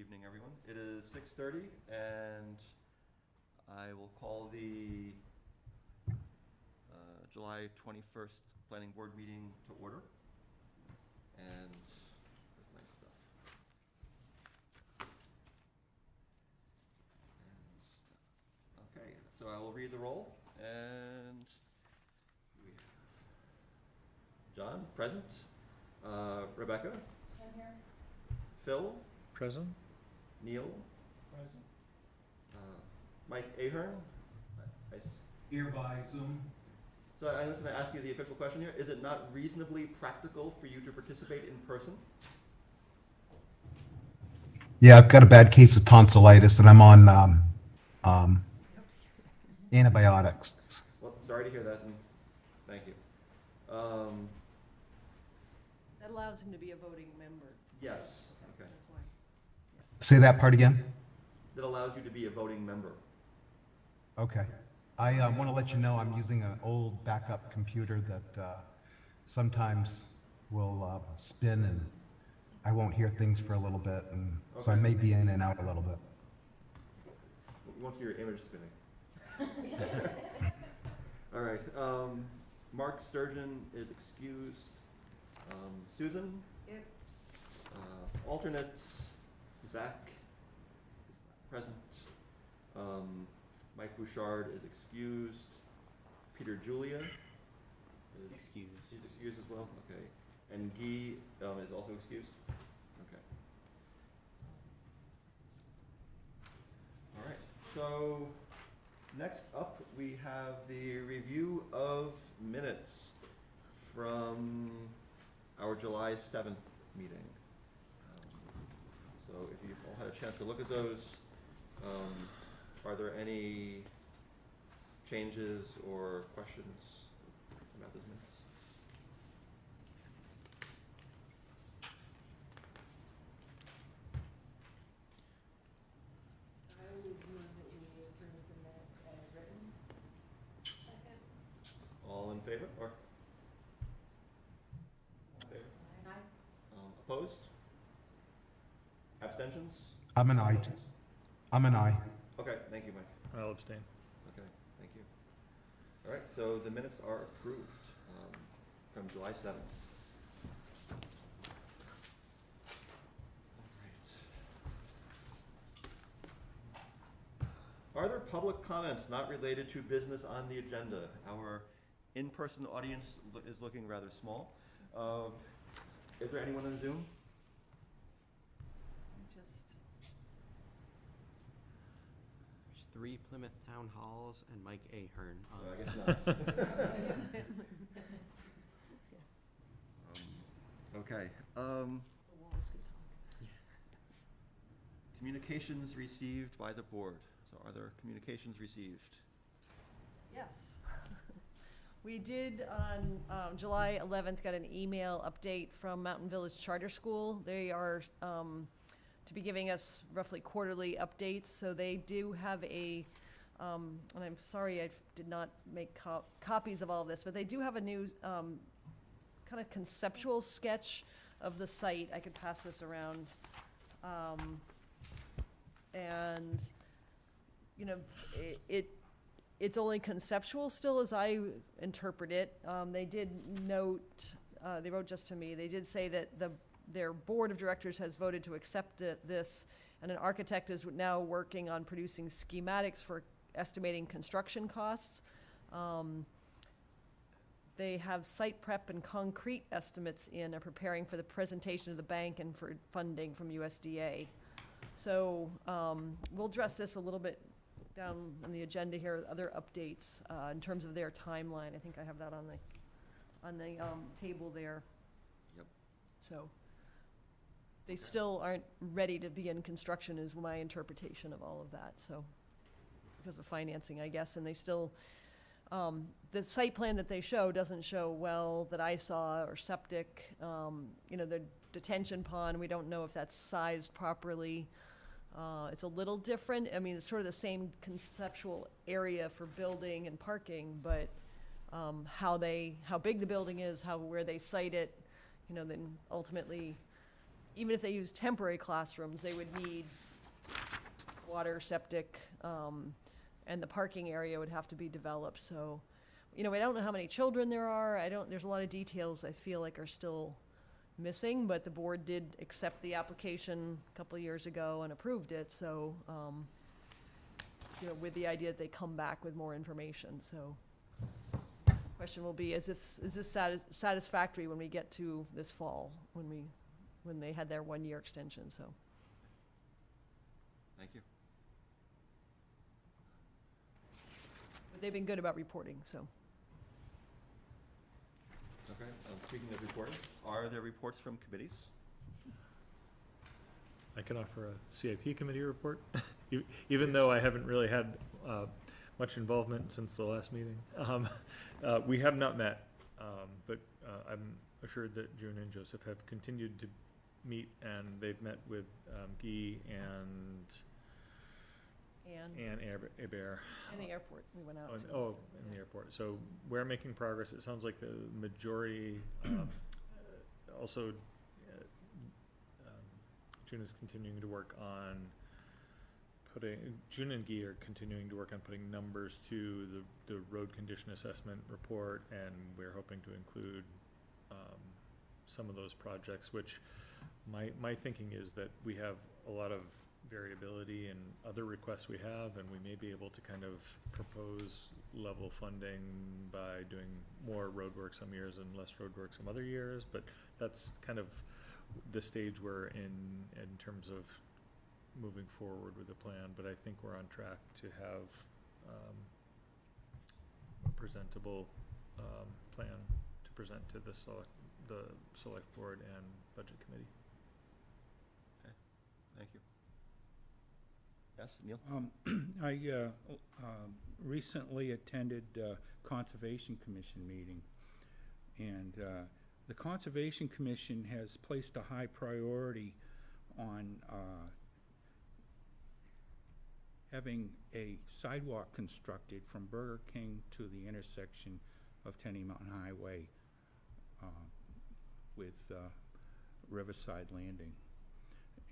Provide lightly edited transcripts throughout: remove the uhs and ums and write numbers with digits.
evening, everyone. It is 6:30, and I will call the July 21st Planning Board meeting to order. And where's my stuff? And, okay, so I will read the roll. And we have John, present. Rebecca? I'm here. Phil? Present. Neil? Present. Mike Ahern? Here by Zoom. So I'm just going to ask you the official question here. Is it not reasonably practical for you to participate in person? Yeah, I've got a bad case of tonsillitis and I'm on antibiotics. Well, sorry to hear that, and thank you. That allows him to be a voting member. Yes, okay. That's why. Say that part again? That allows you to be a voting member. Okay. I want to let you know I'm using an old backup computer that sometimes will spin and I won't hear things for a little bit, and so I may be in and out a little bit. We won't see your image spinning. All right. Mark Sturgeon is excused. Susan? Yep. Alternates, Zach is not present. Mike Bouchard is excused. Peter Julia is Excused. He's excused as well. Okay. And Guy is also excused. Okay. All right. So next up, we have the review of minutes from our July 7th meeting. So if you've all had a chance to look at those, are there any changes or questions about those minutes? I would move that we approve the minutes as written. Second. All in favor, or? In favor? Aye. Opposed? Abstentions? I'm an aye. I'm an aye. Okay, thank you, Mike. I'll abstain. Okay, thank you. All right, so the minutes are approved from July 7th. All right. Are there public comments not related to business on the agenda? Our in-person audience is looking rather small. Is there anyone on Zoom? There's 3 Plymouth Town Halls and Mike Ahern. I guess not. Okay. The walls could talk. Communications received by the board. So are there communications received? Yes. We did on July 11th get an email update from Mountain Village Charter School. They are to be giving us roughly quarterly updates. So they do have a, and I'm sorry I did not make copies of all of this, but they do have a new kind of conceptual sketch of the site. I could pass this around. And, you know, it's only conceptual still as I interpret it. They did note, they wrote just to me, they did say that their board of directors has voted to accept this, and an architect is now working on producing schematics for estimating construction costs. They have site prep and concrete estimates in, and preparing for the presentation to the bank and for funding from USDA. So we'll address this a little bit down on the agenda here, other updates in terms of their timeline. I think I have that on the table there. Yep. So they still aren't ready to begin construction is my interpretation of all of that. So because of financing, I guess, and they still, the site plan that they show doesn't show well that I saw or septic. You know, the detention pond, we don't know if that's sized properly. It's a little different. I mean, it's sort of the same conceptual area for building and parking, but how big the building is, where they site it, you know, then ultimately even if they use temporary classrooms, they would need water, septic, and the parking area would have to be developed, so, you know, I don't know how many children there are, there's a lot of details I feel like are still missing, but the board did accept the application a couple of years ago and approved it, so, you know, with the idea that they come back with more information, so. Question will be, is this satisfactory when we get to this fall, when they had their 1-year extension, so. Thank you. But they've been good about reporting, so. Okay, speaking of reporting, are there reports from committees? I can offer a CIP committee report, even though I haven't really had much involvement since the last meeting. We have not met, but I'm assured that June and Joseph have continued to meet, and they've met with Guy and Bear. In the airport, we went out. In the airport. So we're making progress. It sounds like the majority, also, June is continuing to work on June and Guy are continuing to work on putting numbers to the road condition assessment report, and we're hoping to include some of those projects, which my thinking is that we have a lot of variability in other requests we have, and we may be able to kind of propose level funding by doing more road work some years and less road work some other years, but that's kind of the stage we're in terms of moving forward with the plan. But I think we're on track to have a presentable plan to present to the select board and budget committee. Okay, thank you. Yes, Neil? I recently attended Conservation Commission meeting, and the Conservation Commission has placed a high priority on having a sidewalk constructed from Burger King to the intersection of Tenny Mountain Highway with Riverside Landing.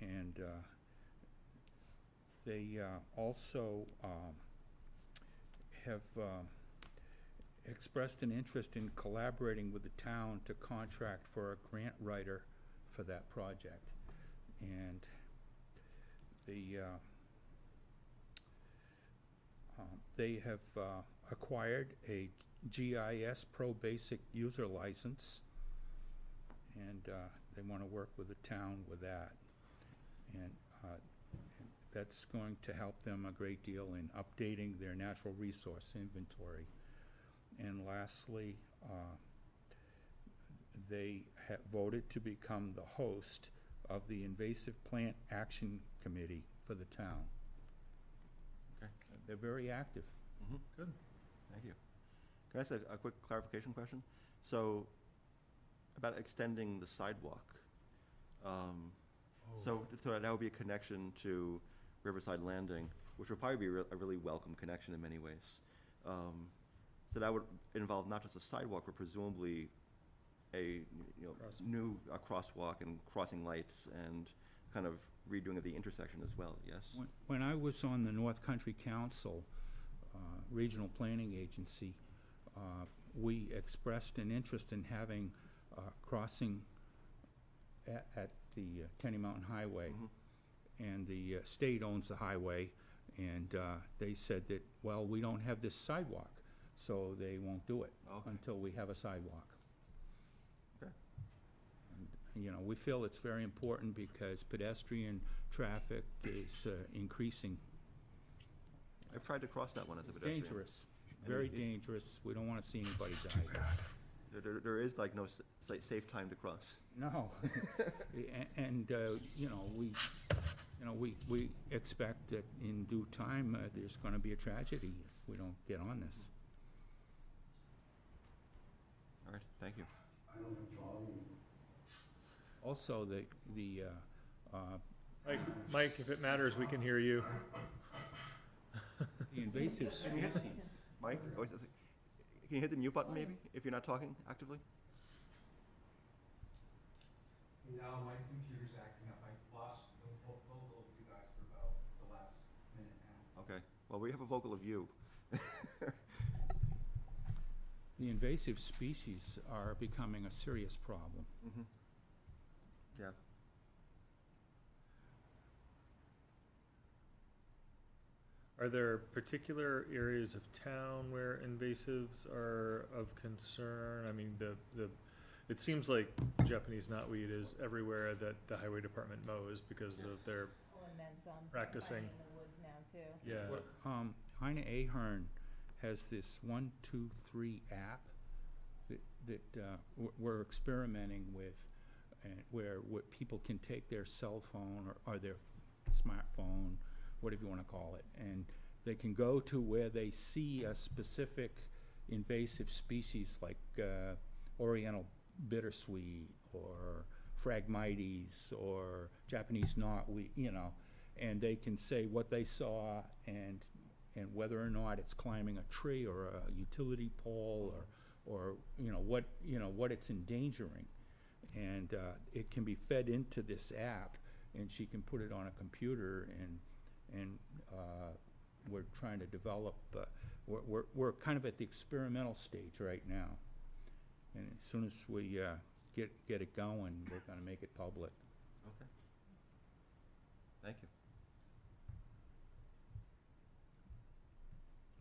And they also have expressed an interest in collaborating with the town to contract for a grant writer for that project. And they have acquired a GIS Pro Basic user license, and they want to work with the town with that. And that's going to help them a great deal in updating their natural resource inventory. And lastly, they have voted to become the host of the Invasive Plant Action Committee for the town. Okay. They're very active. Mm-hmm. Good. Thank you. Can I ask a quick clarification question? So, about extending the sidewalk. So that would be a connection to Riverside Landing, which would probably be a really welcome connection in many ways. So that would involve not just a sidewalk, but presumably a new crosswalk and crossing lights and kind of redoing of the intersection as well. Yes. When I was on the North Country Council, regional planning agency, we expressed an interest in having crossing at the Tenny Mountain Highway. Mm-hmm. And the state owns the highway, and they said that, well, we don't have this sidewalk, so they won't do it until we have a sidewalk. Okay. And, you know, we feel it's very important because pedestrian traffic is increasing. I've tried to cross that one as a pedestrian. Dangerous, very dangerous. We don't want to see anybody die. There is like no safe time to cross. No, and we expect that in due time there's going to be a tragedy if we don't get on this. All right, thank you. Also, Mike, if it matters, we can hear you. the invasive species. Mike, can you hit the mute button maybe if you're not talking actively? No, my computer's acting Well, we have a vocal of you. The invasive species are becoming a serious problem. Mm-hmm. Yeah. Are there particular areas of town where invasives are of concern? I mean, it seems like Japanese knotweed is everywhere that the highway department mows because of their And then some. practicing. In the woods now too. Yeah. Heine Ahern has this 123 app that we're experimenting with, and where people can take their cell phone or their smartphone, whatever you want to call it, and they can go to where they see a specific invasive species like Oriental bittersweet or Phragmites or Japanese knotweed, and they can say what they saw and whether or not it's climbing a tree or a utility pole or what it's endangering, and it can be fed into this app, and she can put it on a computer, and we're trying to develop. We're kind of at the experimental stage right now, and as soon as we get it going, we're going to make it public. Okay. Thank you.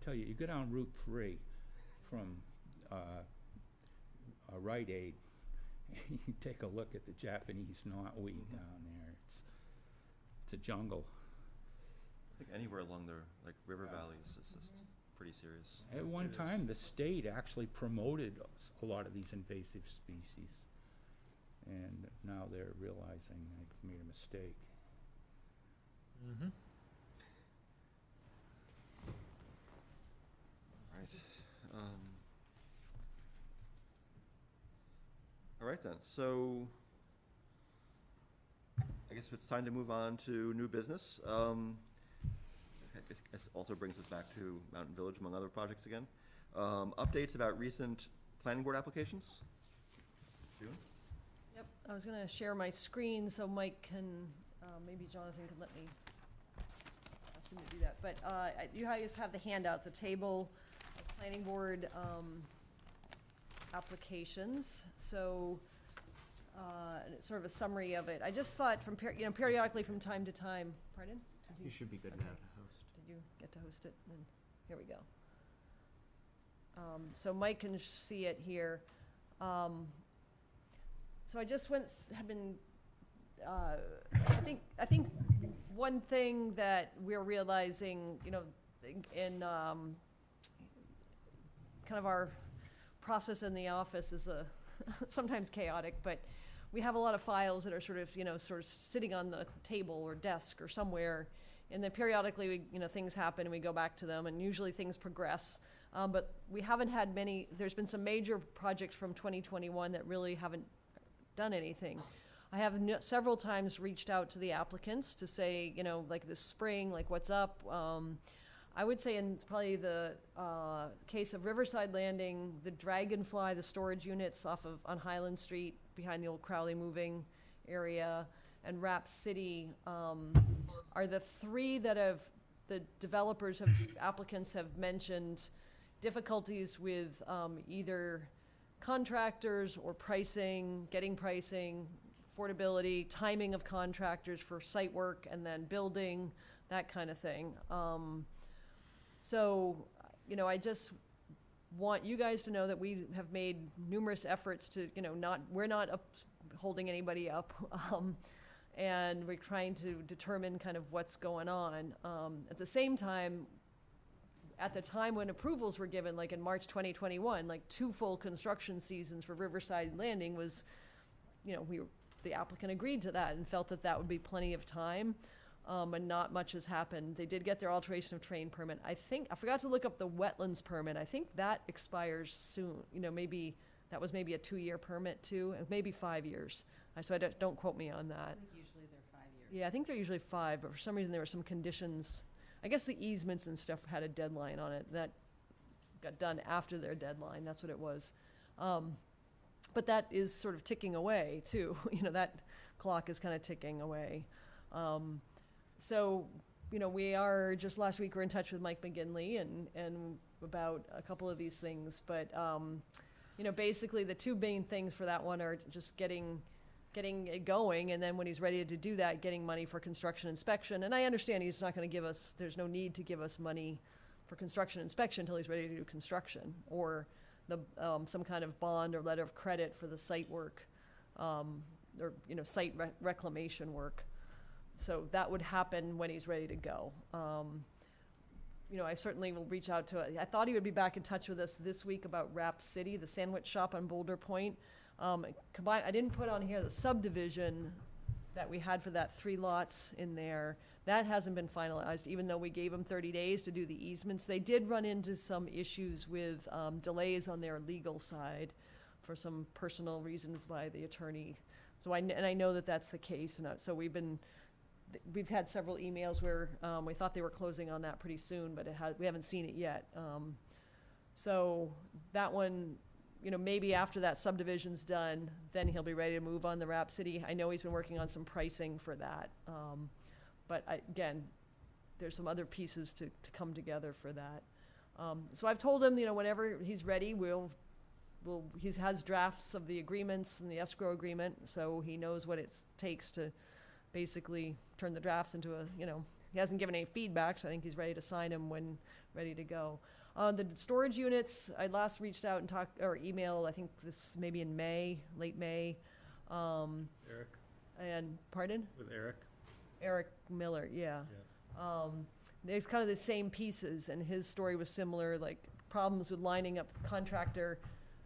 Tell you, you go down Route 3 from Rite Aid, you take a look at the Japanese knotweed down there. It's a jungle. I think anywhere along the river valleys is just pretty serious. At one It is. time, the state actually promoted a lot of these invasive species, and now they're realizing they've made a mistake. Mm-hmm. Right. All right then. So I guess it's time to move on to new business. I guess also brings us back to Mountain Village, among other projects again. Updates about recent planning board applications. June? Yep, I was gonna share my screen so Mike can, maybe Jonathan can let me ask him to do that. But you guys have the handout, the table of planning board applications. So, and it's sort of a summary of it. I just thought from, periodically from time to time, pardon? Did You should be good now to host. Did you get to host it? Then, here we go. So Mike can see it here. So I just have been, I think one thing that we're realizing, in kind of our process in the office is sometimes chaotic, but we have a lot of files that are sort of sitting on the table or desk or somewhere, and then periodically things happen and we go back to them, and usually things progress. But we haven't had many. There's been some major projects from 2021 that really haven't done anything. I have several times reached out to the applicants to say, like this spring, like what's up. I would say in probably the case of Riverside Landing, the Dragonfly, the storage units on Highland Street behind the old Crowley moving area, and Rap City are the three that the applicants have mentioned difficulties with either contractors or pricing, getting pricing, affordability, timing of contractors for site work and then building, that kind of thing. So, I just want you guys to know that we have made numerous efforts to, we're not holding anybody up. And we're trying to determine kind of what's going on. At the same time, at the time when approvals were given, like in March 2021, like 2 full construction seasons for Riverside Landing was, the applicant agreed to that and felt that that would be plenty of time, and not much has happened. They did get their alteration of terrain permit. I forgot to look up the wetlands permit. I think that expires soon. Maybe that was maybe a 2-year permit too, and maybe 5 years. So don't quote me on that. I think usually they're 5 years. Yeah, I think they're usually 5, but for some reason there were some conditions. I guess the easements and stuff had a deadline on it. That got done after their deadline. That's what it was. But that is sort of ticking away too. That clock is kind of ticking away. So we are, just last week, we're in touch with Mike McGinley and about a couple of these things. But, basically the two main things for that one are just getting it going, and then when he's ready to do that, getting money for construction inspection. And I understand he's not going to give us, there's no need to give us money for construction inspection until he's ready to do construction, or some kind of bond or letter of credit for the site work, or site reclamation work. So that would happen when he's ready to go. I certainly will reach out to, I thought he would be back in touch with us this week about Rap City, the sandwich shop on Boulder Point. I didn't put on here the subdivision that we had for that 3 lots in there. That hasn't been finalized, even though we gave them 30 days to do the easements. They did run into some issues with delays on their legal side for some personal reasons by the attorney. So I know that that's the case, and so we've had several emails where we thought they were closing on that pretty soon, but we haven't seen it yet. So that one, maybe after that subdivision's done, then he'll be ready to move on the Rap City. I know he's been working on some pricing for that. But again, there's some other pieces to come together for that. So I've told him, whenever he's ready, he has drafts of the agreements and the escrow agreement, so he knows what it takes to basically turn the drafts into he hasn't given any feedback, so I think he's ready to sign them when ready to go. The storage units, I last reached out and talked, or emailed, I think this maybe in May, late May. Eric? And, pardon? With Eric? Eric Miller, yeah. There's kind of the same pieces, and his story was similar, like problems with lining up contractor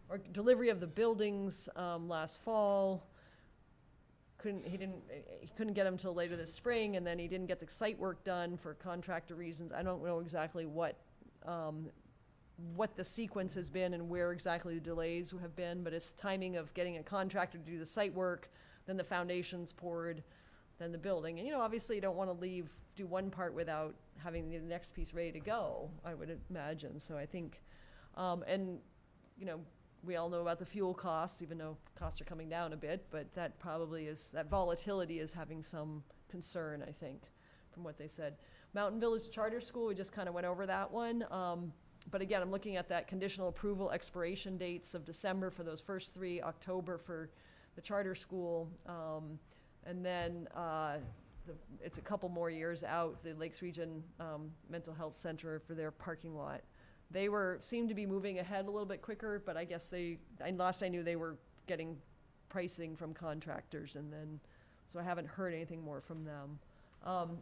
or delivery of the buildings last fall. He couldn't get them till later this spring, and then he didn't get the site work done for contractor reasons. I don't know exactly what the sequence has been and where exactly the delays have been, but it's timing of getting a contractor to do the site work, then the foundations poured, then the building. And obviously you don't want to do one part without having the next piece ready to go, I would imagine. So I think, we all know about the fuel costs, even though costs are coming down a bit, but that volatility is having some concern, I think, from what they said. Mountain Village Charter School, we just kind of went over that one. But again, I'm looking at that conditional approval expiration dates of December for those first 3, October for the charter school. And then it's a couple more years out, the Lakes Region Mental Health Center for their parking lot. They seemed to be moving ahead a little bit quicker, but I guess last I knew they were getting pricing from contractors, so I haven't heard anything more from them.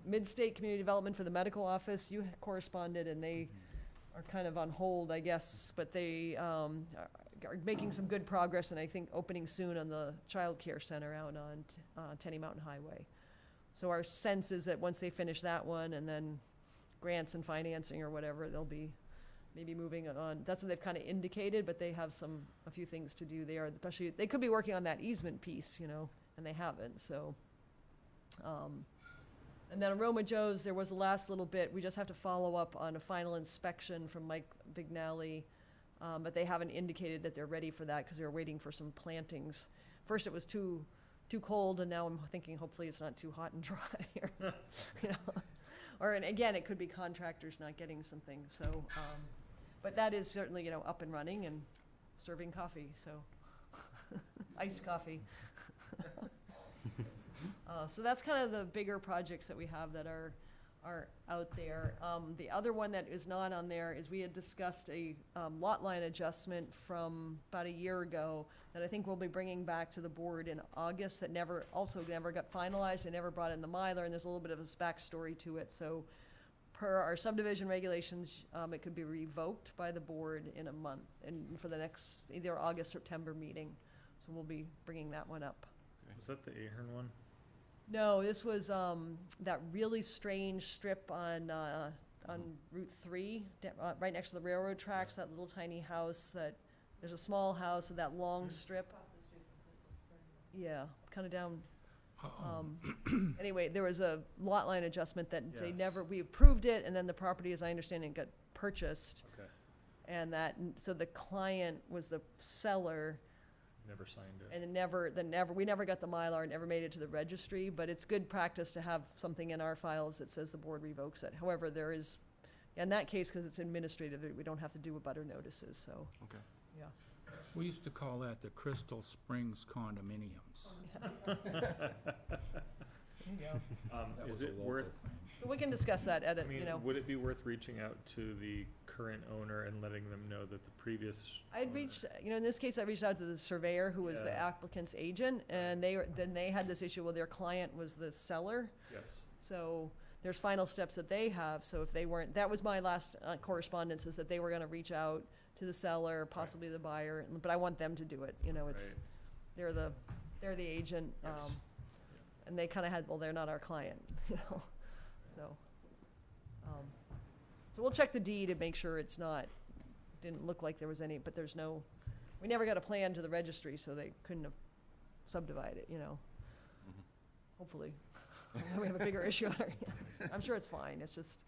Mid-State Community Development for the medical office, you corresponded, and they are kind of on hold, I guess, but they are making some good progress, and I think opening soon on the child care center out on Tenny Mountain Highway. So our sense is that once they finish that one, and then grants and financing or whatever, they'll be maybe moving on. That's what they've kind of indicated, but they have a few things to do there, especially, they could be working on that easement piece, and they haven't, so. And then Aroma Joe's, there was the last little bit, we just have to follow up on a final inspection from Mike Vignali, but they haven't indicated that they're ready for that because they're waiting for some plantings. First it was too cold, and now I'm thinking hopefully it's not too hot and dry here. Or, and again, it could be contractors not getting something, so, but that is certainly, up and running and serving coffee, so, iced coffee. So that's kind of the bigger projects that we have that are out there. The other one that is not on there is we had discussed a lot line adjustment from about a year ago that I think we'll be bringing back to the board in August that never got finalized. They never brought in the Mylar, and there's a little bit of a backstory to it. So per our subdivision regulations, it could be revoked by the board in a month and for the next either August, September meeting. So we'll be bringing that one up. Was that the Ahern one? No, this was that really strange strip on Route 3, right next to the railroad tracks, that little tiny house there's a small house with that long strip. Across the street from Crystal Spring. Yeah, kind of down. Anyway, there was a lot line adjustment that we approved it, and then the property, as I understand it, got purchased. Okay. And so the client was the seller, Never signed it. And we never got the Mylar, never made it to the registry, but it's good practice to have something in our files that says the board revokes it. However, there is, in that case, because it's administrative, we don't have to do abutter notices, so, Okay. yeah. We used to call that the Crystal Springs condominiums. There you go. That Is was a it local worth, thing. But we can discuss that at, I you mean, know. would it be worth reaching out to the current owner and letting them know that the previous? I'd owner- reached, in this case, I reached out to the surveyor who was the Yeah. applicant's agent, and then they had this issue, well, their client was the seller. Yes. So there's final steps that they have, so if they weren't, that was my last correspondence, is that they were gonna reach out to the seller, possibly the buyer, but I want them to do it, it's, Right. they're the agent. Yes. And they kinda had, well, they're not our client, so. So we'll check the deed and make sure it's not, didn't look like there was any, but there's no, we never got a plan to the registry, so they couldn't have subdivided it, hopefully. We have a bigger issue on our hands. I'm sure it's fine, it's just,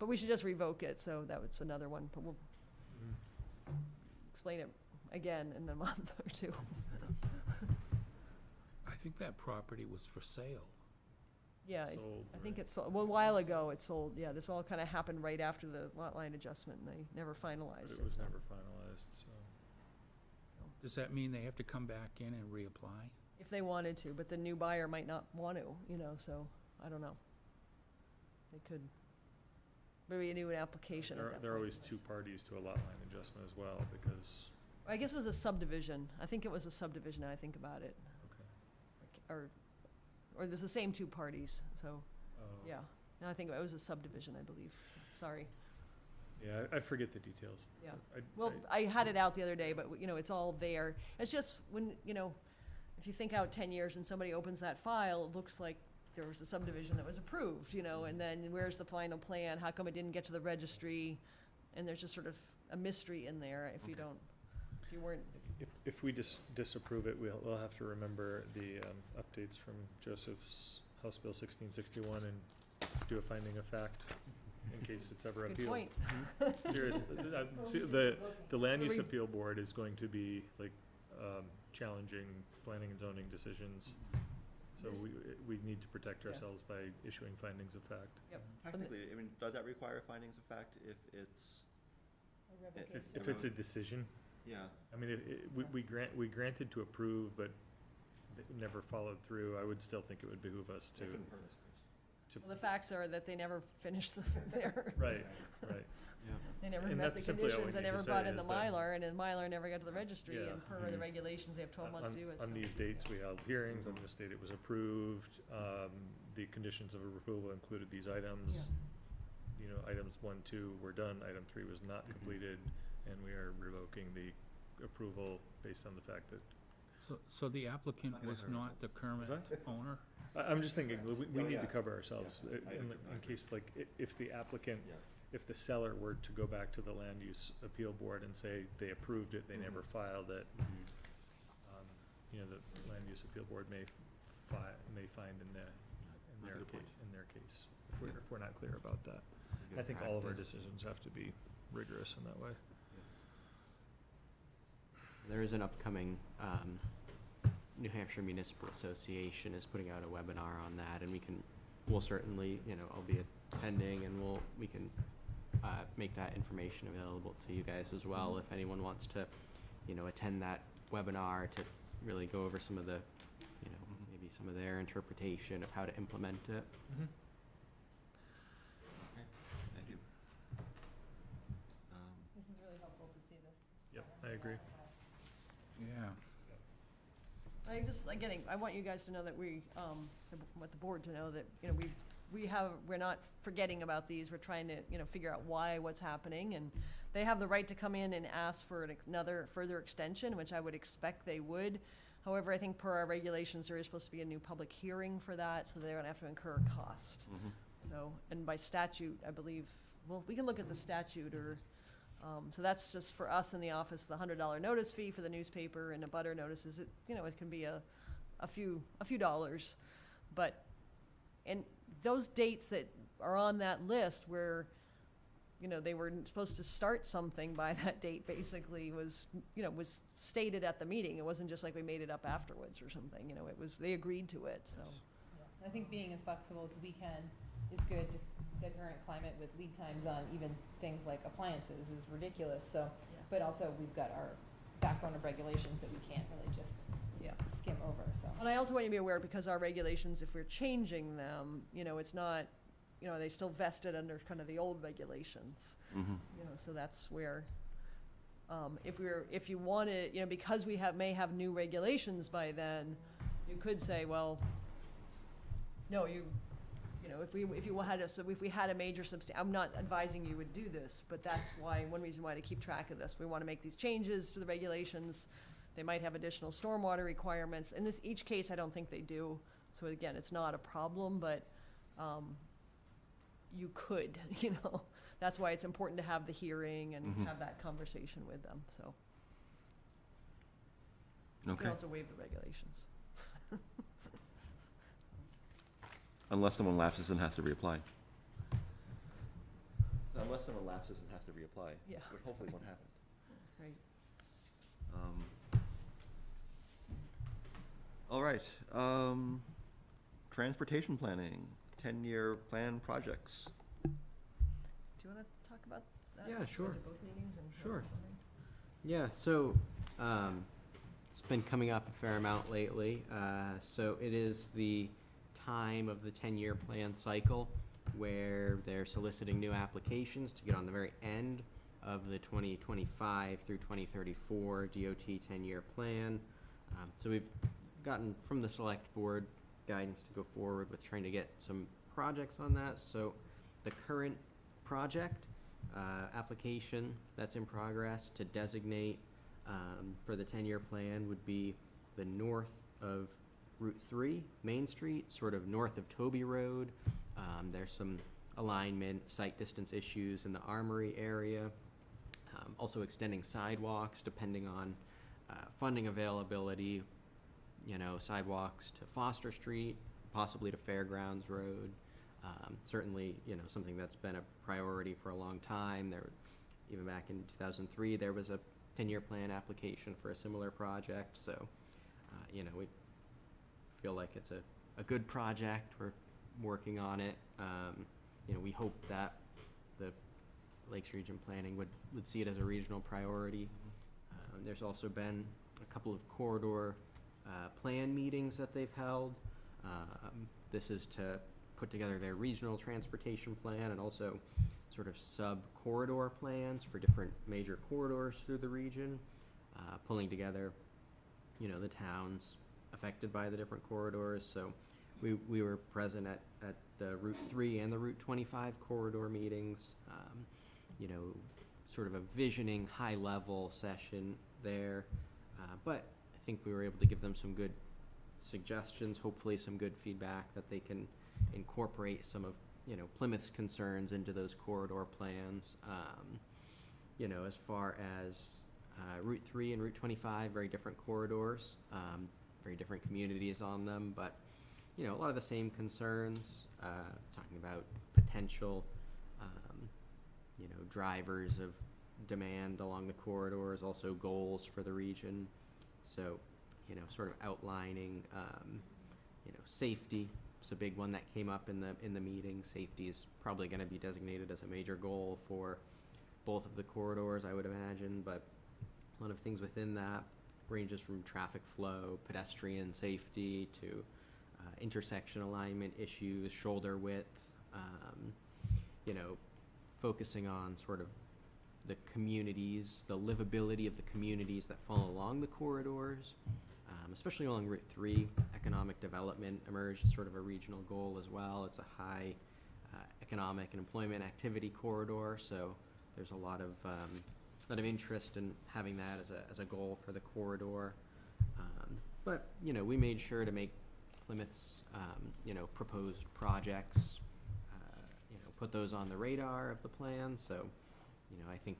but we should just revoke it, so that was another one, but we'll explain it again in a month or two. I think that property was for sale. Yeah, Sold, I think right? it's, well, a while ago it sold, yeah, this all kinda happened right after the lot line adjustment, and they never But finalized it. it was so. never finalized, so. Does that mean they have to come back in and reapply? If they wanted to, but the new buyer might not want to, so, I don't know. They could, maybe a new application at that point. There are always two parties to a lot line adjustment as well, because, I guess it was a subdivision, I think it was a subdivision, now I think about it, okay. or there's the same two parties, so, Oh. yeah. Now I think it was a subdivision, I believe, sorry, Yeah, I forget the details. yeah. I- Well, I had it out the other day, but, it's all there. It's just when, if you think out 10 years and somebody opens that file, it looks like there was a subdivision that was approved, and then where's the final plan? How come it didn't get to the registry? And there's just sort of a mystery in there if you Okay. don't, if you weren't, If we disapprove it, we'll have to remember the updates from Joseph's House Bill 1661 and do a finding of fact in case it's ever good appealed. point. Seriously, the land use Re- appeal board is going to be like challenging planning and zoning decisions. So This- we need to protect Yeah. ourselves by issuing findings of fact. Yep. Technically, does that require findings of fact if it's, If it's a decision, yeah, I mean, we granted to approve, but it never followed through, I would still think it would behoove us it to, couldn't hurt us. Well, the facts are that they never finished their, right. Yeah. they never And met the that's simply all we conditions, they need to never say brought in the is that- Mylar, and the Mylar never got to the registry, Yeah. and per the regulations, they have 12 months to do it. On so. these dates, we held hearings, on this date it was approved, the conditions of approval included these items. Items 1, 2 were done, item 3 was not completed, and we are revoking the approval based on the fact that, So the applicant Not gonna was hurt. not the current that? owner? I'm just thinking, we Oh, need yeah. to cover ourselves, Yeah, I in agree. case, like, if the applicant, Yeah. if the seller were to go back to the land use appeal board and say they approved it, they Mhm. never filed it, the land use appeal board may find in That's a their good case, point. if we're not clear about that. I think all of our decisions have to be rigorous in that way. There is an upcoming, New Hampshire Municipal Association is putting out a webinar on that, and we'll certainly, I'll be attending, and we can make that information available to you guys as well, if anyone wants to, attend that webinar to really go over some of the, maybe some of their interpretation of how to implement it. Okay, thank you. This is really helpful to see this. Yep, I agree. Yeah. I want you guys to know that want the board to know that, we're not forgetting about these, we're trying to, figure out what's happening, and they have the right to come in and ask for another further extension, which I would expect they would. However, I think per our regulations, there is supposed to be a new public hearing for that, so they're gonna have to incur a cost. So, and by statute, I believe, well, we can look at the statute, or, so that's just for us in the office, the $100 notice fee for the newspaper, and a butter notices, it can be a few dollars. But, and those dates that are on that list where they were supposed to start something by that date, basically, was stated at the meeting. It wasn't just like we made it up afterwards or something, they agreed to it, so. Yeah. I think being as flexible as we can is good. Just the current climate with lead times on even things like appliances is ridiculous, so. Yeah. But also, we've got our backbone of regulations that we can't really just Yeah. skim over, so. And I also want you to be aware, because our regulations, if we're changing them, it's not, they still vested under kind of the old regulations. Mm-hmm. So that's where, if you want to, because we may have new regulations by then, you could say, well, no, if we had a major I'm not advising you would do this, but that's one reason why to keep track of this. We want to make these changes to the regulations. They might have additional stormwater requirements. In each case, I don't think they do. So again, it's not a problem, but you could, that's why it's important to have the hearing and Mhm. have that conversation with them, so. You Okay. can also waive the regulations. Unless someone lapses and has to reapply. Unless someone lapses and has to reapply. Yeah. Which hopefully won't happen. Right. All right, transportation planning, 10-year plan projects. Do you want to talk about that? Yeah, since we went sure. to both meetings and Sure. something? Yeah, so it's been coming up a fair amount lately. So it is the time of the 10-year plan cycle where they're soliciting new applications to get on the very end of the 2025 through 2034 DOT 10-year plan. So we've gotten from the select board guidance to go forward with trying to get some projects on that. So the current project application that's in progress to designate for the 10-year plan would be the north of Route 3, Main Street, sort of north of Toby Road. There's some alignment, site distance issues in the Armory area. Also extending sidewalks depending on funding availability, sidewalks to Foster Street, possibly to Fairgrounds Road. Certainly, something that's been a priority for a long time. Even back in 2003, there was a 10-year plan application for a similar project. So, we feel like it's a good project. We're working on it. We hope that the Lakes Region Planning would see it as a regional priority. There's also been a couple of corridor plan meetings that they've held. This is to put together their regional transportation plan and also sort of sub-corridor plans for different major corridors through the region, pulling together, the towns affected by the different corridors. So we were present at the Route 3 and the Route 25 corridor meetings, sort of a visioning high-level session there. But I think we were able to give them some good suggestions, hopefully some good feedback that they can incorporate some of, Plymouth's concerns into those corridor plans. As far as Route 3 and Route 25, very different corridors, very different communities on them, but, a lot of the same concerns, talking about potential, drivers of demand along the corridors, also goals for the region. So, sort of outlining, safety. It's a big one that came up in the meeting. Safety is probably going to be designated as a major goal for both of the corridors, I would imagine, but a lot of things within that ranges from traffic flow, pedestrian safety, to intersection alignment issues, shoulder width, focusing on sort of the communities, the livability of the communities that fall along the corridors, especially along Route 3. Economic development emerged as sort of a regional goal as well. It's a high economic and employment activity corridor, so there's a lot of interest in having that as a goal for the corridor. But we made sure to make Plymouth's proposed projects, put those on the radar of the plan. So I think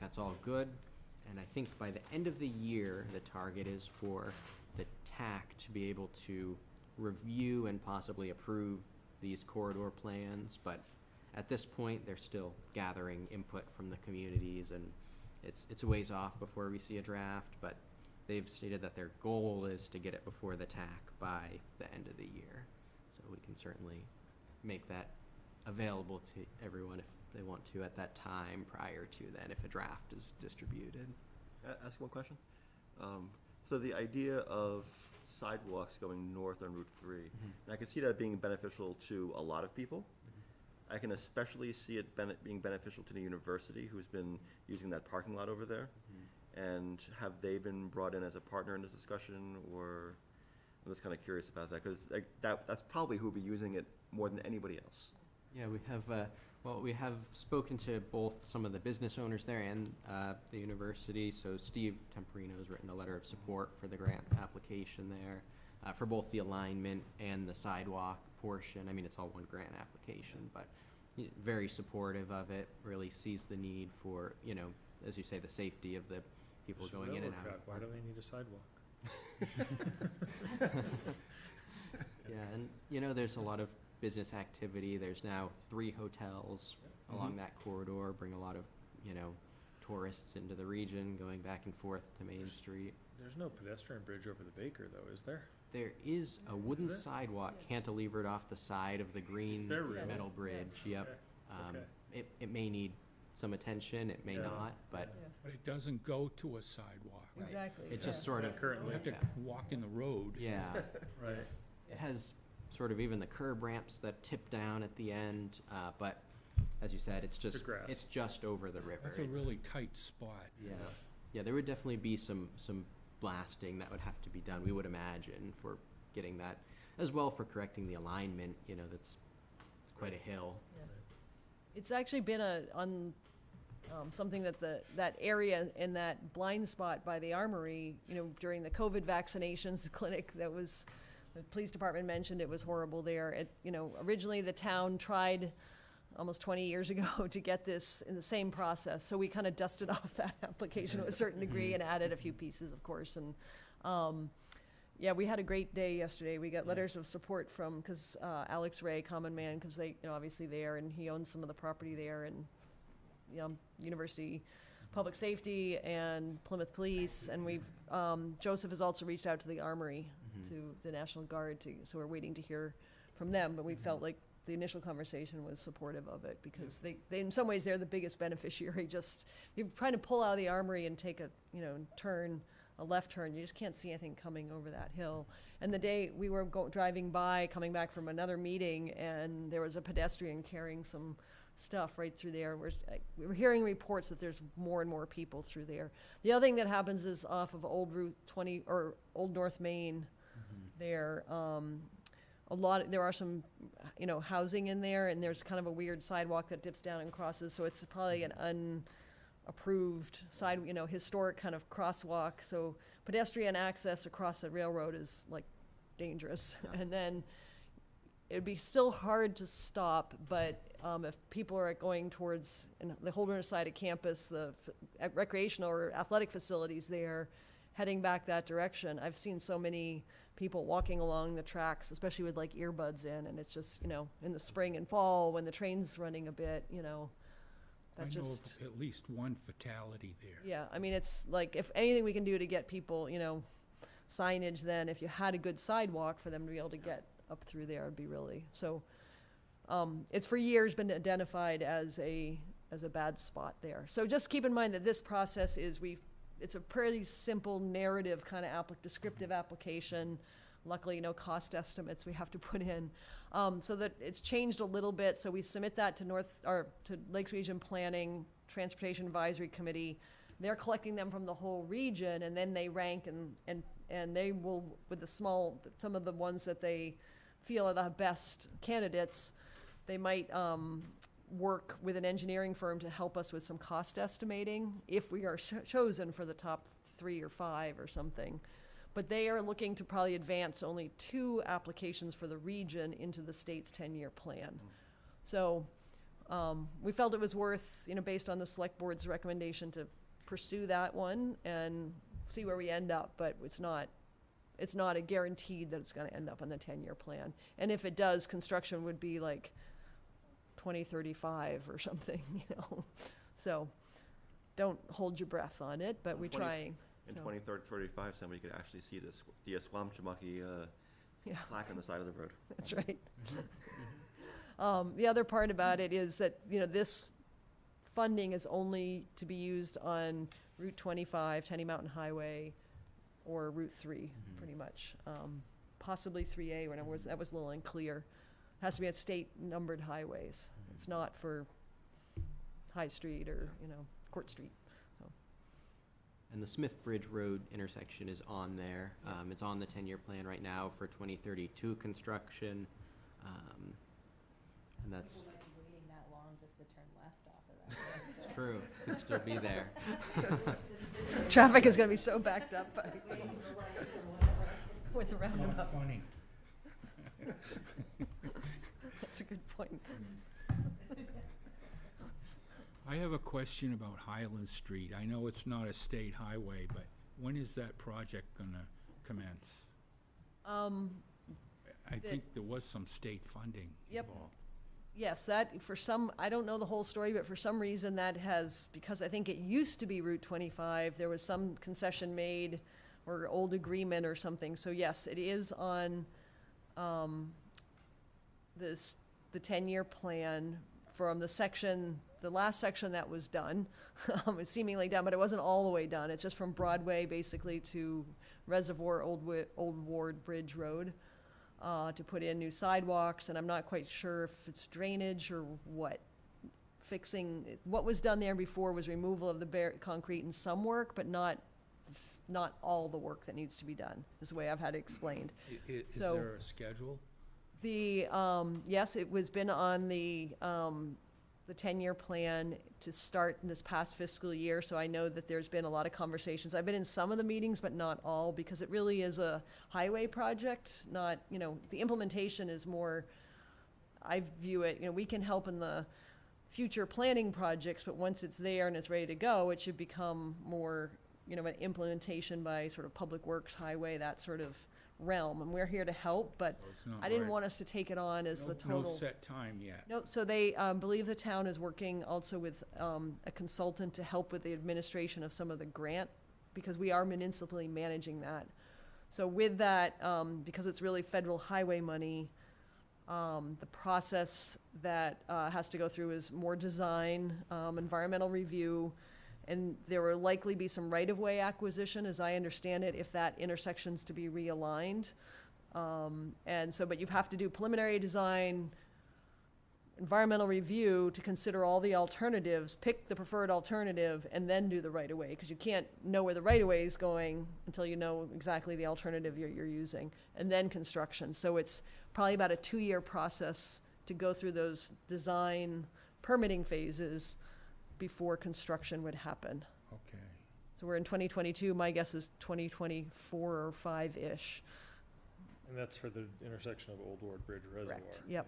that's all good. And I think by the end of the year, the target is for the TAC to be able to review and possibly approve these corridor plans. But At this point, they're still gathering input from the communities, and it's a ways off before we see a draft, but they've stated that their goal is to get it before the TAC by the end of the year. So we can certainly make that available to everyone if they want to at that time prior to then, if a draft is distributed. Ask one question? So the idea of sidewalks going north on Route 3, and I can see that being beneficial to a lot of people. I can especially see it being beneficial to the university, who's been using that parking lot over there. And have they been brought in as a partner in this discussion, or I'm just kind of curious about that, because that's probably who will be using it more than anybody else. Yeah, we have, we have spoken to both some of the business owners there and the university. So Steve Temperino has written a letter of support for the grant application there for both the alignment and the sidewalk portion. I mean, it's all one grant application, but very supportive of it, really sees the need for, as you say, the safety of the people It's a going in and railroad out. track. Why do they need a sidewalk? Yeah, and there's a lot of business activity. There's now 3 hotels along that corridor, bring a lot of, tourists into the region, going back and forth to Main Street. There's no pedestrian bridge over the Baker, though, is there? There is a wooden there? sidewalk cantilevered off the side of the green there really? metal bridge. Yep. Okay. It may need some attention, it may Yeah. not, but But it doesn't go to a sidewalk. Exactly. it yeah. just sort of, You Currently, have to Yeah. walk in the road. yeah. right. It has sort of even the curb ramps that tip down at the end, but as you said, it's just grass. it's just over the river. That's a really tight spot. Yeah, there would definitely be some blasting that would have to be done, we would imagine, for getting that, as well for correcting the alignment, that's it's quite a hill. It's actually been something that that area in that blind spot by the armory, during the COVID vaccinations clinic that was, the police department mentioned it was horrible there. Originally the town tried almost 20 years ago to get this in the same process. So we kind of dusted off that application to a certain degree and added a few pieces, of course. And yeah, we had a great day yesterday. We got letters of support from, because Alex Ray, Common Man, because they, obviously there, and he owns some of the property there, and University Public Safety and Plymouth Police, and we've Joseph has also reached out to the Armory, to the National Guard, so we're waiting to hear from them. But we felt like the initial conversation was supportive of it, because they in some ways they're the biggest beneficiary. Just you're trying to pull out of the Armory and take a turn, a left turn, you just can't see anything coming over that hill. And the day we were driving by, coming back from another meeting, and there was a pedestrian carrying some stuff right through there. We were hearing reports that there's more and more people through there. The other thing that happens is off of Old Route 20 or Old North Main, there there are some housing in there, and there's kind of a weird sidewalk that dips down and crosses, so it's probably an unapproved historic kind of crosswalk. So pedestrian access across the railroad is like dangerous. And then it'd be still hard to stop, but if people are going towards the Holderness side of campus, the recreational or athletic facilities there, heading back that direction, I've seen so many people walking along the tracks, especially with like earbuds in, and it's just, in the spring and fall when the train's running a bit, I that know just... of at least one fatality there. Yeah, I mean, it's like, if anything we can do to get people, signage, then if you had a good sidewalk for them to be able to get up through there, it'd be really, so, it's for years been identified as a bad spot there. So just keep in mind that this process is, it's a pretty simple narrative kind of descriptive application. Luckily, no cost estimates we have to put in, so that it's changed a little bit. So we submit that to Lakes Region Planning, Transportation Advisory Committee. They're collecting them from the whole region, and then they rank and they will, with some of the ones that they feel are the best candidates, they might work with an engineering firm to help us with some cost estimating if we are chosen for the top 3 or 5 or something. But they are looking to probably advance only 2 applications for the region into the state's 10-year plan. So we felt it was worth, based on the select board's recommendation, to pursue that one and see where we end up. But it's not a guaranteed that it's going to end up on the 10-year plan. And if it does, construction would be like 2035 or something, you know? So, don't hold your breath on it, but Well, we're 20 trying. In So, 2035, somebody could actually see this, the Squamchamucky yeah, plaque on the side of the road. that's right. The other part about it is that, you know, this funding is only to be used on Route 25, Tenny Mountain Highway, or Route 3, pretty much. Possibly 3A, when that was a little unclear. Has to be at state-numbered highways. It's not for High Street or, you know, Court Street. And the Smith Bridge Road intersection is on there. It's on the 10-year plan right now for 2032 construction. And that's People might be waiting that long just to turn left off of that. it's true. Could still be there. Traffic is gonna be so backed up by with the roundabout. Funny. That's a good point. I have a question about Highland Street. I know it's not a state highway, but when is that project gonna commence? I think there was some state funding Yep. involved. Yes, that, for some, I don't know the whole story, but for some reason that has, because I think it used to be Route 25, there was some concession made or old agreement or something. So yes, it is on the 10-year plan from the last section that was done. It's seemingly done, but it wasn't all the way done. It's just from Broadway basically to Reservoir, Old Ward Bridge Road. To put in new sidewalks, and I'm not quite sure if it's drainage or what. What was done there before was removal of the concrete and some work, but not all the work that needs to be done, is the way I've had it explained. Is So- there a schedule? Yes, it was been on the 10-year plan to start in this past fiscal year, so I know that there's been a lot of conversations. I've been in some of the meetings, but not all, because it really is a highway project, not, you know, the implementation is more, I view it, you know, we can help in the future planning projects, but once it's there and it's ready to go, it should become more, you know, an implementation by sort of public works, highway, that sort of realm, and we're here to help, but So it's not I didn't right- want us to take it on as the total. No set time yet. No, so they believe the town is working also with a consultant to help with the administration of some of the grant, because we are municipally managing that. So with that, because it's really federal highway money, the process that has to go through is more design, environmental review, and there will likely be some right-of-way acquisition, as I understand it, if that intersection's to be realigned. And so, but you have to do preliminary design, environmental review to consider all the alternatives, pick the preferred alternative, and then do the right-of-way, because you can't know where the right-of-way is going until you know exactly the alternative you're using, and then construction. So it's probably about a 2-year process to go through those design permitting phases before construction would happen. Okay. So we're in 2022, my guess is 2024 or 5-ish. And that's for the intersection of Old Ward Bridge Reservoir. Correct, yep.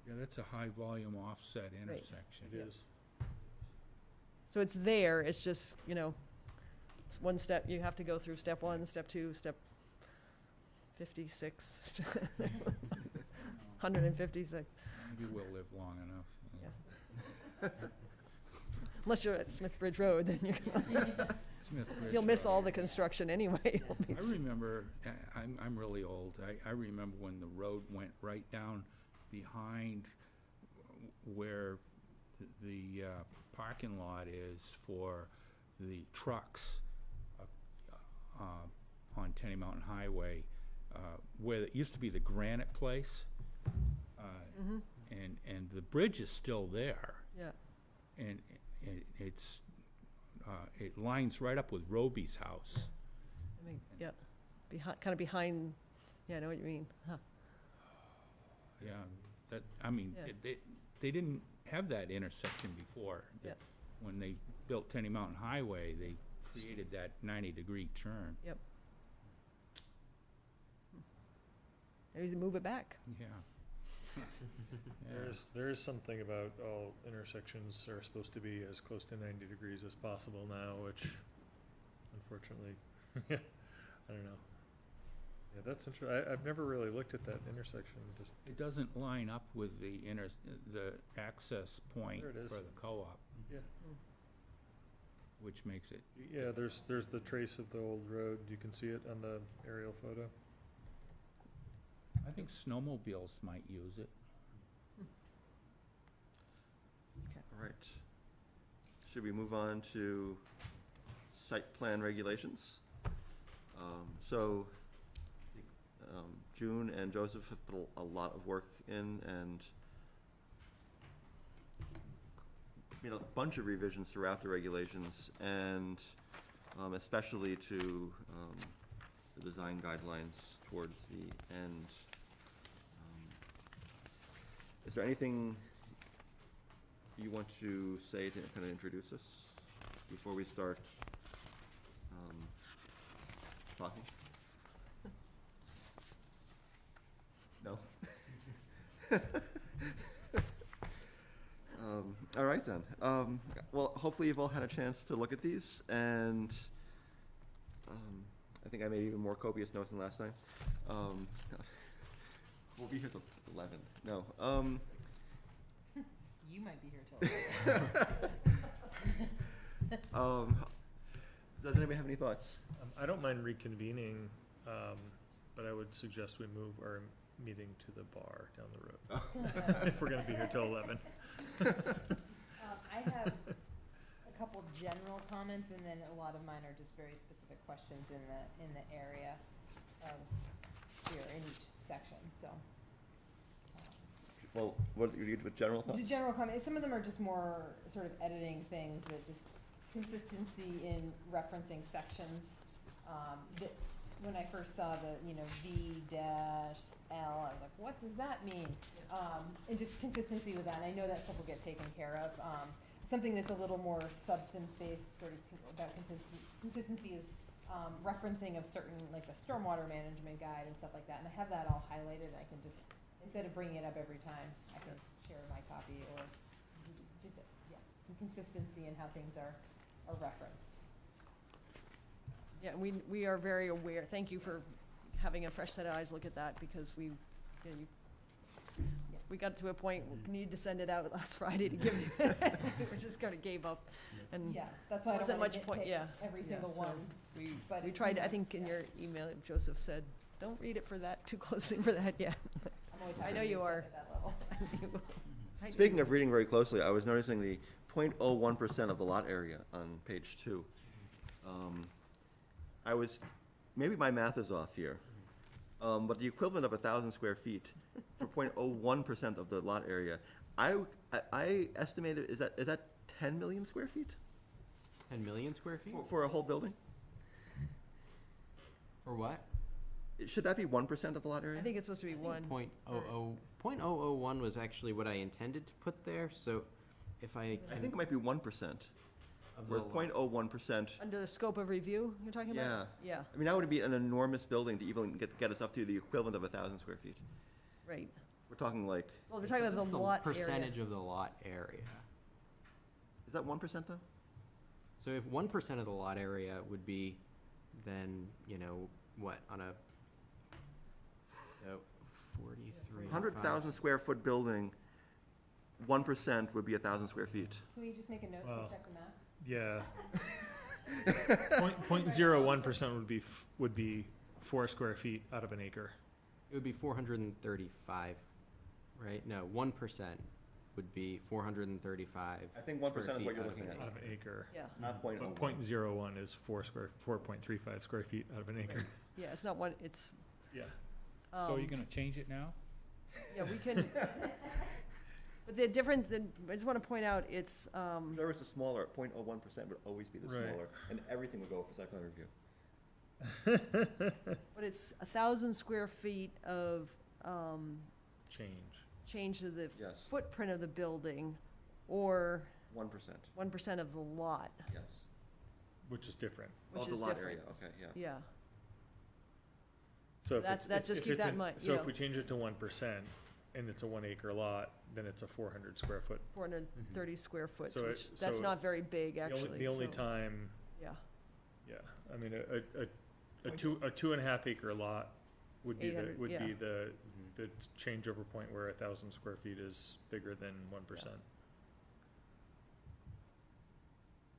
Yeah, that's a high-volume offset intersection. It is. So it's there, it's just, you know, it's one step, you have to go through step 1, step 2, step 56, 156. Maybe we'll live long enough. Yeah. Unless you're at Smith Bridge Road, then Smith Bridge you'll miss Road. all the construction anyway. I remember, I'm really old, I remember when the road went right down behind where the parking lot is for the trucks on Tenny Mountain Highway, where it used to be the Granite Place. And the bridge is still there. Yeah, And it's, it lines right up with Roby's house. I mean, yeah, kind of behind, yeah, I know what you mean, huh. Yeah, that, I mean, Yeah. they didn't have that intersection before. Yeah. When they built Tenny Mountain Highway, they created that 90-degree turn. Yep. Maybe move it back. Yeah. There is something about all intersections are supposed to be as close to 90 degrees as possible now, which unfortunately, I don't know. Yeah, that's interesting. I've never really looked at that intersection, just, It doesn't line up with the the access point There it is. for the co-op, yeah. which makes it, Yeah, there's the trace of the old road. You can see it on the aerial photo. I think snowmobiles might use it. All right. Should we move on to site plan regulations? So, June and Joseph have put a lot of work in and made a bunch of revisions throughout the regulations, and especially to the design guidelines towards the end. Is there anything you want to say to kind of introduce us before we start talking? No? All right then. Well, hopefully you've all had a chance to look at these, and I think I made even more copious notes than last time. We'll be here till 11. No. You might be here till. Does anybody have any thoughts? I don't mind reconvening, but I would suggest we move our meeting to the bar down the road. If we're gonna be here till 11. I have a couple general comments, and then a lot of mine are just very specific questions in the area of here in each section, so. Well, what you do with general thoughts? Just general comment, some of them are just more sort of editing things, that just consistency in referencing sections. That when I first saw the, V-L, I was like, what does that mean? And just consistency with that, and I know that stuff will get taken care of. Something that's a little more substance-based, sort of about consistency is referencing of certain, like the stormwater management guide and stuff like that, and I have that all highlighted. I can just, instead of bringing it up every time, I can share my copy, or just, some consistency in how things are referenced. Yeah, we are very aware, thank you for having a fresh set of eyes look at that, because we got to a point, we needed to send it out last Friday to give you, we just kind of gave up, and Yeah, that's why I wasn't don't want to much point, nitpick yeah. every Yeah, single so one. But we if tried, you- I think in yeah. your email, Joseph said, don't read it for that, too closely for that yet. I'm always I happy know to you be are. at that level. I knew- Speaking of reading very closely, I was noticing the 0.01% of the lot area on page 2. Maybe my math is off here, but the equivalent of 1,000 square feet for 0.01% of the lot area, I estimated, is that 10 million square feet 10 million square feet? for a whole building? Or what? Should that be 1% of the lot area? I think it's supposed to be one. 0.001 was actually what I intended to put there, so if I I can. think it might be 1%, of or the lot- 0.01%. Under the scope of review, you're talking about? Yeah, I mean, that would be an enormous building to even get us up to the equivalent of 1,000 square feet. right. We're talking like, Well, we're talking about What's the lot area. percentage of the lot area. is that 1% though? So if 1% of the lot area would be, then, what, on a, so 43. 100,000 square foot building, 1% would be 1,000 square feet. Can we just make a note Wow. to check the math? Yeah. 0.01% would be 4 square feet out of an acre. It would be 435, right? No, 1% would be 435. I think 1% is square what feet you're out of looking an at. Out of an acre. Yeah, Not But 0.01. 0.01 is 4.35 square feet out of an acre. yeah, it's not one, it's, Yeah. So you're um, gonna change it now? yeah, we can, but the difference, I just want to point out, it's, If there was a smaller, 0.01% would always be the Right. smaller, and everything would go for site plan review. but it's 1,000 square feet of, Change. change to the Yes. footprint of the building, or 1%, 1% of the lot, yes. Which is different. which Of the is lot different. area, okay, yeah. Yeah, So if That's- it's- that if- just if keep it's that in- in mind, So yeah. if we change it to 1% and it's a 1 acre lot, then it's a 400 square foot. 430 square foot, So which, it- that's so not very big, The actually. the only so, time, Yeah, yeah, I mean, a 2.5 acre lot Would be the, 800, would yeah. be the changeover point where 1,000 square feet is bigger than 1%.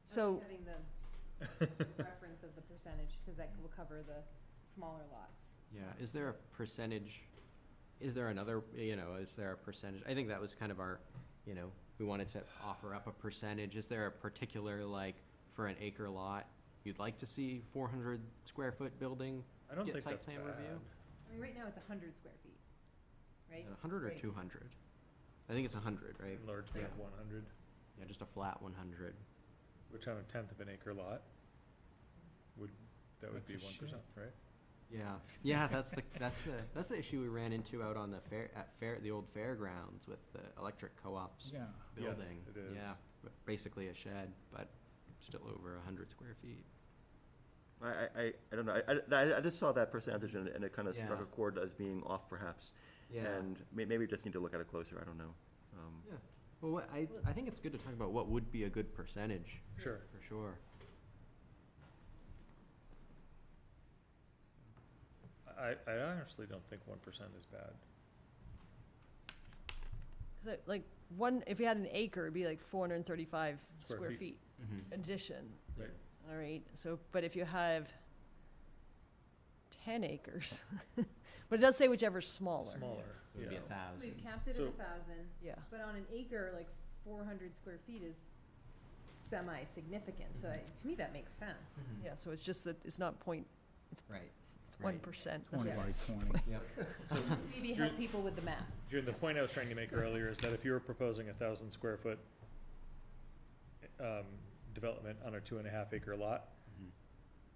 So, Having the reference of the percentage, because that will cover the smaller lots. Yeah, is there a percentage, is there another, is there a percentage? I think that was kind of our, we wanted to offer up a percentage. Is there a particular, like, for an acre lot, you'd like to see 400 square foot building I don't get think site that's plan bad. review? I mean, right now it's 100 square feet, right? 100 or Right. 200? I think it's 100, right? Enlargement of Yeah. 100, Yeah, just a flat 100. which on a tenth of an acre lot would, that would That's be a 1%, shed. right? Yeah, that's the issue we ran into out on the old fairgrounds with the electric co-op's Yeah. Yes, building. it is. Yeah, basically a shed, but still over 100 square feet. I don't know, I just saw that percentage and it kind of struck Yeah. a chord as being off perhaps. Yeah. And maybe we just need to look at it closer, I don't know. Yeah. Well, I think it's good to talk about what would be a good percentage, Sure. for sure. I honestly don't think 1% is bad. like, if you had an acre, it'd be like 435 Square square feet. feet Mm-hmm. addition. Right. All right, so, but if you have 10 acres, but it does say whichever's smaller. Smaller, It would be yeah. 1,000. We've capped it at So- 1,000, Yeah, but on an acre, like 400 square feet is semi-significant, so to me, that makes sense. Mhm. yeah, so it's just that it's not point, Right. it's Right. 1%. 20 Yeah. by 20. Yep. So, Maybe help people with the math. June, the point I was trying to make earlier is that if you were proposing 1,000 square foot development on a 2.5 acre lot Mhm.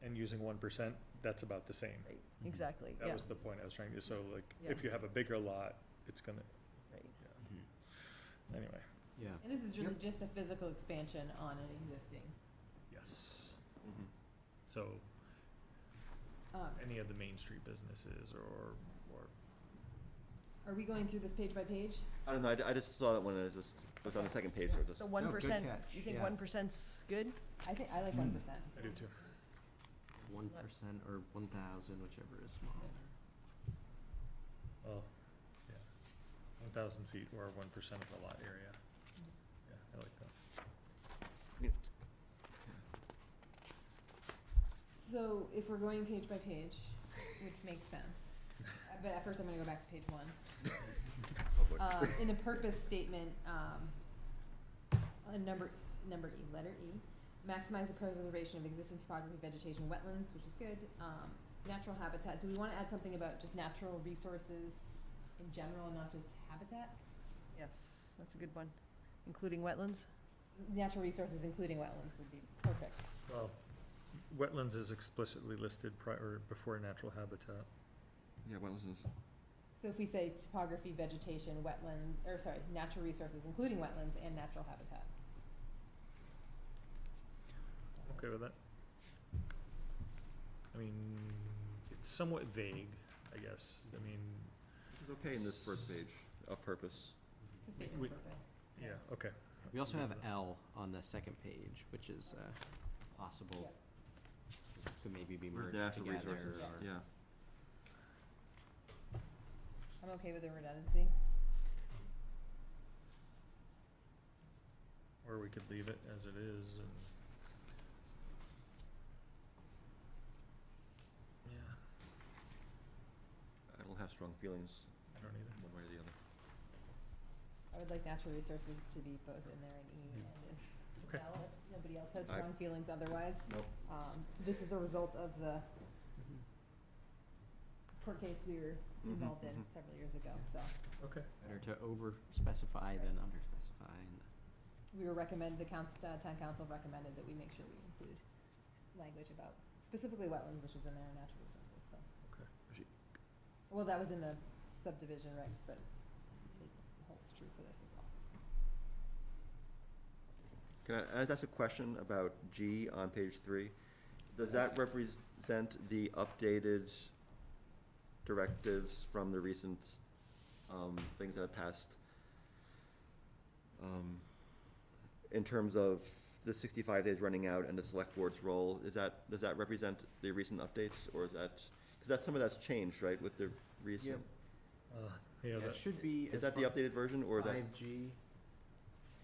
and using 1%, that's about the same. Right, exactly, That yeah, was the point I was trying to, so like, Yeah. if you have a bigger lot, it's gonna, right. Mhm. anyway, Yeah. And this is really Yep. just a physical expansion on an existing. yes. Mhm. So Um, any of the Main Street businesses or Are we going through this page by page? I don't know, I just saw that when it was on the second page, so it just. So good 1%, catch, you think yeah. 1%'s good? I think, I like 1%. I do too. 1% or 1,000, whichever is smaller. Well, yeah, 1,000 feet or 1% of the lot area. Yeah, I like that. So if we're going page by page, which makes sense, but at first I'm gonna go back to page 1. Oh, boy. In the purpose statement, on number E, letter E, maximize the preservation of existing topography, vegetation, wetlands, which is good. Natural habitat, do we wanna add something about just natural resources in general and not just habitat? Yes, that's a good one, including wetlands? Natural resources, including wetlands, would be perfect. Well, wetlands is explicitly listed before natural habitat. Yeah, wetlands is, So if we say topography, vegetation, wetland, or sorry, natural resources, including wetlands and natural habitat. Okay with that? I mean, it's somewhat vague, I guess. I mean, it's okay in this first page of purpose. It's a statement We- of purpose. yeah, okay. We also have L on the second page, which is possible, could maybe be With merged natural together. resources, or- yeah. I'm okay with the redundancy. Or we could leave it as it is and. Yeah, I don't have strong feelings I don't either. one way or the other. I would like natural resources to be both in there in E and in Okay. L, if nobody else has I- strong feelings otherwise. Nope. This is a result of the court case we were involved in several years ago, so. Okay. Better to over-specify than under-specify. We were town council recommended that we make sure we include language about specifically wetlands, which was in there, and natural resources, so. Okay. Well, that was in the subdivision regs, but it holds true for this as well. Can I ask a question about G on page 3? Does that represent the updated directives from the recent things that have passed in terms of the 65 days running out and the select board's role? Does that represent the recent updates, or is that Because some of that's changed, right, with the recent? Yeah, It should be. Is that the updated version, or that? 5G?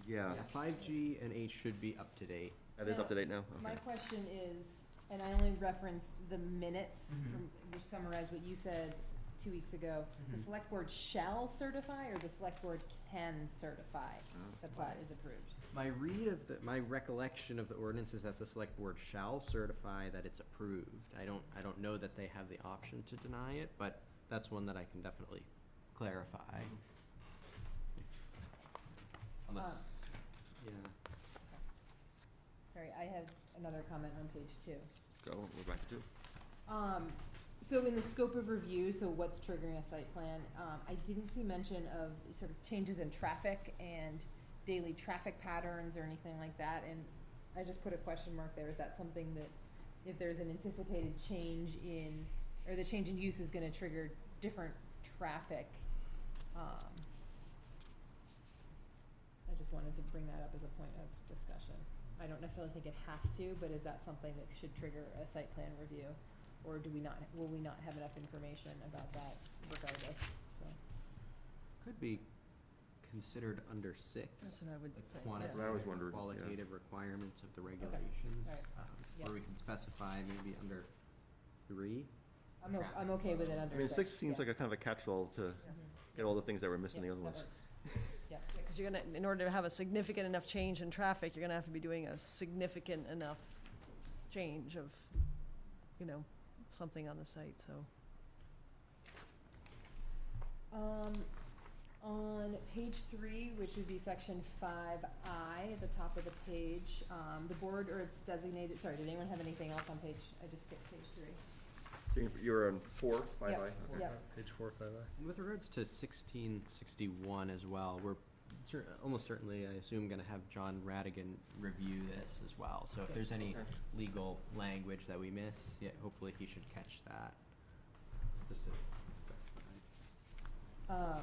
Yeah, Yeah, 5G and H should be up to date. that is Now, up to date now? My Okay. question is, and I only referenced the minutes from, which summarize what you said 2 weeks ago. The select board shall certify, or the select board can certify the plat is approved? My read of my recollection of the ordinance is that the select board shall certify that it's approved. I don't know that they have the option to deny it, but that's one that I can definitely clarify. Unless, yeah. Sorry, I have another comment on page 2. Go, we're back to. So in the scope of review, so what's triggering a site plan, I didn't see mention of sort of changes in traffic and daily traffic patterns or anything like that, and I just put a question mark there. Is that something that, if there's an anticipated change in, or the change in use is gonna trigger different traffic? I just wanted to bring that up as a point of discussion. I don't necessarily think it has to, but is that something that should trigger a site plan review? Or will we not have enough information about that regardless? So, Could be considered under 6. That's what I would Like say, quantitative That's what I was or wondering, yeah. qualitative requirements of the regulations. Right. Or Yeah. we can specify maybe under 3. I'm okay with it under I mean, 6 6, seems yeah. like a kind of a catch-all to get all the things that were missing in the other that ones. works. Yeah. Because you're gonna, in order to have a significant enough change in traffic, you're gonna have to be doing a significant enough change of, something on the site, so. On page 3, which would be section 5I, at the top of the page, the board or its designated, sorry, did anyone have anything else on page, I just skipped page 3. So you're on 4, 5I? Yep. Okay. Yep. Page 4, 5I. And with regards to 1661 as well, we're almost certainly, I assume, going to have John Radigan review this as well. So if there's any Okay. legal language that we miss, yeah, hopefully he should catch that. Just to specify.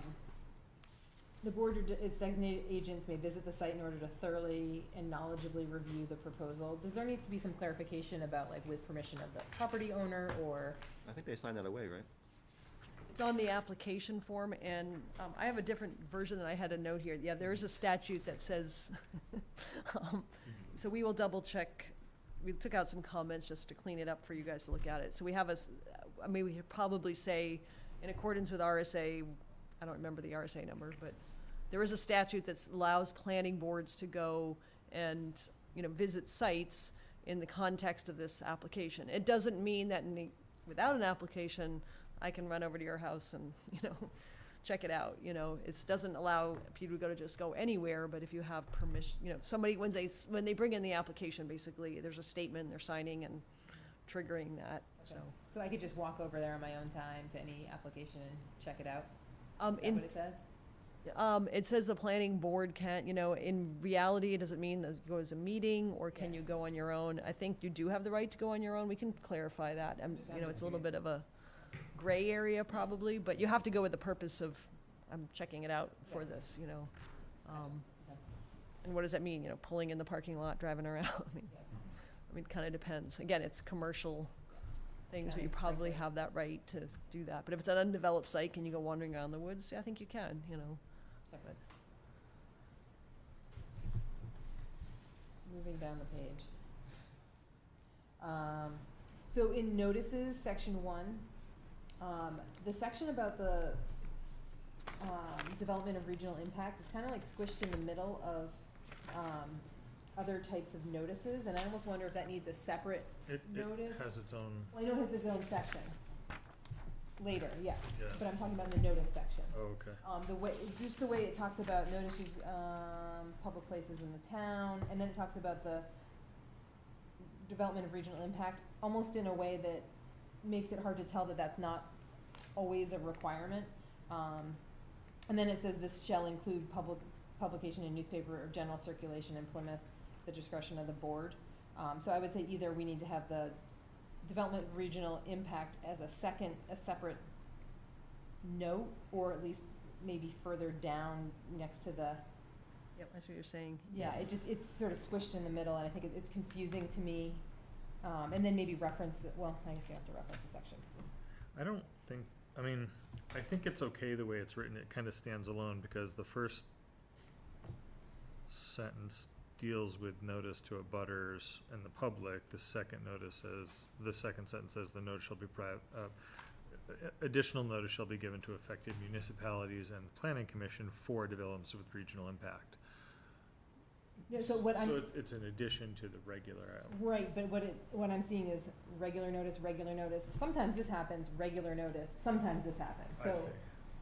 The board or its designated agents may visit the site in order to thoroughly and knowledgeably review the proposal. Does there need to be some clarification about, like, with permission of the property owner, or? I think they signed that away, right? It's on the application form, and I have a different version that I had a note here. Yeah, there is a statute that says, so we will double check. We took out some comments just to clean it up for you guys to look at it. So we have we could probably say, in accordance with RSA, I don't remember the RSA number, but there is a statute that allows planning boards to go and, visit sites in the context of this application. It doesn't mean that without an application, I can run over to your house and, check it out, It doesn't allow people to just go anywhere, but if you have permission, somebody, when they bring in the application, basically, there's a statement they're signing and triggering that, so. So I could just walk over there on my own time to any application and check it out? Is that In what it says? It says the planning board can, in reality, does it mean that it goes a meeting, or can Yeah. you go on your own? I think you do have the right to go on your own. We can clarify that. It's a little bit of a gray area probably, but you have to go with the purpose of, I'm checking it out for Yeah. this, Okay. And what does that mean? Pulling in the parking lot, driving around? Yeah. It kind of depends. Again, it's commercial things, Yeah, but you it's probably like- have that right to do that. But if it's an undeveloped site, can you go wandering around the woods? Yeah, I think you can, But Moving down the page. So in notices, section 1, the section about the development of regional impact is kind of like squished in the middle of other types of notices, and I almost wonder if that needs a separate It notice. has its own, Well, I know it has its own section. Later, yes, Yeah. but I'm talking about the notice section. oh, okay. Just the way it talks about notices, public places in the town, and then it talks about the development of regional impact, almost in a way that makes it hard to tell that that's not always a requirement. And then it says this shall include publication in newspaper of general circulation in Plymouth, the discretion of the board. So I would say either we need to have the development of regional impact as a separate note, or at least maybe further down next to the, Yep, that's what you're saying. it's sort of squished in the middle, and I think it's confusing to me. And then maybe reference, I guess you have to reference the section. I don't think, I mean, I think it's okay the way it's written. It kind of stands alone because the first sentence deals with notice to abutters and the public. The second sentence says the notice shall be additional notice shall be given to affected municipalities and the planning commission for developments with regional impact. Yeah, so what I'm. So it's an addition to the regular. Right, but what I'm seeing is regular notice, sometimes this happens, regular notice, sometimes this happens, I so.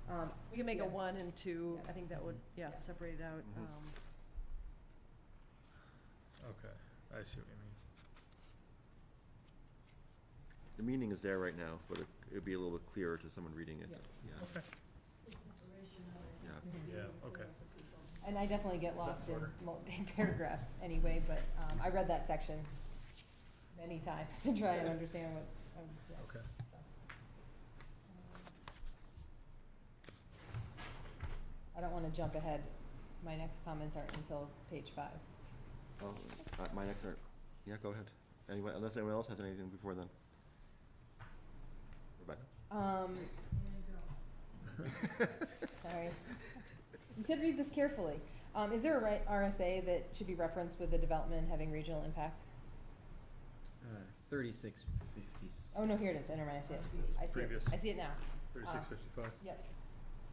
see. We can make a Yeah. 1 and 2, Yeah. I think that would, Yeah. separate it out. Mhm. Okay, I see what you mean. The meaning is there right now, but it'd be a little bit clearer to someone reading it. Yeah. Yeah. Okay. Yeah. Yeah, okay. And I definitely get lost in order? paragraphs anyway, but, I read that section many times to try and understand what, yeah, Okay. so. I don't wanna jump ahead, my next comments aren't until page 5. Oh, my next, yeah, go ahead. Anyone, unless anyone else has anything before then. Rebecca? Sorry. You said read this carefully. Is there a RSA that should be referenced with the development having regional impact? 3650. Oh, no, here it is, never mind, I see it. I see it, Previous. I see it now. 3655. Yep,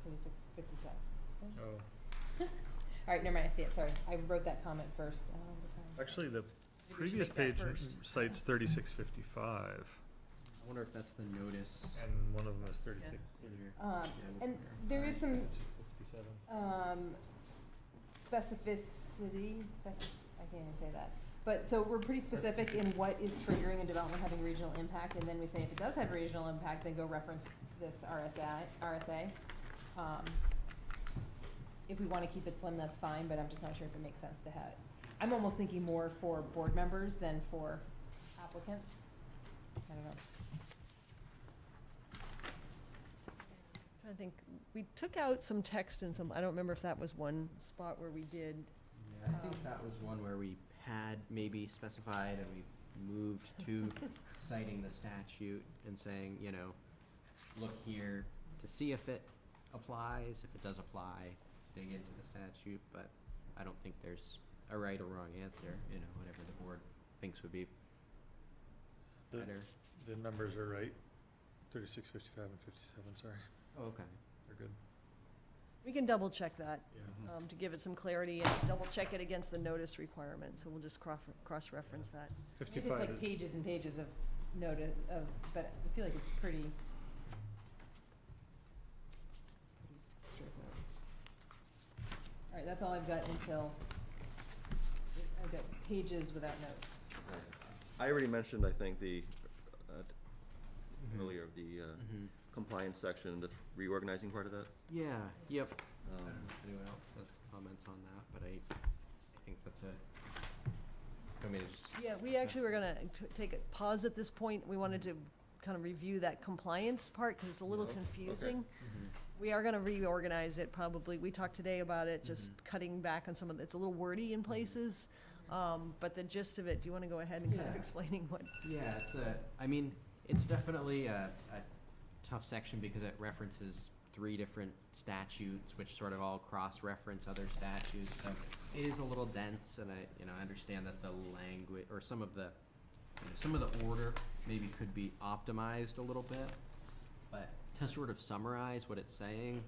3657. Oh, All right, never mind, I see it, sorry. I wrote that comment first. actually, the we should previous make that page first. cites 3655, I wonder if that's the notice. and one of them is 36. And there is some 5657. specificity, I can't even say that. But, so we're pretty specific in what is triggering a development having regional impact, and then we say if it does have regional impact, then go reference this RSA. If we wanna keep it slim, that's fine, but I'm just not sure if it makes sense to have it. I'm almost thinking more for board members than for applicants. I don't know. I think we took out some text and some, I don't remember if that was one spot where we did. Yeah, I think that was one where we had maybe specified and we moved to citing the statute and saying, you know, look here to see if it applies. If it does apply, dig into the statute, but I don't think there's a right or wrong answer, you know, whatever the board thinks would be The, better. the numbers are right, 3655 and 57, sorry. Oh, okay. They're good. We can double check that, Yeah. to give it some clarity and double check it against the notice requirement, so we'll just cross-reference that. Maybe it's 55 like is, pages and pages of notice but I feel like it's pretty straightforward. All right, that's all I've got until, I've got pages without notes. Right. I already mentioned, I think, the, Mhm. earlier, the Mhm. compliance section, the reorganizing part of that. Yeah, yep. I don't Um, know if anyone else has comments on that, but I think that's I mean, it's. Yeah, we actually were gonna take a pause at this point. We wanted to kind of review that compliance part, because it's a little Oh, okay. confusing. Mhm. We are gonna reorganize it probably. We talked today about it, just Mhm. cutting back on some of, it's a little wordy in places. But the gist of it, do you wanna go ahead and kind of Yeah. explaining what? Yeah, I mean, it's definitely a tough section because it references 3 different statutes, which sort of all cross-reference other statutes, so it is a little dense, and I understand that the language, or some of the order maybe could be optimized a little bit, but to sort of summarize what it's saying,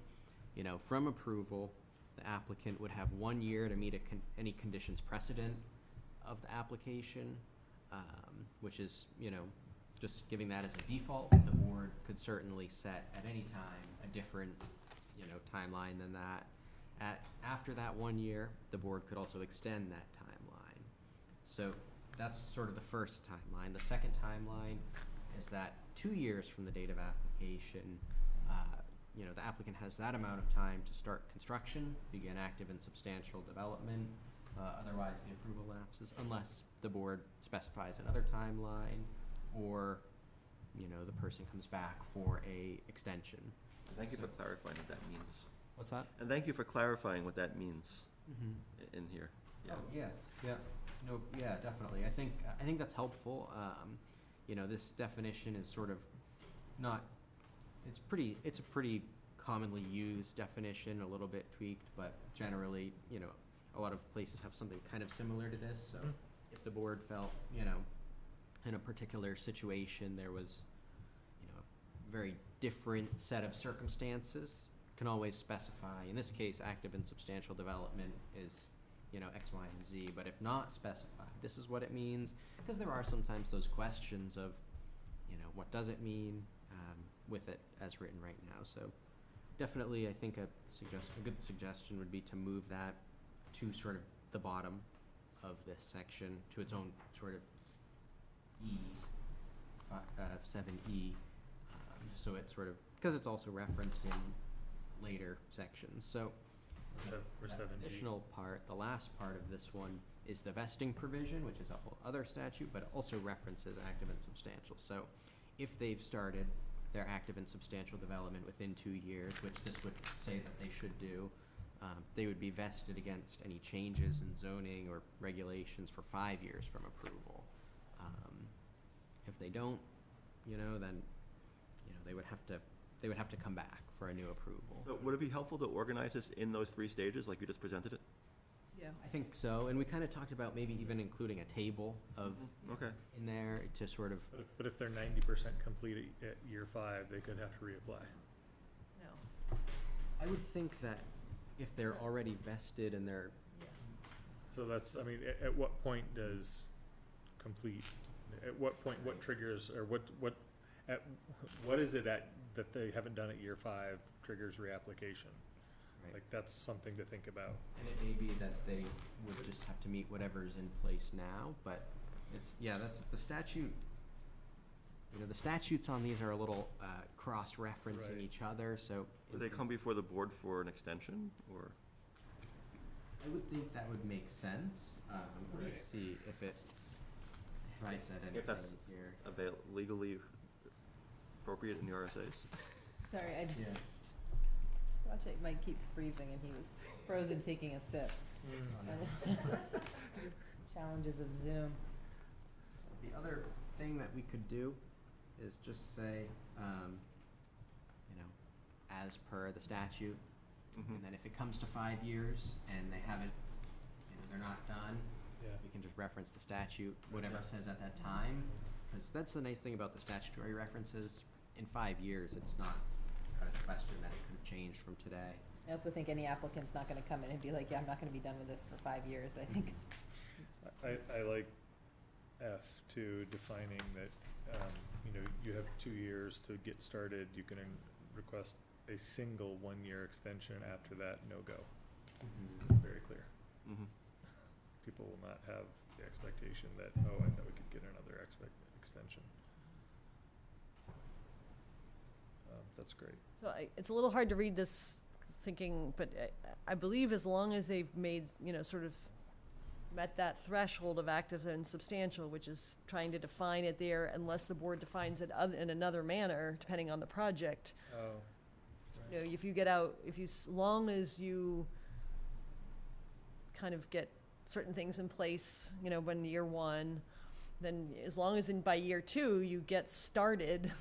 from approval, the applicant would have 1 year to meet any conditions precedent of the application, which is, just giving that as a default. The board could certainly set at any time a different, timeline than that. After that 1 year, the board could also extend that timeline. So that's sort of the first timeline. The second timeline is that 2 years from the date of application, the applicant has that amount of time to start construction, begin active and substantial development. Otherwise, the approval lapses unless the board specifies another timeline or, the person comes back for a extension. Thank you for clarifying what that means. What's that? And thank you for clarifying what that means Mm-hmm. in here. Yeah. Oh, yes, yeah, no, yeah, definitely. I think that's helpful. This definition is sort of not it's a pretty commonly used definition, a little bit tweaked, but generally, you know, a lot of places have something kind of similar to this, so if the board felt, you know, in a particular situation, there was, you know, a very different set of circumstances, can always specify, in this case, active and substantial development is, you know, X, Y, and Z, but if not specified, this is what it means, because there are sometimes those questions of, you know, what does it mean, with it as written right now, so definitely, I think a good suggestion would be to move that to sort of the bottom of this section, to its own sort of 7E, so it's sort of, because it's also referenced in later sections, so For that 7G. additional part, the last part of this one is the vesting provision, which is a whole other statute, but it also references active and substantial, so if they've started their active and substantial development within 2 years, which this would say that they should do, they would be vested against any changes in zoning or regulations for 5 years from approval. If they don't, you know, then, you know, they would have to come back for a new approval. So would it be helpful to organize this in those 3 stages, like you just presented it? Yeah. I think so, and we kind of talked about maybe even including a table of Okay. in there to sort of, But if they're 90% complete at year 5, they could have to reapply. No. I would think that if they're already vested and they're, So that's, I mean, at what point does complete, at what point, what triggers, or what is it that they haven't done at year 5 triggers reapplication? right. Like, that's something to think about. And it may be that they would just have to meet whatever's in place now, but it's, yeah, that's the statute. You know, the statutes on these are a little cross-referencing Right. each other, so. Would they come before the board for an extension, or? I would think that would make sense. Right. Let's see if I said If that's anything here. legally appropriate in the RSAs? Sorry, I just Yeah. watch it. Mike keeps freezing, and he was frozen taking a sip. Challenges of Zoom. The other thing that we could do is just say, you know, as per the statute, Mhm. and then if it comes to 5 years and they haven't, you know, they're not done, Yeah. we can just reference the statute, whatever it says at that time. Because that's the nice thing about the statutory references. In 5 years, it's not a question that it could have changed from today. I also think any applicant's not gonna come in and be like, yeah, I'm not gonna be done with this for 5 years. I think I like F too, defining that, you know, you have 2 years to get started. You can request a single 1-year extension. After that, no go. It's very clear. Mhm. People will not have the expectation that, oh, I thought we could get another extension. That's great. So it's a little hard to read this thinking, but I believe as long as they've made, you know, sort of met that threshold of active and substantial, which is trying to define it there, unless the board defines it in another manner, depending on the project. Oh, You know, if you get out, as long as you kind of get certain things in place, you know, when year 1, then as long as by year 2 you get started,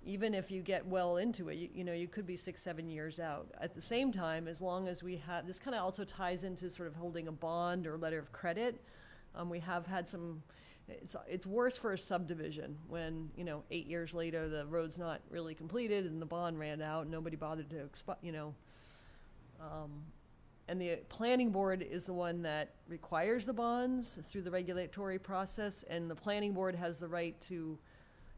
even if you get well into it, you know, you could be 6, 7 years out. At the same time, as long as we have, this kind of also ties into sort of holding a bond or letter of credit. We have had some, it's worse for a subdivision when, you know, 8 years later, the road's not really completed and the bond ran out, and nobody bothered to, you know. And the planning board is the one that requires the bonds through the regulatory process, and the planning board has the right to,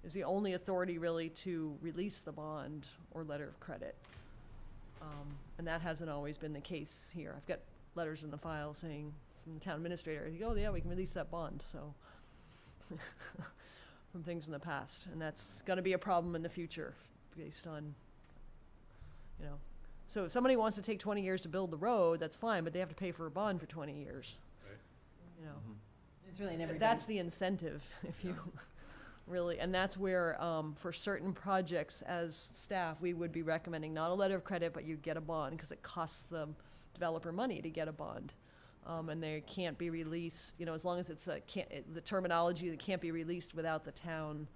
is the only authority really to release the bond or letter of credit. And that hasn't always been the case here. I've got letters in the file saying, from the town administrator, oh yeah, we can release that bond, so. From things in the past, and that's gonna be a problem in the future, based on, you know. So if somebody wants to take 20 years to build the road, that's fine, but they have to pay for a bond for 20 years. Right. You know. it's really in every. That's the incentive, if you really, and that's where, for certain projects, as staff, we would be recommending not a letter of credit, but you get a bond, because it costs the developer money to get a bond. And they can't be released, you know, as long as it's the terminology that can't be released without the town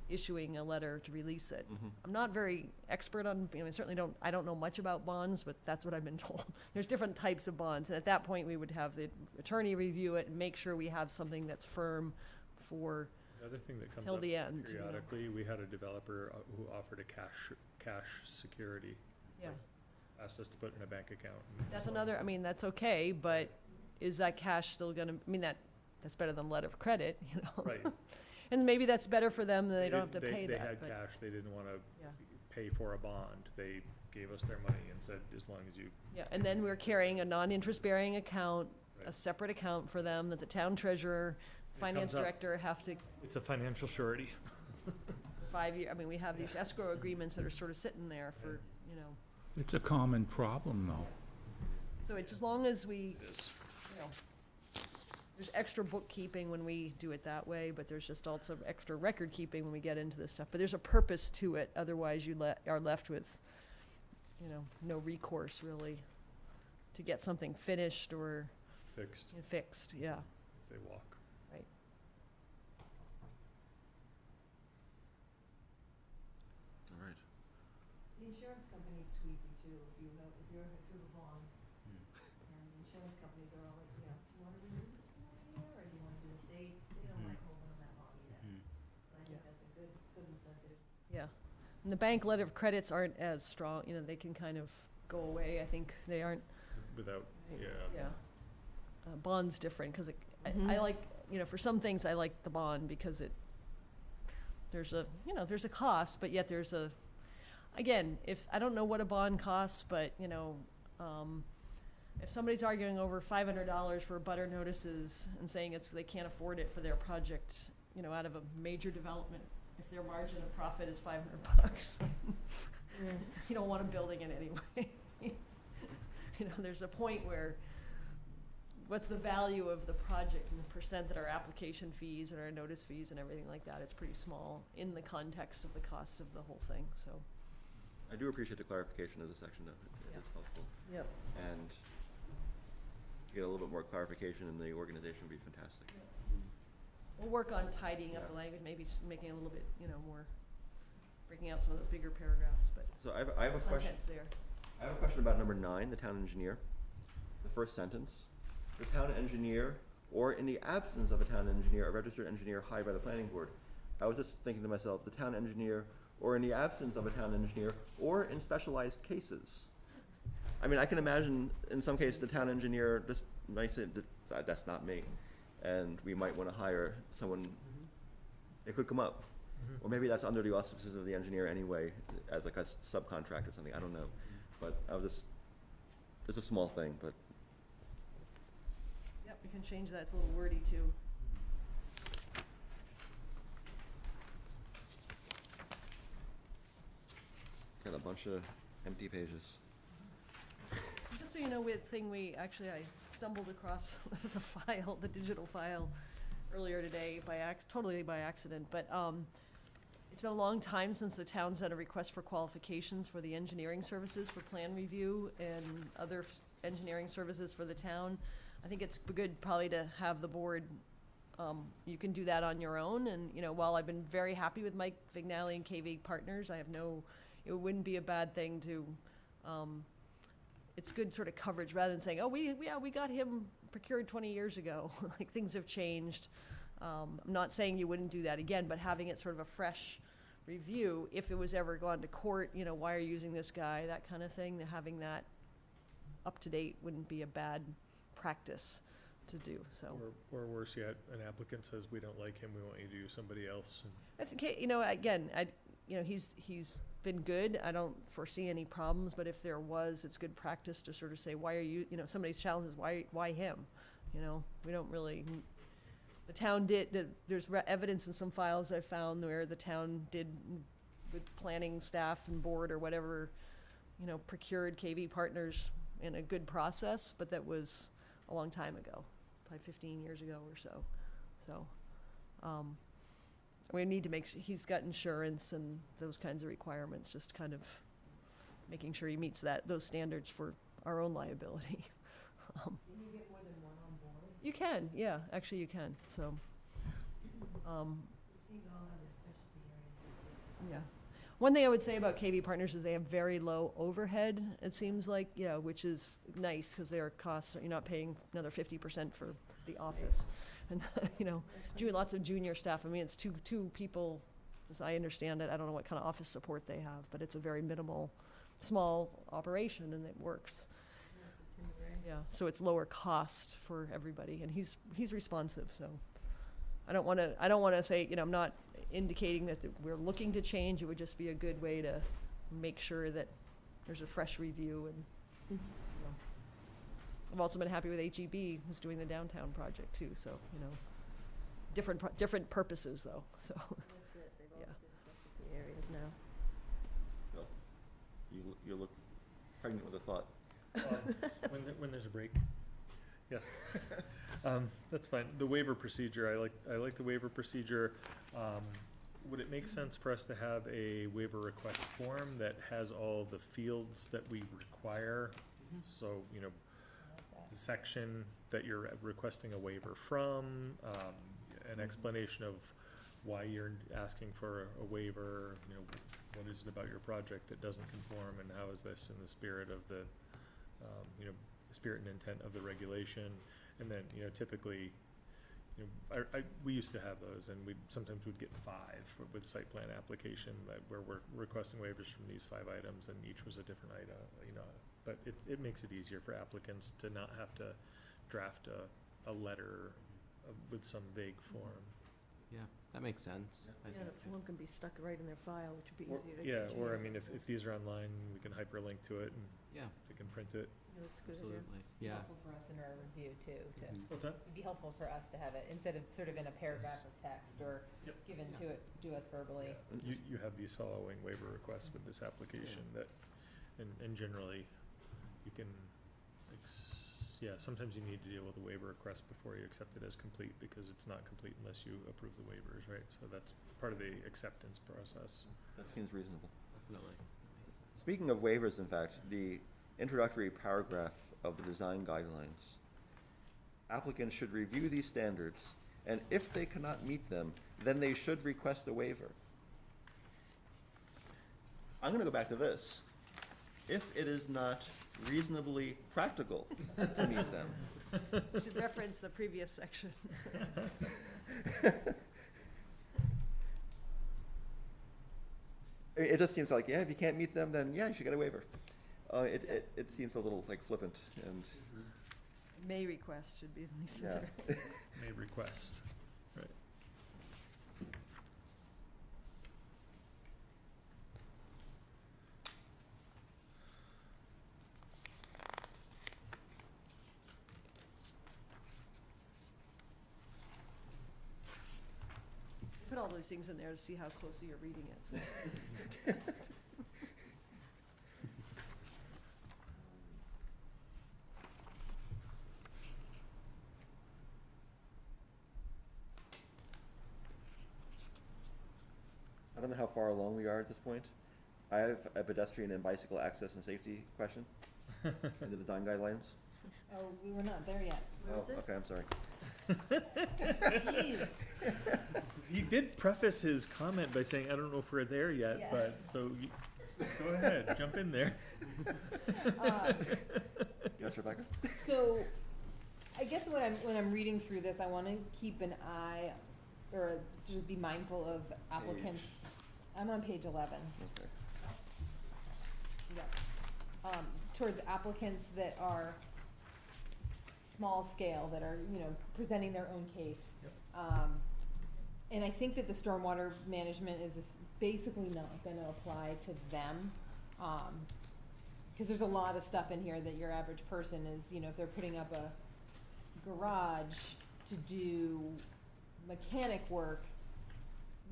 issuing a letter to release it. Mhm. I'm not very expert on, I certainly I don't know much about bonds, but that's what I've been told. There's different types of bonds, and at that point, we would have the attorney review it and make sure we have something that's firm for, The other thing that comes Till up the end, you know. periodically, we had a developer who offered a cash security, yeah. asked us to put in a bank account. and- That's another, that's okay, but is that cash still gonna, that's better than letter of credit, you know? Right. And maybe that's better for them, they don't have to didn't- pay They that, had but, cash, they didn't wanna yeah. pay for a bond. They gave us their money and said, as long as you, Yeah, and then we're carrying a non-interest bearing account, a Right. separate account for them that the town treasurer, finance comes up. director have to it's a financial surety. 5 year, we have these escrow agreements that are sort of sitting there for, It's a common problem, though. so it's as long as we, Is. you know, there's extra bookkeeping when we do it that way, but there's just also extra record keeping when we get into this stuff. But there's a purpose to it, otherwise you are left with, no recourse really to get something finished or Fixed fixed, yeah. if they walk. All right. The insurance companies tweak you too, if you have a bond, and the insurance companies are all like, do you wanna do this for a year, or do you wanna do this? They don't like holding them that long either. So I think that's a good incentive. Yeah, and the bank letter of credits aren't as strong, they can kind of go away, I think they aren't, Without, yeah. yeah. Bond's different, because I like, for some things I like the bond, because there's a cost, but yet again, if, I don't know what a bond costs, but, if somebody's arguing over $500 for butter notices and saying they can't afford it for their project, out of a major development, if their margin of profit is $500, you don't want them building it anyway. There's a point where, what's the value of the project and the percent that our application fees and our notice fees and everything like that, it's pretty small in the context of the cost of the whole thing, so. I do appreciate the clarification of the section, though. Yeah. It's helpful. Yep. And to get a little bit more clarification in the organization would be fantastic. We'll work on tidying up Yeah. the language, maybe making it a little bit, more, breaking out some of those bigger paragraphs, but So I have a question. content's there. I have a question about number 9, the town engineer. The first sentence, the town engineer, or in the absence of a town engineer, a registered engineer hired by the planning board. I was just thinking to myself, the town engineer, or in the absence of a town engineer, or in specialized cases. I can imagine in some cases the town engineer just might say, that's not me. And we might want to hire someone, it could come up. Or maybe that's under the auspices of the engineer anyway, as like a subcontract or something, I don't know. But it's a small thing, but Yep, we can change that, it's a little wordy too. got a bunch of empty pages. Just so you know, I stumbled across the file, the digital file, earlier today totally by accident, but it's been a long time since the town's done a request for qualifications for the engineering services for plan review and other engineering services for the town. I think it's good probably to have the board, you can do that on your own, and, while I've been very happy with Mike Vignali and KV Partners, it wouldn't be a bad thing to, it's good sort of coverage, rather than saying, oh, we got him procured 20 years ago. Like, things have changed. I'm not saying you wouldn't do that again, but having it sort of a fresh review, if it was ever gone to court, why are you using this guy, that kind of thing, having that up to date wouldn't be a bad practice to do, so. Or worse yet, an applicant says, we don't like him, we want you to use somebody else. I think, again, he's been good. I don't foresee any problems, but if there was, it's good practice to sort of say, why are you, if somebody's challenge is, why him? We don't really, the town there's evidence in some files I found where the town did, with planning staff and board or whatever, procured KV Partners in a good process, but that was a long time ago, probably 15 years ago or so. So, we need to make sure he's got insurance and those kinds of requirements, just kind of making sure he meets those standards for our own liability. Can you get more than one on board? You can, yeah, actually you can, so. You seem to all have their specialty areas. Yeah. One thing I would say about KV Partners is they have very low overhead, it seems like, which is nice because their costs, you're not paying another 50% for the office. And, lots of junior staff. I mean, it's two people, as I understand it. I don't know what kind of office support they have, but it's a very minimal, small operation and it works. Yeah, so it's lower cost for everybody and he's responsive, so. I don't want to say, I'm not indicating that we're looking to change. It would just be a good way to make sure that there's a fresh review. And I've also been happy with HEB, who's doing the downtown project too. So different purposes though. So That's it, they've all Yeah. got their specialty areas now. Bill, you look pregnant with a thought. When there's a break. Yeah. That's fine. The waiver procedure, I like the waiver procedure. Would it make sense for us to have a waiver request form that has all the fields that we require? So, the section that you're requesting a waiver from, an explanation of why you're asking for a waiver, what is it about your project that doesn't conform, and how is this in the spirit of the, spirit and intent of the regulation? And then, typically, we used to have those, and sometimes we'd get 5 with site plan application where we're requesting waivers from these 5 items, and each was a different item, But it makes it easier for applicants to not have to draft a letter with some vague form. Yeah, that makes sense. I Yeah, think the form can be stuck right in their file, which would be Or- easier to. Yeah, get your or I hands mean, on. if these are online, we can hyperlink to it and Yeah, they can print it. Yeah, that's a good idea. absolutely. Be Yeah. helpful for us in our review too, to, Mhm. What's that? it'd be helpful for us to have it, instead of sort of in a paragraph of text or Yep. given Yeah. to us verbally. You have these following waiver requests with this application that, and generally, you can, sometimes you need to deal with a waiver request before you accept it as complete, because it's not complete unless you approve the waivers, right? So that's part of the acceptance process. That seems reasonable. Definitely. Speaking of waivers, in fact, the introductory paragraph of the design guidelines. Applicants should review these standards, and if they cannot meet them, then they should request a waiver. I'm gonna go back to this. If it is not reasonably practical to meet them. you should reference the previous section. I mean, it just seems like, if you can't meet them, then you should get a waiver. It seems a little flippant and, May request should be at least yeah. there. May request, right? Put all those things in there to see how closely you're reading it. So. I don't know how far along we are at this point. I have a pedestrian and bicycle access and safety question in the design guidelines. Oh, we were not there yet. Where is it? Okay, I'm sorry. Jeez. He did preface his comment by saying, I don't know if we're there yet, Yeah. but, so, go ahead, jump in there. Yes, Rebecca? So, I guess when I'm reading through this, I want to keep an eye, or sort of be mindful of applicants. I'm on page 11. Okay. Yep. Towards applicants that are small scale, that are, presenting their own case. And I think that the stormwater management is basically not gonna apply to them. Cause there's a lot of stuff in here that your average person is, if they're putting up a garage to do mechanic work,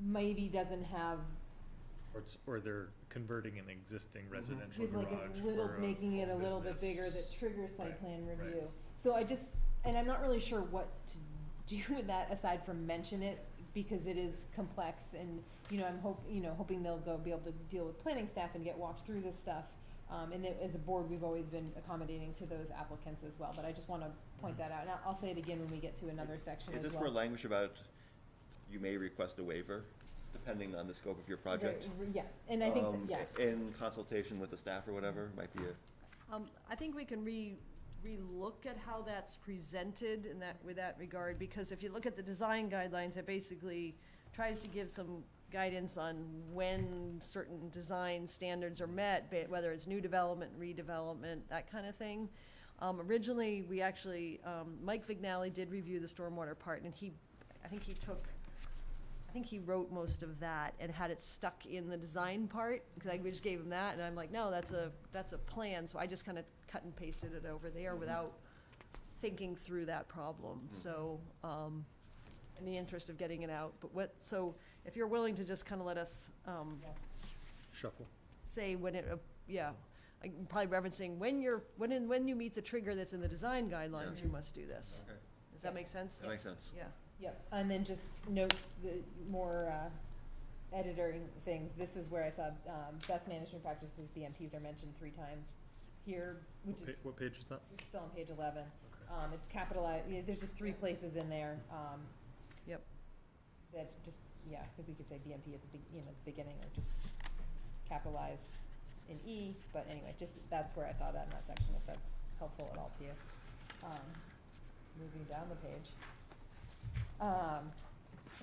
maybe doesn't have Or they're converting an existing residential like garage a little, for making it a little bit bigger that business. triggers site Right, plan right. review. So and I'm not really sure what to do with that aside from mention it, because it is complex and, I'm hoping they'll be able to deal with planning staff and get walked through this stuff. And as a board, we've always been accommodating to those applicants as well, but I just wanna point that out. And I'll say it again when we get to another section as Is well. this where language about you may request a waiver depending on the scope of your project. Yeah, and I think, In consultation with the staff or whatever, might be a, I think we can re-look at how that's presented in that, with that regard, because if you look at the design guidelines, it basically tries to give some guidance on when certain design standards are met, whether it's new development, redevelopment, that kind of thing. Originally, we actually, Mike Vignali did review the stormwater part, and I think he wrote most of that and had it stuck in the design part, because we just gave him that, and I'm like, no, that's a plan, so I just kind of cut and pasted it over there without thinking through that problem. So, in the interest of getting it out, but so if you're willing to just kind of let us, Shuffle. say when it, I'm probably referencing when you meet the trigger that's in the design guidelines, you must do this. okay, Does that make sense? that makes sense. Yeah. Yep, and then just notes, the more editing things. This is where I saw best management practices, BMPs are mentioned 3 times here, which is What page is that? it's still on page 11. Okay. It's capitalized, there's just 3 places in there. Yep. That just, I think we could say BMP at the beginning, or just capitalize in E, but anyway, just, that's where I saw that in that section, if that's helpful at all to you. Moving down the page.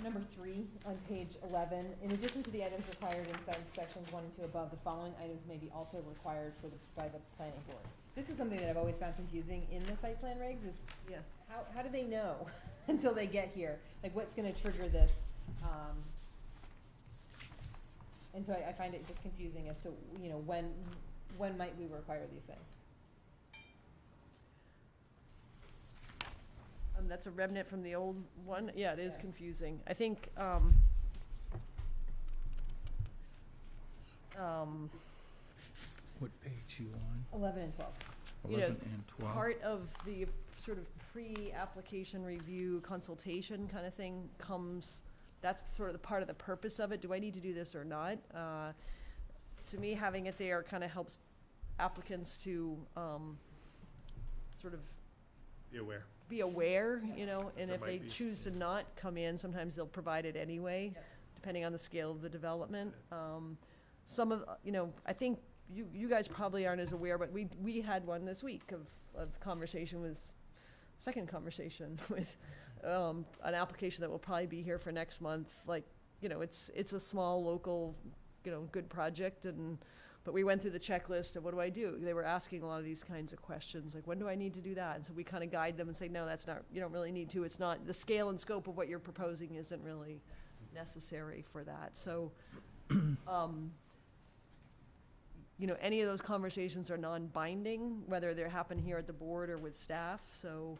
Number 3 on page 11, in addition to the items required in sections 1 and 2 above, the following items may be also required by the planning board. This is something that I've always found confusing in the site plan regs, is how do they know until they get here? Like, what's gonna trigger this? And so I find it just confusing as to, when might we require these things? That's a remnant from the old one. Yeah, it is Yeah. confusing. I think, What page you on? 11 and 12. You know, 11 and 12? part of the sort of pre-application review consultation kind of thing comes, that's sort of the part of the purpose of it. Do I need to do this or not? To me, having it there kind of helps applicants to sort of Be aware. and There if might they be, choose to not come in, sometimes they'll provide it anyway, Yep. depending on the scale of the development. Some of, I think you guys probably aren't as aware, but we had one this week of conversation with, second conversation with an application that will probably be here for next month. Like, it's a small, local, good project, but we went through the checklist of what do I do? They were asking a lot of these kinds of questions, like when do I need to do that? And so we kind of guide them and say, no, that's not, you don't really need to. It's not, the scale and scope of what you're proposing isn't really necessary for that. So, any of those conversations are non-binding, whether they happen here at the board or with staff. So,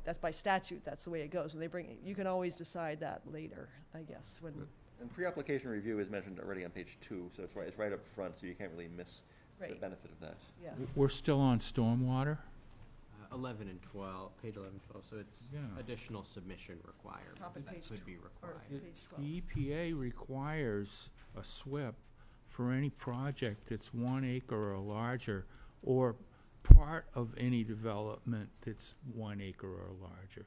that's by statute, that's the way it goes. When they bring, you can always decide that later, I guess, when. And pre-application review is mentioned already on page 2, so it's right up front, so you can't really miss the Right. benefit of that. Yeah. We're still on stormwater? 11 and 12, page 11 and 12, so it's Yeah. additional submission requirements Top of that page could be Or required. page 12. The EPA requires a SWIP for any project that's 1 acre or larger, or part of any development that's 1 acre or larger.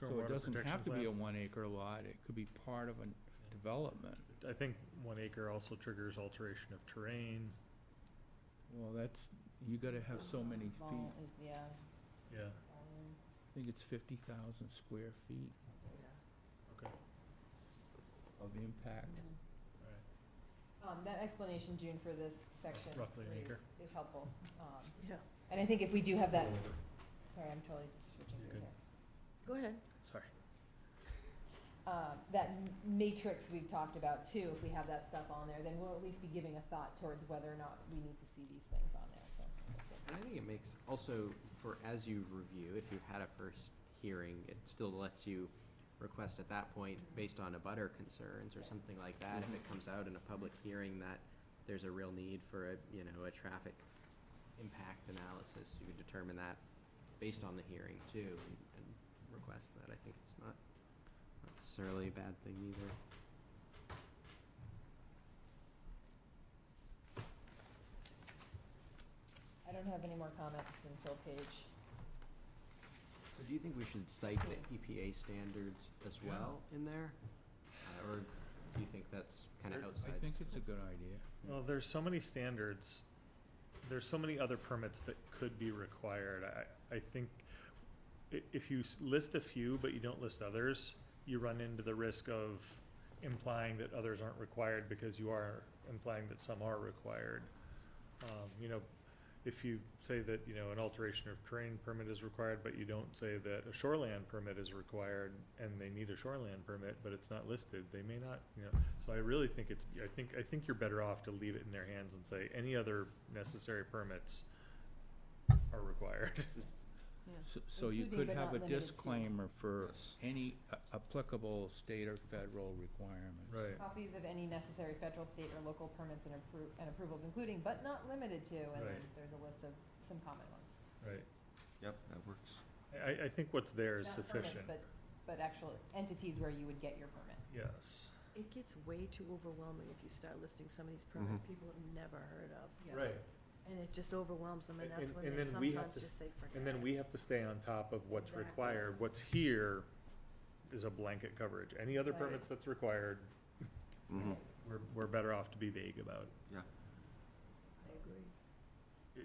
So Stormwater it doesn't protection have to be a plan. 1 acre lot, it could be part of a development. I think 1 acre also triggers alteration of terrain. Well, you gotta have so many feet, Yeah. Yeah, I think it's 50,000 square feet okay, of impact. all right. That explanation, June, for this section. Roughly an is- acre. Is helpful. Yeah. And I think if we do have that, sorry, I'm totally switching You're gears good. here. Go ahead. Sorry. That matrix we've talked about too, if we have that stuff on there, then we'll at least be giving a thought towards whether or not we need to see these things on there, so that's good. And I think it makes, also, for as you review, if you've had a first hearing, it still lets you request at that point, based on abutter concerns or something like that, if it comes out in a public hearing that there's a real need for a traffic impact analysis, you could determine that based on the hearing too, and request that. I think it's not necessarily a bad thing either. I don't have any more comments until page, Do you think we should cite the EPA standards as Yeah. well in there? Or do you think that's kind of outside? I think it's a good idea. Well, there's so many standards, there's so many other permits that could be required. I think if you list a few, but you don't list others, you run into the risk of implying that others aren't required because you are implying that some are required. You know, if you say that, you know, an alteration of terrain permit is required, but you don't say that a shoreland permit is required and they need a shoreland permit, but it's not listed, they may not, you know. So I really think I think you're better off to leave it in their hands and say any other necessary permits are required. So you Including could but have not a limited to. disclaimer for Yes. any applicable state or federal requirements. Right. Copies of any necessary federal, state, or local permits and approvals, including but not limited to, and then Right. there's a list of some common ones. Right. Yep, that works. I think what's there is Not permits, sufficient. but actual entities where you would get your permit. Yes. It gets way too overwhelming if you start listing some of these permits Mhm. people have never heard of. Yeah. Right. And it just overwhelms them, and that's when And they then we have sometimes to just say, forget And then it." we have to stay on top of what's Exactly. required. What's here is a blanket coverage. Any other Right. permits that's required, Mhm. we're better off to be vague about. Yeah. I agree.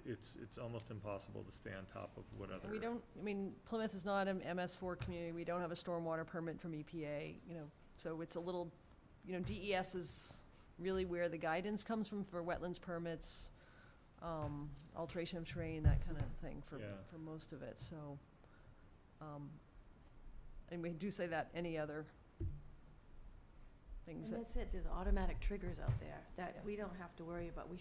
It's almost impossible to stay on top of what other. And we don't, I mean, Plymouth is not an MS4 community, we don't have a stormwater permit from EPA, you know, so it's a little, you know, DES is really where the guidance comes from for wetlands permits, alteration of terrain, that kind of thing for, Yeah. for most of it, so. And we do say that any other things And that, that's it, there's automatic triggers out there that Yeah. we don't have to worry about. We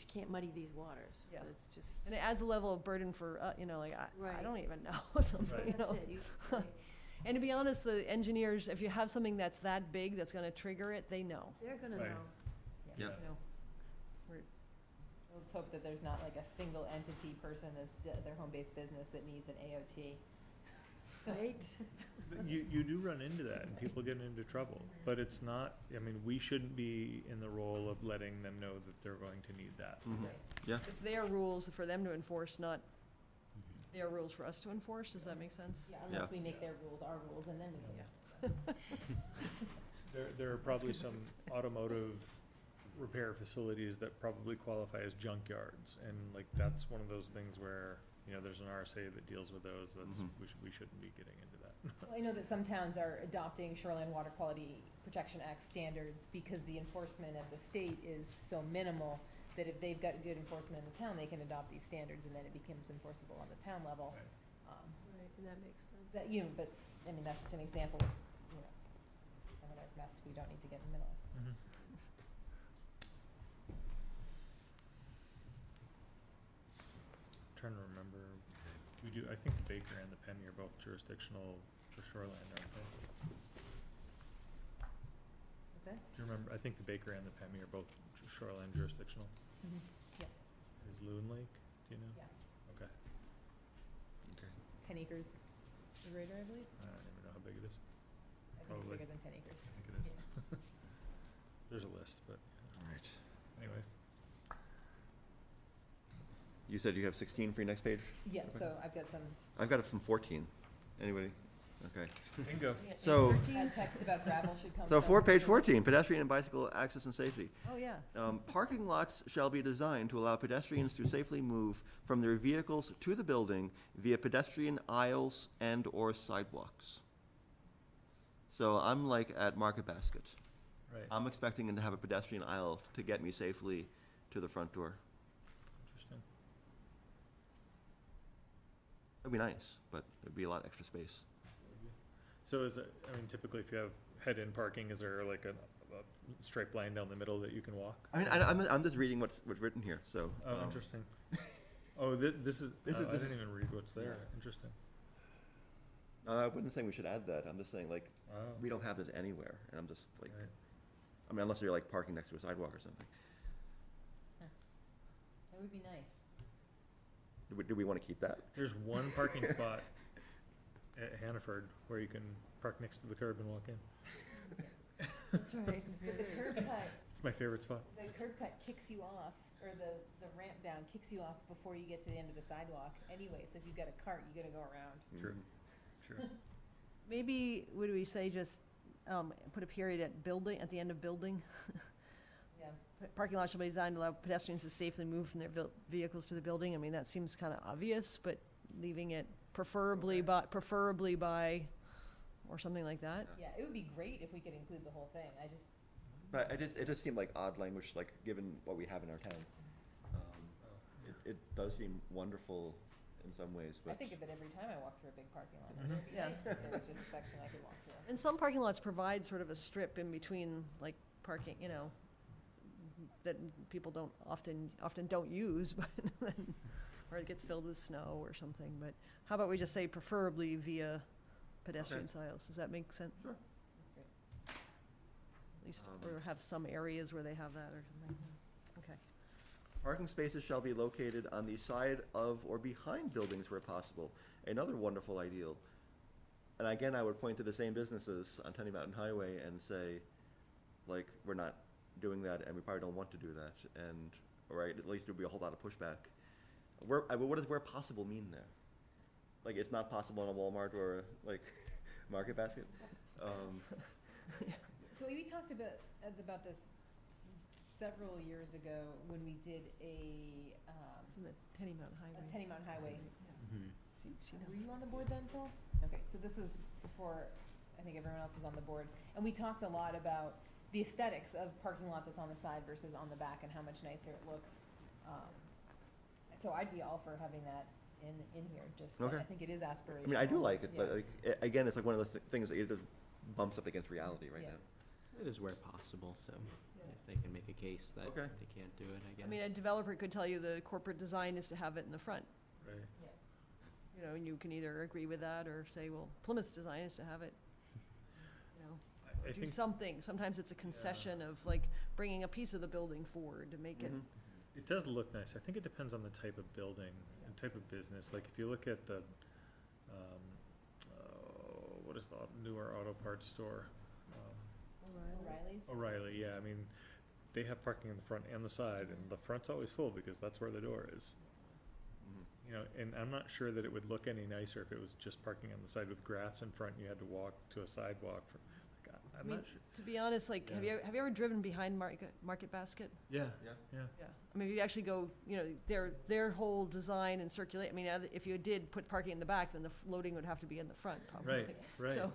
can't muddy these waters. Yeah. It's just. and it adds a level of burden for, you know, like, I Right. don't even know, something, Right. you That's know. it, right. And to be honest, the engineers, if you have something that's that big, that's gonna trigger it, they know, They're gonna Right. know. you Yeah. know. Let's hope that there's not like a single entity person that's their home-based business that needs an AOT. Right? You do run into that and people get into trouble, but it's not, I mean, we shouldn't be in the role of letting them know that they're going to need that. Mhm. Right. Yeah. It's their rules for them to enforce, not their rules for us to enforce, does that make sense? Yeah, unless Yeah. we make their rules our rules and then we Yeah. don't. There are probably some automotive repair facilities that probably qualify as junkyards, and like, that's one of those things where, you know, there's an RSA that deals with those, that's, Mhm. we shouldn't be getting into that. Well, I know that some towns are adopting Shoreline Water Quality Protection Act standards because the enforcement of the state is so minimal that if they've got good enforcement in the town, they can adopt these standards and then it becomes enforceable on the town level. Right. Right, and that makes sense. That, you know, but, I mean, that's just an example of, you know, another mess we don't need to get in the middle of. Mhm. Trying to remember, we do, I think the Baker and the Penny are both jurisdictional for shoreline, aren't they? What's that? Do you remember, I think the Baker and the Penny are both shoreline jurisdictional. Yeah, Is Loon Lake, do you know? yeah, Okay, Okay. 10 acres the greater, I believe. I don't even know how big it is. I think it's Probably. bigger than 10 acres. I think it is. There's a list, but All right. anyway. You said you have 16 for your next page? Yeah, Okay. so I've got some I've got it from 14. Anybody? Okay. Bingo. So- a text about gravel should come So from. page 14, pedestrian and bicycle access and safety. Oh, yeah. Parking lots shall be designed to allow pedestrians to safely move from their vehicles to the building via pedestrian aisles and/or sidewalks. So I'm like at Market Basket. Right, I'm expecting them to have a pedestrian aisle to get me safely to the front door. interesting. That'd be nice, but it'd be a lot of extra space. So is it, I mean, typically if you have head-in parking, is there like a straight line down the middle that you can walk? I mean, I'm just reading what's written here, so. Oh, interesting. Oh, this is, This is- I this didn't is- even read what's there. Yeah. Interesting. I wasn't saying we should add that, I'm just saying, like, Wow. we don't have this anywhere, and I'm just like, Right. I mean, unless you're like parking next to a sidewalk or something. That would be nice. Do we want to keep that? There's one parking spot at Hannaford where you can park next to the curb and walk in. That's right. But the curb cut, It's my favorite spot. The curb cut kicks you off, or the ramp down kicks you off before you get to the end of the sidewalk anyway, so if you've got a cart, you gotta go around. True, Mhm. true. Maybe, would we say just, put a period at building, at the end of building? Yeah. Parking lot shall be designed to allow pedestrians to safely move from their vehicles to the building. I mean, that seems kind of obvious, but leaving it preferably by, or something like that. Yeah, it would be great if we could include the whole thing, But it just seemed like odd language, like, given what we have in our town. It does seem wonderful in some ways, I but. think of it every time I walk through a big parking lot. Mhm. It'd be Yeah. nice if there was just a section I could walk through. And some parking lots provide sort of a strip in between, like, parking, that people often don't use, but then, or it gets filled with snow or something, but how about we just say preferably via pedestrian aisles? Does that make sense? Sure. That's great. At least, or have some areas where they have that or something. Okay. Parking spaces shall be located on the side of or behind buildings where possible. Another wonderful ideal. And again, I would point to the same businesses on Tenny Mountain Highway and say, like, we're not doing that and we probably don't want to do that. And, or at least there'd be a whole lot of pushback. What does where possible mean there? Like, it's not possible in a Walmart or, like, Market Basket? So we talked about this several years ago when we did a It's in the Tenny Mountain Highway. Tenny Mountain Highway. Mhm. See, she Were knows. you on the board then, Phil? Okay, so this was before, I think everyone else was on the board. And we talked a lot about the aesthetics of parking lot that's on the side versus on the back and how much nicer it looks. So I'd be all for having that in here, just, Okay. I think it is aspirational. I mean, I do like it, but Yeah. like, again, it's like one of the things that it just bumps up against reality right Yeah. now. It is where possible, so if they can make a case that Okay. they can't do it, I guess. I mean, a developer could tell you the corporate design is to have it in the front, Right. Yeah. and you can either agree with that or say, well, Plymouth's design is to have it, I do think something. Sometimes it's a concession of like bringing a piece of the building forward to make it. Mhm. it does look nice. I think it depends on the type of building and type of business. Like, if you look at the, what is the newer auto parts store? O'Reilly's? O'Reilly, yeah, I mean, they have parking in the front and the side, and the front's always full because that's where the door is. Mhm. And I'm not sure that it would look any nicer if it was just parking on the side with grass in front and you had to walk to a sidewalk. I I'm mean, not sure. to be honest, like, have Yeah. you ever driven behind Market Basket? Yeah, Yeah. yeah. Yeah, I mean, if you actually go, their whole design and circulate, I mean, if you did put parking in the back, then the loading would have to be in the front, probably. Right, right. So,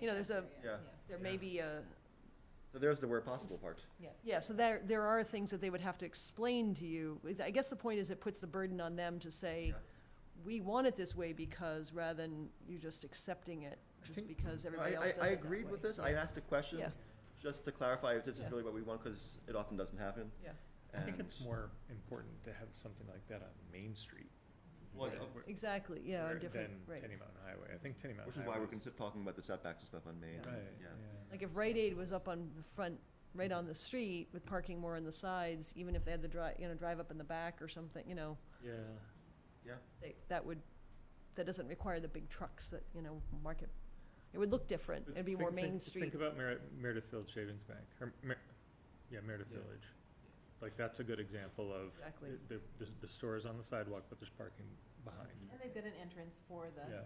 there's a, Yeah. there may be a, So there's the where possible part. yeah, so there are things that they would have to explain to you. I guess the point is it puts the burden on them to say, Yeah. we want it this way because, rather than you just accepting it, just think- because No, everybody else does it I that agreed way. with this. I asked a question Yeah. just to clarify if this is Yeah. really what we want, because it often doesn't happen. Yeah. I think it's And- more important to have something like that on Main Street. Well, where- Exactly, yeah, where- or different, than right. Tenny Mountain Highway. I think Tenny Mountain Which is Highway. why we're talking about the setbacks and stuff on Main. Yeah. Right, Yeah. yeah. Like if Rite Aid was up on the front, right on the street with parking more on the sides, even if they had the drive up in the back or something, Yeah. Yeah. that doesn't require the big trucks that, it would look different. It'd be more Main Street. Think about Meredith Village Savings Bank, or, Meredith Yeah. Village. Like, that's a good example of Exactly. the store is on the sidewalk, but there's parking behind. And they've got an entrance for the, Yeah.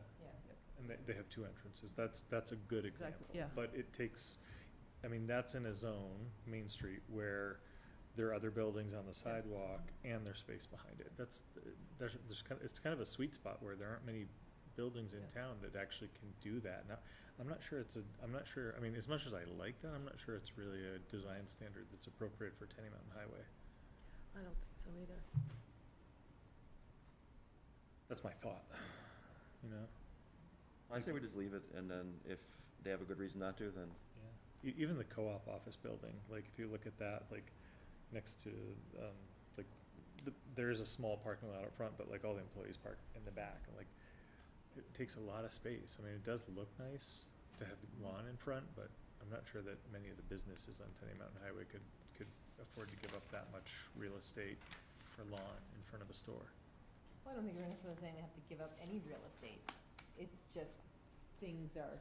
And they have two entrances. That's a good example. Exactly, yeah. But it takes, I mean, that's in a zone, Main Street, where there are other buildings on the sidewalk and there's space behind it. There's it's kind of a sweet spot where there aren't many buildings in Yeah. town that actually can do that. Now, I'm not sure, I mean, as much as I like that, I'm not sure it's really a design standard that's appropriate for Tenny Mountain Highway. I don't think so either. That's my thought, I say we just leave it, and then if they have a good reason not to, then. Yeah. Even the co-op office building, like, if you look at that, like, next to, like, there is a small parking lot up front, but like all the employees park in the back, and like, it takes a lot of space. I mean, it does look nice to have lawn in front, but I'm not sure that many of the businesses on Tenny Mountain Highway could afford to give up that much real estate for lawn in front of a store. Well, I don't think we're necessarily saying they have to give up any real estate. It's just things are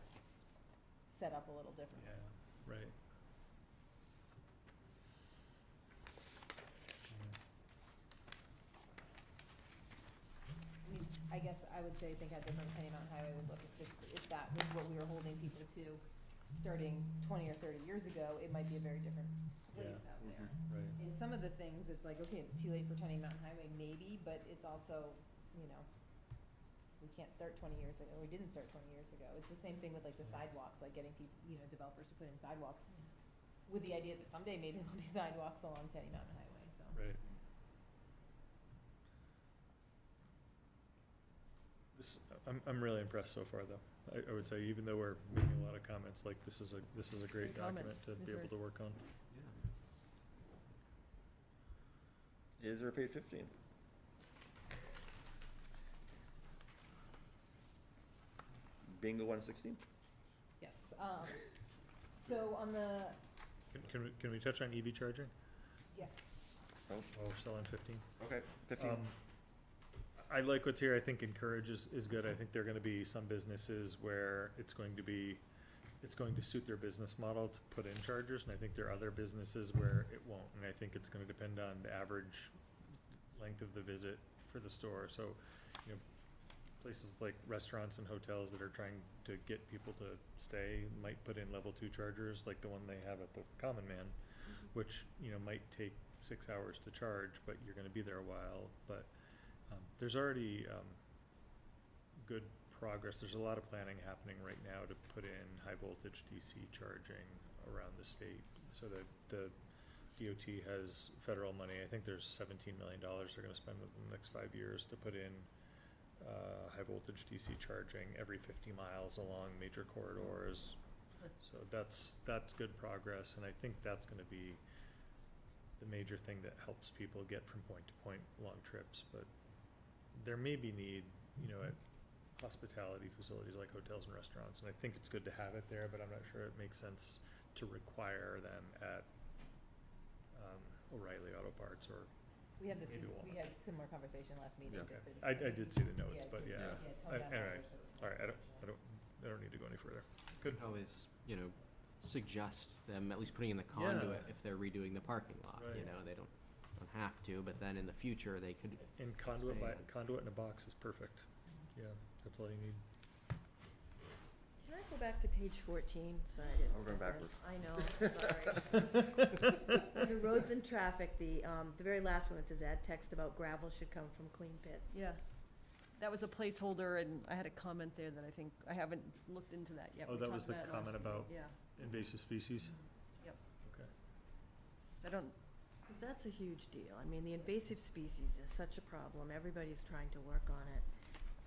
set up a little different. Yeah, right. guess I would say, think how different Penny Mountain Highway would look if that was what we were holding people to, starting 20 or 30 years ago, it might be a very different place Yeah. out there. Right. In some of the things, it's like, okay, is it too late for Penny Mountain Highway? Maybe, but it's also, you know, we can't start 20 years ago, we didn't start 20 years ago. It's the same thing with like the sidewalks, like getting people, you know, developers to put in sidewalks with the idea that someday maybe there'll be sidewalks along Penny Mountain Highway, so. Right. I'm really impressed so far, though. I would say, even though we're making a lot of comments, like, this is a great Great document comments. to These be are- able to work on. Yeah. Is there page 15? Bingo 116? Yes, so on the, Can we touch on EV charging? yeah, Oh, while we're still on 15? okay, 15. I like what's here. I think encourage is good. I think there are gonna be some businesses where it's going to suit their business model to put in chargers, and I think there are other businesses where it won't. And I think it's gonna depend on the average length of the visit for the store. So, you know, places like restaurants and hotels that are trying to get people to stay might put in level 2 chargers, like the one they have at the Common Man, which, you know, might take 6 hours to charge, but you're gonna be there a while. But there's already good progress. There's a lot of planning happening right now to put in high voltage DC charging around the state. So that the DOT has federal money. I think there's $17 million they're going to spend within the next 5 years to put in high voltage DC charging every 50 miles along major corridors. So that's good progress, and I think that's going to be the major thing that helps people get from point to point long trips. But there may be need, you know, at hospitality facilities like hotels and restaurants, and I think it's good to have it there, but I'm not sure it makes sense to require them at O'Reilly Auto Parts or we had this, maybe we Walmart. had similar conversation last meeting, Yeah. just to. I did see the notes, but just- yeah. tone down Anyway, numbers so we all right, can- I don't need to go any further. Could always, you know, suggest them at least putting in the conduit Yeah. if they're redoing the parking lot, you Right. know, they don't have to, but then in the future, they could, And Expand. conduit in a box is perfect. Yeah, that's all you need. Can I go back to page 14? Sorry, I didn't. We're going see that. backwards. I know, sorry. Under roads and traffic, the very last one, it says add text about gravel should come from clean pits. Yeah, that was a placeholder, and I had a comment there that I think, I haven't looked into that yet. Oh, We that talked was the about it comment last about meeting. Yeah, invasive species? yep. Okay. I don't, 'Cause that's a huge deal. I mean, the invasive species is such a problem. Everybody's trying to work on it.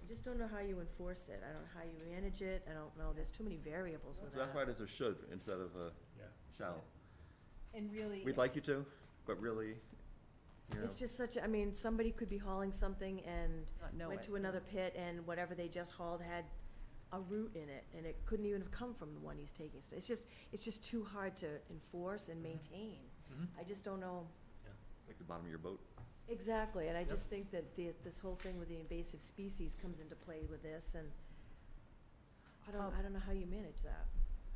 I just don't know how you enforce it. I don't know how you manage it. I don't know. There's too many variables with So that's why that. there's a should instead of a Yeah. shall. And really. We'd like you to, but really, you know. It's just such, I mean, somebody could be hauling something and not know went it. to another pit and whatever they just hauled had a root in it, and it couldn't even have come from the one he's taking. So it's just too hard to enforce and maintain. Mhm. I just don't know Like the bottom of your boat. exactly, and I Yep. just think that this whole thing with the invasive species comes into play with this, and I don't know how you manage that.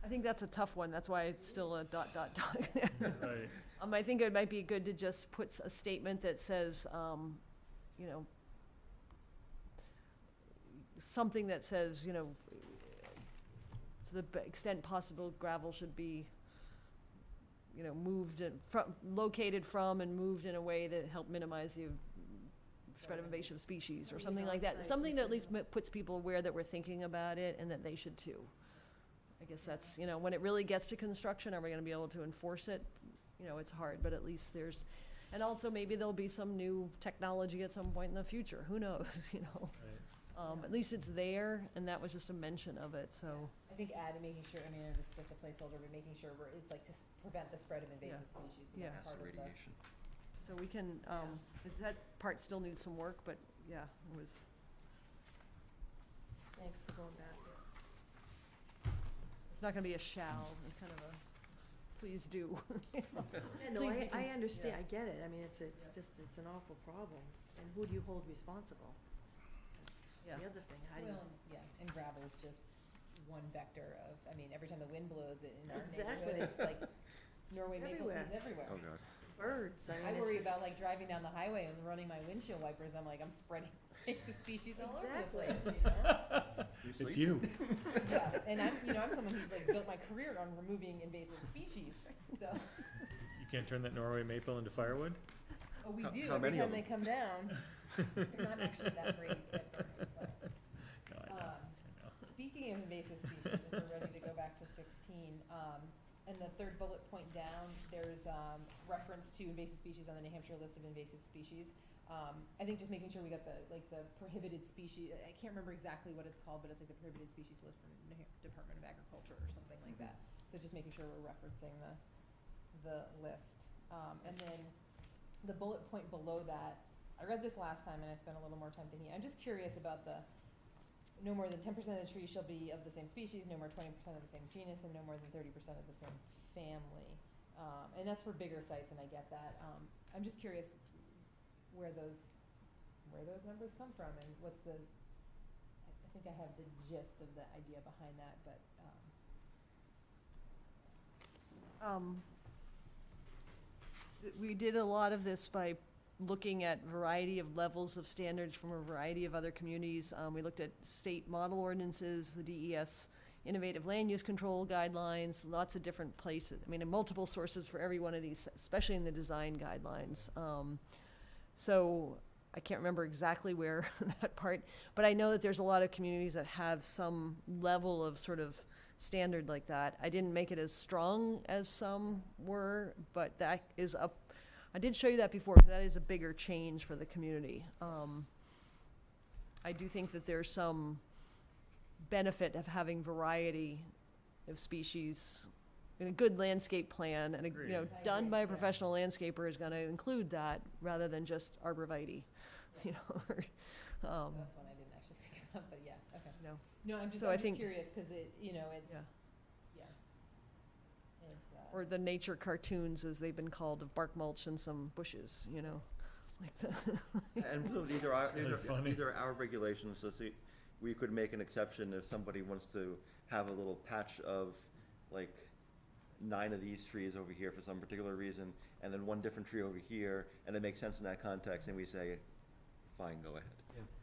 I think that's a tough one, that's why it's still a ... Right. I think it might be good to just put a statement that says, you know, something that says, you know, to the extent possible, gravel should be, you know, moved and located from and moved in a way that help minimize the spread of invasive species, or Or something use like that. on-site Something that at least material. puts people aware that we're thinking about it and that they should too. I guess that's, you know, when it really gets to construction, are we gonna be able to enforce it? You know, it's hard, but at least there's, and also maybe there'll be some new technology at some point in the future, who knows, you know? Right. At least it's there, and that was just a mention of it, so, I think adding, making sure, I mean, this is just a placeholder, but making sure it's like to prevent the spread of invasive species. and Yeah. that's part Acid of the- radiation. so we can, that part still needs some work, but yeah, it was, Thanks for going back. it's not gonna be a shall, it's kind of a, please do. Yeah, no, Please, we I can- understand, yeah. I get it. I mean, it's just, it's an awful problem. And who do you hold responsible? Yeah. That's the other thing, how do you? Well, yeah, and gravel is just one vector of, I mean, every time the wind blows it in our Exactly. neighborhood, it's like Norway maple Everywhere. seeds everywhere. Oh, God. birds, I mean, I it's worry just- about like driving down the highway and running my windshield wipers, I'm like, I'm spreading invasive species all over the Exactly. place, you know? It's you. Yeah, and I'm someone who's like built my career on removing invasive species, so, You can't turn that Norway maple into firewood? oh, we How- do, how every many time of they them? come down, they're not actually that great at burning, but. No, I know, I know. Speaking of invasive species, if we're ready to go back to 16, in the third bullet point down, there's reference to invasive species on the New Hampshire list of invasive species. I think just making sure we got the prohibited species. I can't remember exactly what it's called, but it's like the prohibited species list from New Department of Agriculture or something like that. So just making sure we're referencing the list. And then the bullet point below that, I read this last time and I spent a little more time thinking. I'm just curious about the no more than 10% of the trees shall be of the same species, no more 20% of the same genus, and no more than 30% of the same family. And that's for bigger sites, and I get that. I'm just curious where those numbers come from, and what's the. I think I have the gist of the idea behind that, but. We did a lot of this by looking at variety of levels of standards from a variety of other communities. We looked at state model ordinances, the DES innovative land use control guidelines, lots of different places. I mean, and multiple sources for every one of these, especially in the design guidelines. So I can't remember exactly where that part, but I know that there's a lot of communities that have some level of sort of standard like that. I didn't make it as strong as some were, but that is up. I did show you that before, 'cause that is a bigger change for the community. I do think that there's some benefit of having variety of species in a good landscape plan, and Agreed. I done agree, by a yeah. professional landscaper is going to include that rather than just arborvitae, you know. or, That's one I didn't actually think about, but yeah, okay. you know. No, I'm So I just think- curious, because it, it's, Yeah. yeah. It's, Or the nature cartoons, as they've been called, of bark mulch and some bushes, you know, like the. And Blue, these are They're funny. these are our regulations, so see, we could make an exception if somebody wants to have a little patch of like 9 of these trees over here for some particular reason, and then one different tree over here, and it makes sense in that context, and we say, fine, go ahead.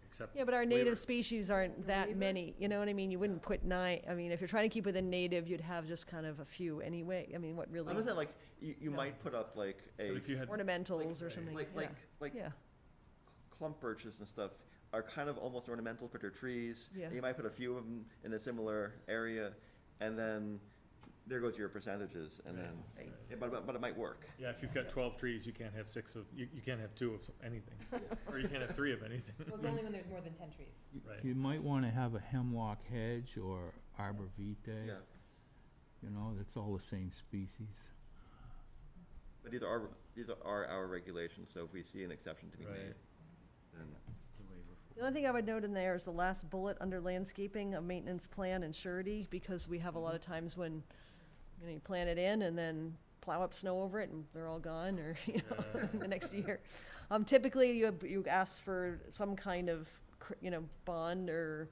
Except Yeah, but our waiver- native species aren't that waiver? many, you know what I mean? You wouldn't put 9, I mean, if you're trying to keep within native, you'd have just kind of a few anyway. I mean, what really, I'm saying like, you No. might put up like But a, if you had, ornamentals or something, like, yeah. like Yeah, clump birches and stuff are kind of almost ornamental for their trees. Yeah. And you might put a few of them in a similar area, and then there goes your percentages, and Right. then, Right. yeah, but it might work. yeah, if you've got 12 trees, you can't have 6 of, you can't have 2 of anything, or you can't have 3 of anything. well, it's only when there's more than 10 trees. Right. You might want to have a hemlock hedge or arbor vitae. Yeah, You know, that's all the same species. but these are our regulations, so if we see an exception to be Right. made, then. The only thing I would note in there is the last bullet under landscaping, a maintenance plan and surety, because we have a lot of times when, you know, you plant it in and then plow up snow over it and they're all gone, or, you know, Yeah. the next year. Typically, you ask for some kind of, you know, bond or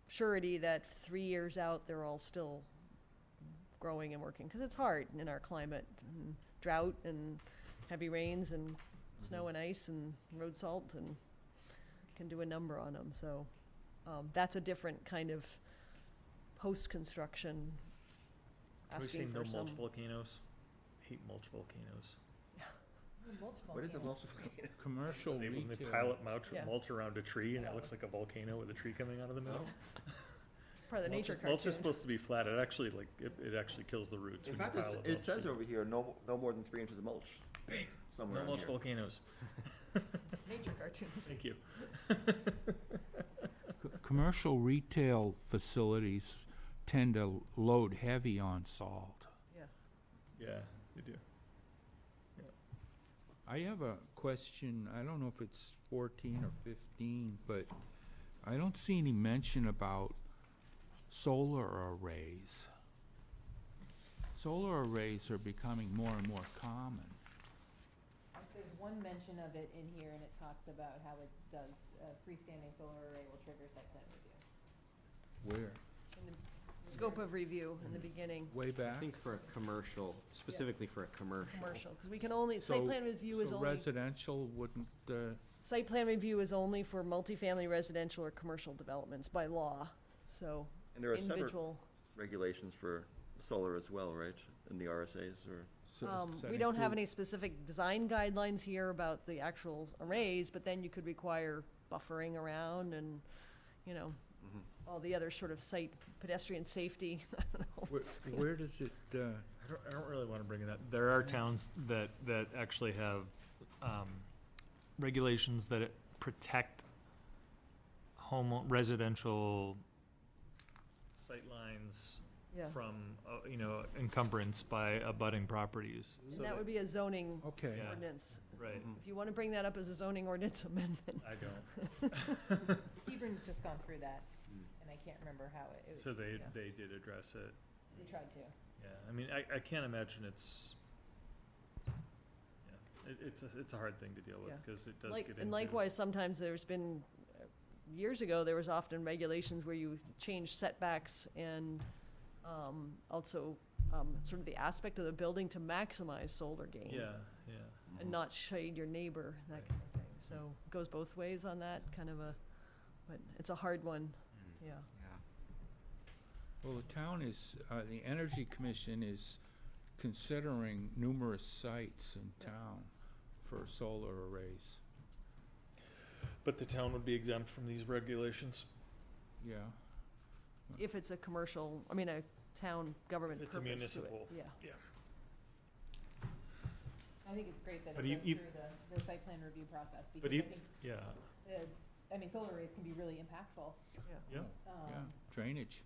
surety that 3 years out, they're all still growing and working, because it's hard in our climate, and drought and heavy rains and snow and ice and road salt, and can do a number on them. So that's a different kind of post-construction Have we asking seen no for some. mulch volcanoes? Hate mulch volcanoes. Mulch What is a volcano. mulch? Commercial When they retail. pile up mulch, Yeah. mulch around a tree and it looks like a volcano with a tree coming out of the middle. Part of the nature Mulch cartoon. is supposed to be flat. It actually it actually kills the roots In when you fact, pile up it mulch says together. over here, no more than 3 inches of mulch. Bing. Somewhere No on mulch here. volcanoes. Nature cartoons. Thank you. Commercial retail facilities tend to load heavy on salt. Yeah. Yeah, they do. I have a question, I don't know if it's 14 or 15, but I don't see any mention about solar arrays. Solar arrays are becoming more and more common. There's one mention of it in here, and it talks about how it does, freestanding solar array will trigger site plan review. Where? In the scope of review in the beginning, Way I back? think for a commercial, specifically for a commercial. commercial, because we can only, site plan review is So only, residential wouldn't, site plan review is only for multifamily residential or commercial developments by law, so And there are separate individual. regulations for solar as well, right, in the RSAs, or? does that We don't have include- any specific design guidelines here about the actual arrays, but then you could require buffering around and, you know, Mhm. all the other sort of site pedestrian safety, I don't know. Where does it, I don't really want to bring it up. There are towns that actually have regulations that protect residential sightlines Yeah, from, encumbrance by abutting properties. and that would be a zoning okay. Yeah. ordinance. Right, Mhm. If you want to bring that up as a zoning ordinance amendment. I don't. Hebron's just gone through that, Mm. and I can't remember how it, So they Yeah. did address it. they tried to. Yeah, I mean, I can't imagine it's, yeah, it's a hard thing to deal with, Yeah. because it does get into. And likewise, sometimes there's been, years ago, there was often regulations where you change setbacks and also sort of the aspect of the building to maximize solar gain. Yeah, yeah. And not shade your neighbor, that Right. kind of thing. So it goes both ways on that, kind of a, but it's a hard one, yeah. Yeah. Well, the town is, the Energy Commission is considering numerous sites in town for solar arrays. But the town would be exempt from these regulations. Yeah, If it's a commercial, I mean, a town government It's a purpose to it, municipal. yeah. I think it's great that But it you- goes you- through the site plan review process, because But I you, think, yeah, solar arrays can be really impactful. Yeah. yeah. yeah, drainage.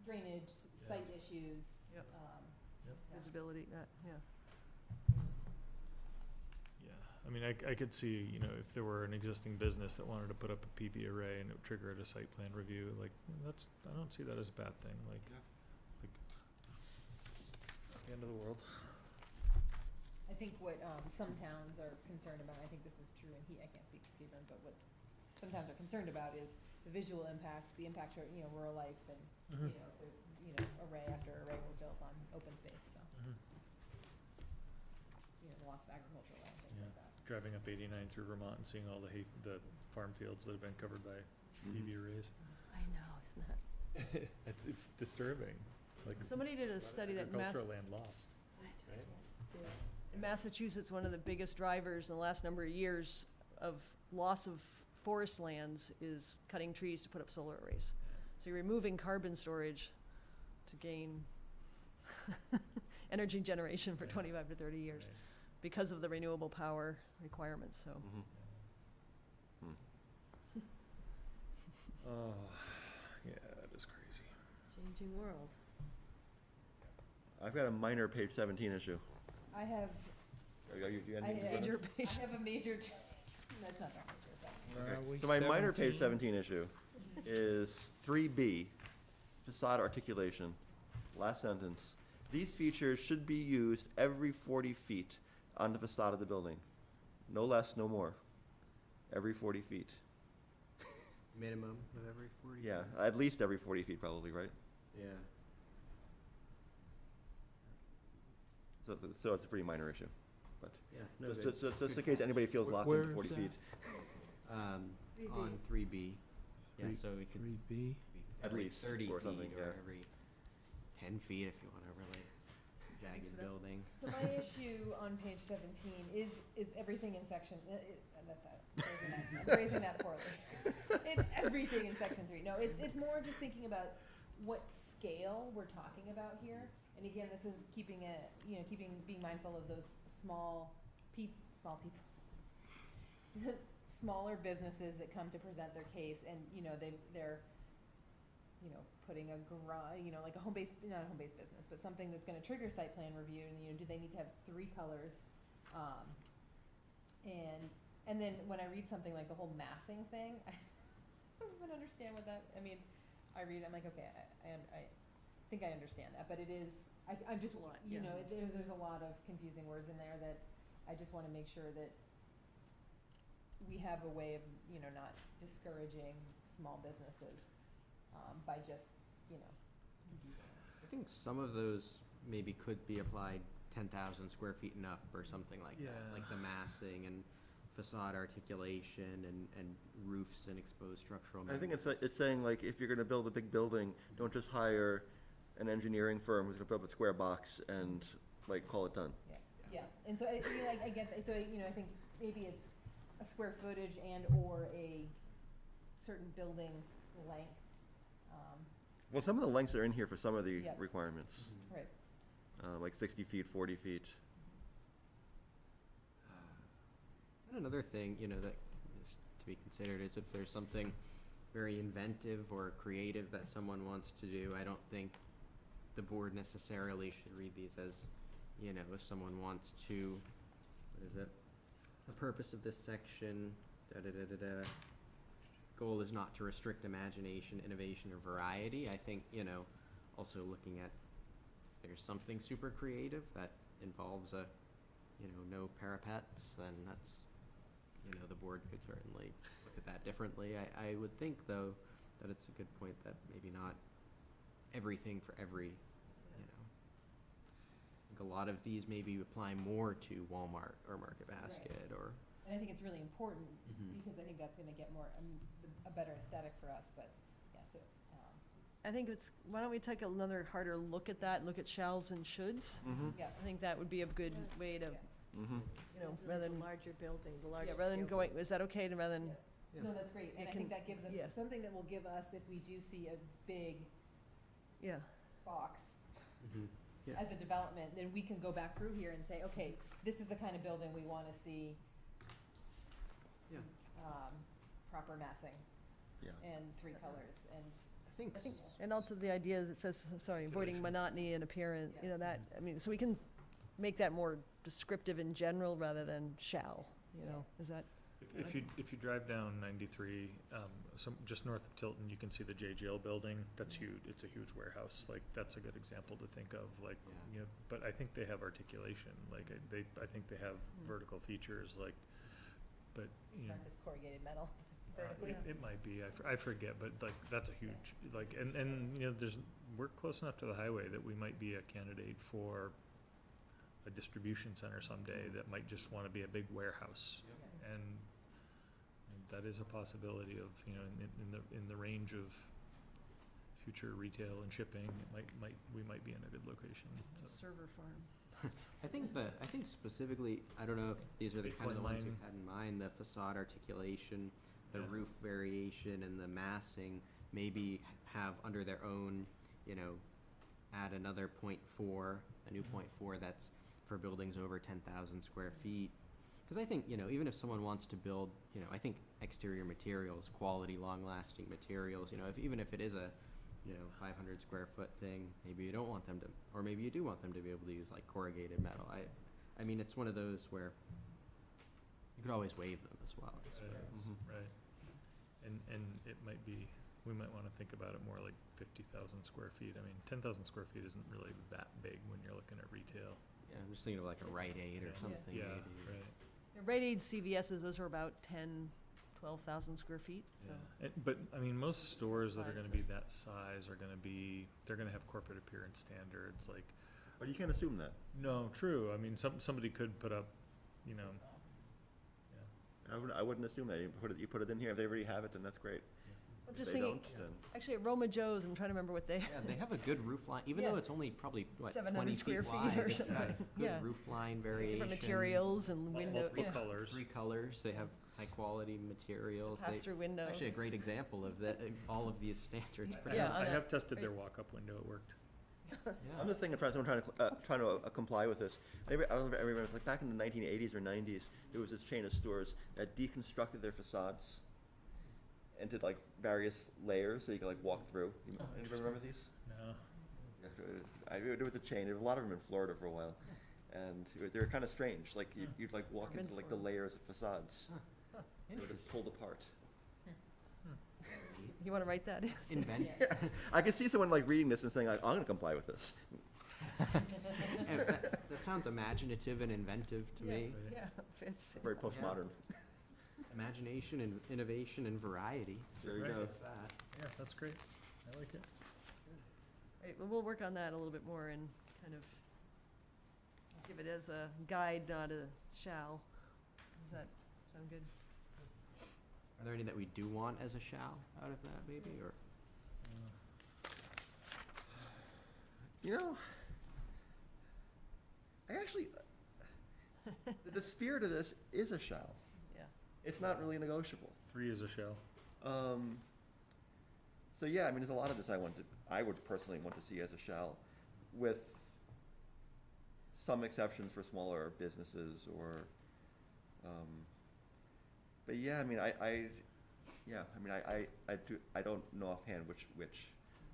Drainage, Yeah. site issues, Yep. yeah. Visibility, that, yeah. Yeah, I mean, I could see, if there were an existing business that wanted to put up a PV array and it triggered a site plan review, like, I don't see that as a bad thing, like, Yeah. not the end of the world. I think what, some towns are concerned about, I think this was true in I can't speak for Hebron, but what some towns are concerned about is the visual impact, the impact to, rural life and, Mhm. array after array were built on open space, so, Mhm. the loss of agricultural land, things Yeah. like that. Driving up 89 through Vermont and seeing all the farm fields that have been covered by PV arrays. I know, isn't that? It's disturbing, like. Somebody did a study that Agricultural land lost, I just right? can't. In Massachusetts, one of the biggest drivers in the last number of years of loss of forest lands is cutting trees to put up solar arrays. So you're removing carbon storage to gain energy generation for Yeah. 25 to 30 years Right. because of the renewable power requirements, so. Mhm. Oh, yeah, that is crazy. Changing world. I've got a minor page 17 issue. I have, You got I anything to have- Major say? I page. have a major, that's not that major, but. Where are we? So my minor page 17 issue is 3B, facade articulation, last sentence. These features should be used every 40 feet on the facade of the building. No less, no more. Every 40 feet. Minimum of every 40? Yeah, at least every 40 feet probably, right? Yeah. So it's a pretty minor issue, but Yeah, no, just good. in case anybody feels locked Where into is 40 that? feet. On 3B. Yeah, so we could 3B? be At every least, 30 or feet something, or yeah. every 10 feet if you want a really jagged building. So my issue on page 17 is everything in section, that's I'm phrasing that poorly. It's everything in section 3. No, it's more just thinking about what scale we're talking about here. And again, this is keeping being mindful of those small people, smaller businesses that come to present their case, and they're putting a garage, like a home-based, not a home-based business, but something that's going to trigger site plan review. And do they need to have 3 colors? And then when I read something like the whole massing thing, I don't even understand what that. I mean, I read, I'm like, okay, I think I understand that, but it is. I'm just, Yeah. there's a lot of confusing words in there that I just want to make sure that we have a way of, not discouraging small businesses by just, I think some of those maybe could be applied 10,000 square feet and up or something like that, Yeah. like the massing and facade articulation and roofs and exposed structural I think members. it's saying like, if you're gonna build a big building, don't just hire an engineering firm who's gonna build a square box and like call it done. Yeah, and so I get that, so, I think maybe it's a square footage and or a certain building length, Well, some of the lengths are in here for some of the Yeah. requirements, right. like 60 feet, 40 feet. And another thing, that is to be considered is if there's something very inventive or creative that someone wants to do, I don't think the board necessarily should read these as, if someone wants to, what is it? The purpose of this section, da-da-da-da-da, goal is not to restrict imagination, innovation, or variety. I think, also looking at if there's something super creative that involves no parapets, then that's, the board could certainly look at that differently. I would think, though, that it's a good point that maybe not everything for every, I think a lot of these maybe apply more to Walmart or Market Basket or. And I think it's really important, Mhm. because I think that's gonna get more, a better aesthetic for us, but, yeah, so, I think why don't we take another harder look at that, look at shalls and shoulds? Mm-hmm, yeah. I think that would be a good way to, Yeah. mm-hmm. rather The than, larger building, the larger yeah, rather than scale going, is that okay to rather than, Yeah. No, that's great, and You I think can- that gives us, yeah. something that will give us, if we do see a big yeah, box Yeah. as a development, then we can go back through here and say, okay, this is the kind of building we wanna see, Yeah. proper massing Yeah. and 3 colors, and, I think. and also the idea that says, sorry, avoiding Circulation. monotony and appearance, Yeah. that, so we can make that more descriptive in general rather than shall, is that? If you drive down 93, just north of Tilton, you can see the J.Jill building. That's huge. It's a huge warehouse. Like, that's a good example to think of. Like, Yeah. but I think they have articulation. Like, I think they have vertical features. Like, but not just corrugated metal vertically. it might be. I forget. But like, that's a huge. Like, and we're close enough to the highway that we might be a candidate for a distribution center someday that might just want to be a big warehouse. And that is a possibility of, in the range of future retail and shipping, we might be in a good location. So. Server farm. I think specifically, I don't know if these are the kind of the ones you Bitcoin had in mind, the facade articulation, the Yeah. roof variation, and the massing, maybe have under their own, add another .4, a new .4 that's for buildings over 10,000 square feet. Because I think, even if someone wants to build, I think exterior materials, quality, long-lasting materials, even if it is a, 500 square foot thing, maybe you don't want them to, or maybe you do want them to be able to use like corrugated metal. I mean, it's one of those where you could always waive them as well, I suppose. Right. And it might be, we might want to think about it more like 50,000 square feet. I mean, 10,000 square feet isn't really that big when you're looking at retail. Yeah, I'm just thinking of like a Rite Aid or Yeah. something, Yeah, maybe. right. Rite Aid, CVS's, those are about 12,000 square feet, so. Yeah. But, I mean, most stores that are Size gonna be that size are gonna be, they're gonna have corporate appearance standards, like, But you can't assume that. no, true, I mean, somebody could put up, I wouldn't assume that. You put it in here. If they already have it, then that's great. I'm If just they thinking, don't, then actually, at Roma Joe's, I'm trying to remember what they, Yeah, they have a good roof line, even Yeah. though it's only probably, 700 20 square feet feet wide. or It's got something. good Yeah. roof line variation. different materials and window, multiple yeah, colors. 3 colors, they have high-quality materials. pass-through window. It's actually a great example of that, all of these standards. I pretty Yeah, have, much. I on have that, tested their right. walk-up window, it worked. Yeah. I'm just thinking, someone trying to comply with this. I don't know if I remember, like back in the 1980s or 90s, there was this chain of stores that deconstructed their facades and did like various layers so you could like walk through. Anybody remember these? No. I did it with a chain. There were a lot of them in Florida for a while, and they were kind of strange. Like you'd like walk I've into been like the Florida. layers of facades. Huh. They were just pulled apart. You wanna write that in? Invent. I could see someone like reading this and saying like, I'm going to comply with this. And that sounds imaginative and inventive to me. Yeah, fits. Very postmodern. Imagination and innovation and variety. There you Right. go. That's that. Yeah, that's great, I like it. Right, well, we'll work on that a little bit more and kind of give it as a guide, not a shall. Does that sound good? Are there any that we do want as a shall out of that, maybe, or? You know, I actually, the spirit of this is a shall. Yeah. It's not really negotiable. 3 is a shell. So yeah, I mean, there's a lot of this I would personally want to see as a shall, with some exceptions for smaller businesses or, but yeah, I mean, I don't know offhand which.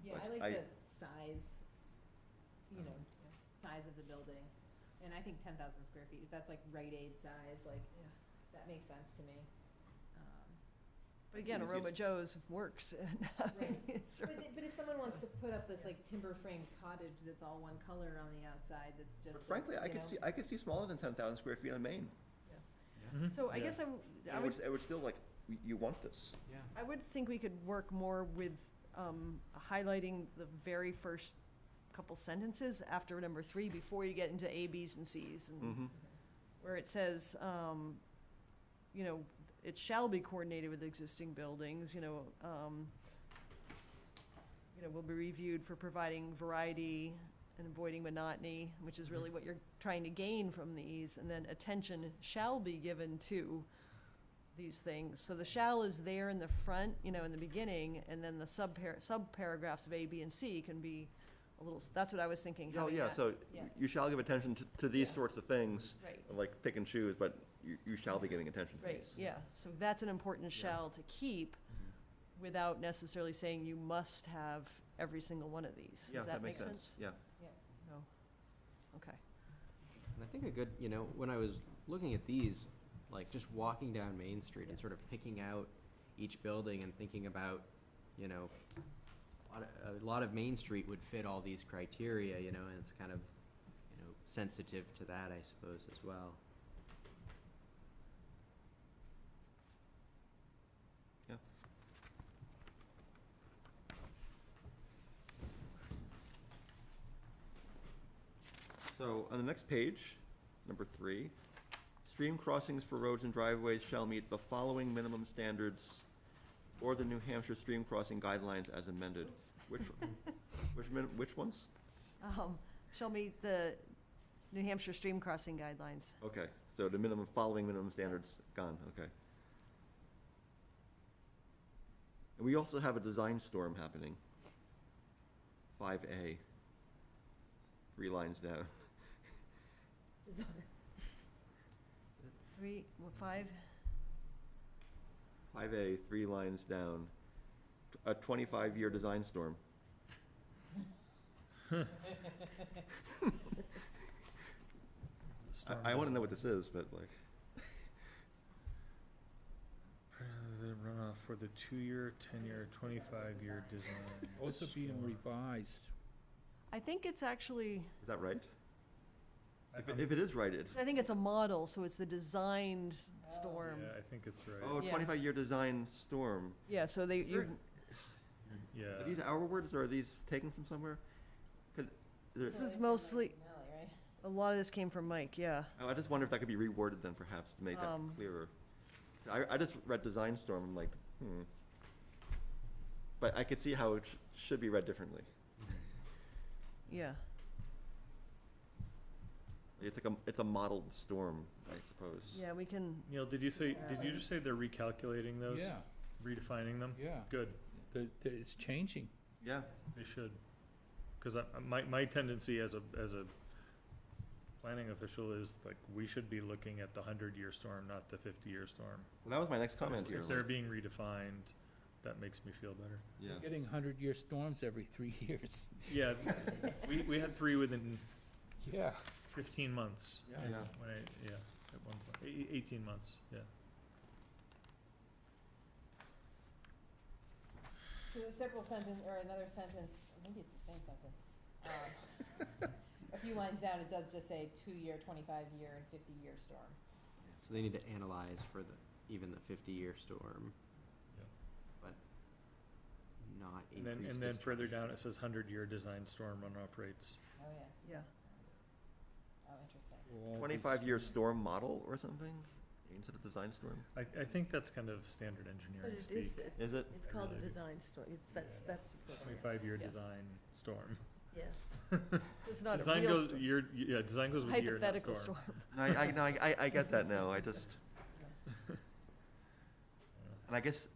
Yeah, but I like the size, size of the building. And I think 10,000 square feet, if that's like Rite Aid size, like, Yeah. that makes sense to me. But again, It's- Aroma Joe's works. Right. But if someone wants to put up this like timber frame cottage that's all one color on the outside, that's just. But frankly, I could see smaller than 10,000 square feet on Main. So I guess I It would, would still like, you want this. Yeah. I would think we could work more with highlighting the very first couple sentences after number 3 before you get into A, B's, and C's, and Mm-hmm. where it says, it shall be coordinated with existing buildings, will be reviewed for providing variety and avoiding monotony, which is really what you're trying to gain from these, and then attention shall be given to these things. So the shall is there in the front, in the beginning, and then the sub-paragraphs of A, B, and C can be a little, that's what I was thinking. Oh, having yeah, that. so Yeah. you shall give attention to these Yeah. sorts of things, Right. like pick and choose, but you shall be giving attention to Right, these. yeah, so that's an important shall to keep without necessarily saying you must have every single one of these. Yeah, Does that make makes sense? Yeah. No? Okay. And I think a good, when I was looking at these, like just walking down Main Street and sort of picking out each building and thinking about, a lot of Main Street would fit all these criteria, and it's kind of, sensitive to that, I suppose, as well. Yeah. So on the next page, number 3, stream crossings for roads and driveways shall meet the following minimum standards or the New Hampshire stream crossing guidelines as amended. Which ones? Shall meet the New Hampshire stream crossing guidelines. Okay, so the following minimum standards gone, okay. And we also have a design storm happening. 5A. 3 lines down. 3, 5? 5A, 3 lines down. A 25-year design storm. I want to know what this is, but like. The runoff for the 2-year, 10-year, 25-year design. Those are being storm. revised. I think it's actually, Is that right? I'm- If it is right, it's, I think it's a model, so it's the designed storm. Yeah, I think it's right. oh, Yeah. 25-year design storm. Yeah, so they, Sure. Yeah. Are these our words, or are these taken from somewhere? Because this is mostly, Right? a lot of this came from Mike, yeah. I just wonder if that could be reworded then, perhaps, to make that clearer. I just read design storm, I'm like, But I could see how it should be read differently. Yeah. It's a modeled storm, I suppose. Yeah, we can, Neil, did you just say they're recalculating those? Yeah, Redefining them? yeah. Good, It's changing. Yeah. they should. Because my tendency as a planning official is like, we should be looking at the 100-year storm, not the 50-year storm. Well, that was my next comment here. If they're like, being redefined, that makes me feel better. yeah. Getting 100-year storms every 3 years. Yeah, we had 3 within Yeah. 15 months. Yeah. Yeah. At one point, 18 months, yeah. So a several sentence, or another sentence, maybe it's the same sentence. A few lines down, it does just say 2-year, 25-year, and 50-year storm. So they need to analyze for even the 50-year storm. Yeah. But not And increase then further discharge. down, it says 100-year design storm runoff rates. Oh, yeah. Yeah. Oh, interesting. Will all be 25-year storm model or something instead of design storm? I think that's kind of standard But engineering it speak. is, Is it? it's called a really do. design store, that's Yeah. the program. 25-year Yeah. design storm. Yeah. It's not a Design real goes, storm. design goes with year, not Hypothetical storm. storm. No, I get that now. I just, and I guess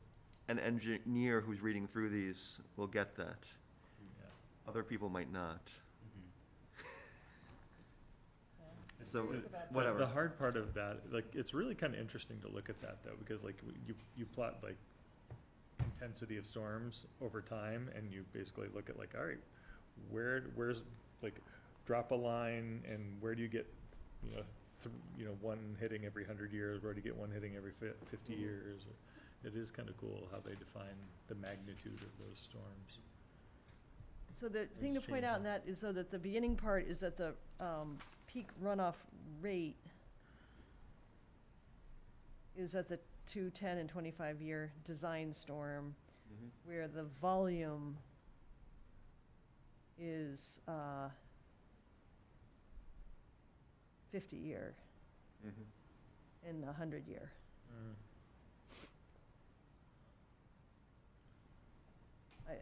an engineer who's reading through these will get that. Yeah. Other people might not. Mhm. Yeah. It's So, Curious about whatever. The hard part of that, like, it's really kind of interesting to look at that though, because like you plot like intensity of storms over time, and you basically look at like, all right, where's like drop a line, and where do you get, one hitting every 100 years? Where do you get one hitting every 50 years? It is kind of cool how they define the magnitude of those storms. So the thing to It's point out in changing. that is, so that the beginning part is that the peak runoff rate is at the 2, 10, and 25-year design storm, Mhm. where the volume is 50-year Mhm. and 100-year. Mm.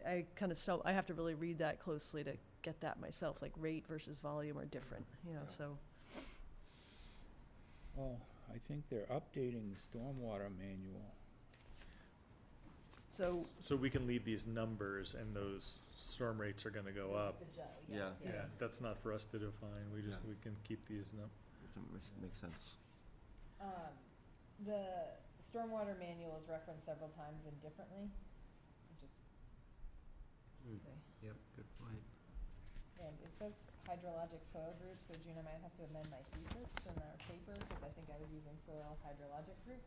I kind of I have to really read that closely to get that myself, like rate versus volume are different, Yeah. so. Well, I think they're updating the stormwater manual. So, So we can leave these numbers, and those storm rates are gonna go up. It's a gel, Yeah. Yeah, that's not for us to define, we Yeah. can keep these Which makes sense. The stormwater manual is referenced several times indifferently, which is, Mm. okay. Yep, good point. and it says hydrologic soil group, so June, I might have to amend my thesis in our paper, because I think I was using soil hydrologic group.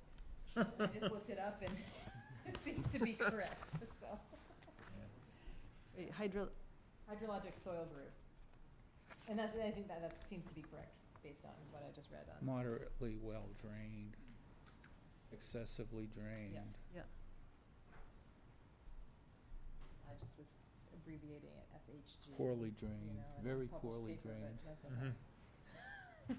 I just looked it up and it seems to be correct, so. Wait, Hydrologic soil group. And that, I think that seems to be correct, based on what I just read on. Moderately well drained, excessively drained. yeah, I just was abbreviating it SHG. Poorly you drained, know, in a very published poorly paper, but drained. that's Mhm. okay.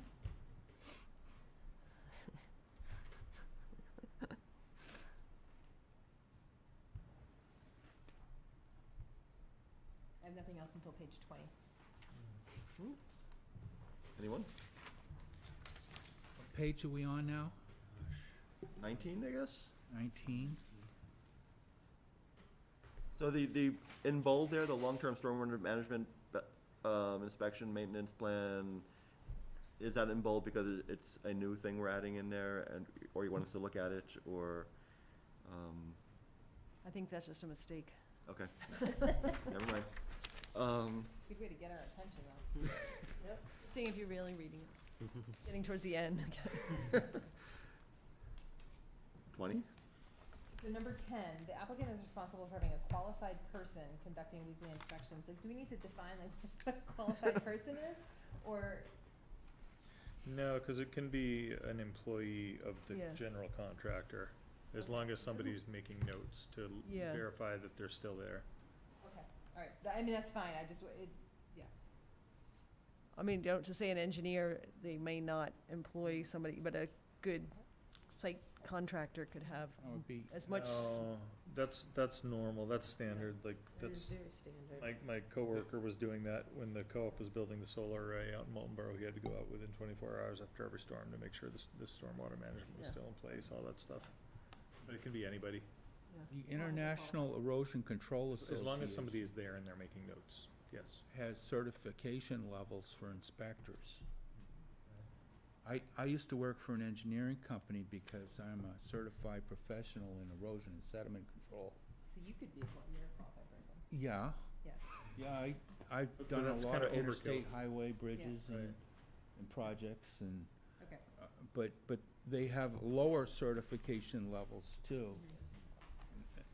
I have nothing else until page 20. Anyone? What page are we on now? 19, I guess? 19? So the in bold there, the long-term stormwater management inspection maintenance plan, is that in bold because it's a new thing we're adding in there, and or you want us to look at it, or I think that's just a mistake. okay, never mind. Good way to get our attention though. Seeing if you're really reading it. Getting towards the end. 20. So number 10, the applicant is responsible for having a qualified person conducting weekly inspections. Like, do we need to define like what a qualified person is? Or, No, because it can be an employee of the Yeah. general contractor, as long as somebody's making notes to Yeah. verify that they're still there. okay, all right, I mean, that's fine, I just, yeah. I mean, to say an engineer, they may not employ somebody, but a good site contractor could have That would be, as much. No, that's normal, that's standard, like, It is that's, very standard. my coworker was doing that when the co-op was building the solar array out in Molten Borough. He had to go out within 24 hours after every storm to make sure the stormwater management was Yeah. still in place, all that stuff. But it can be anybody, the International Erosion Control Association. as long as somebody is there and they're making notes, yes. Has certification levels for inspectors. I used to work for an engineering company because I'm a certified professional in erosion and sediment control. So you could be you're a qualified person. Yeah. Yeah. Yeah, I've But done a that's lot kinda of interstate overkill. highway bridges Right. and projects and, Okay. but they have lower certification levels too. Okay.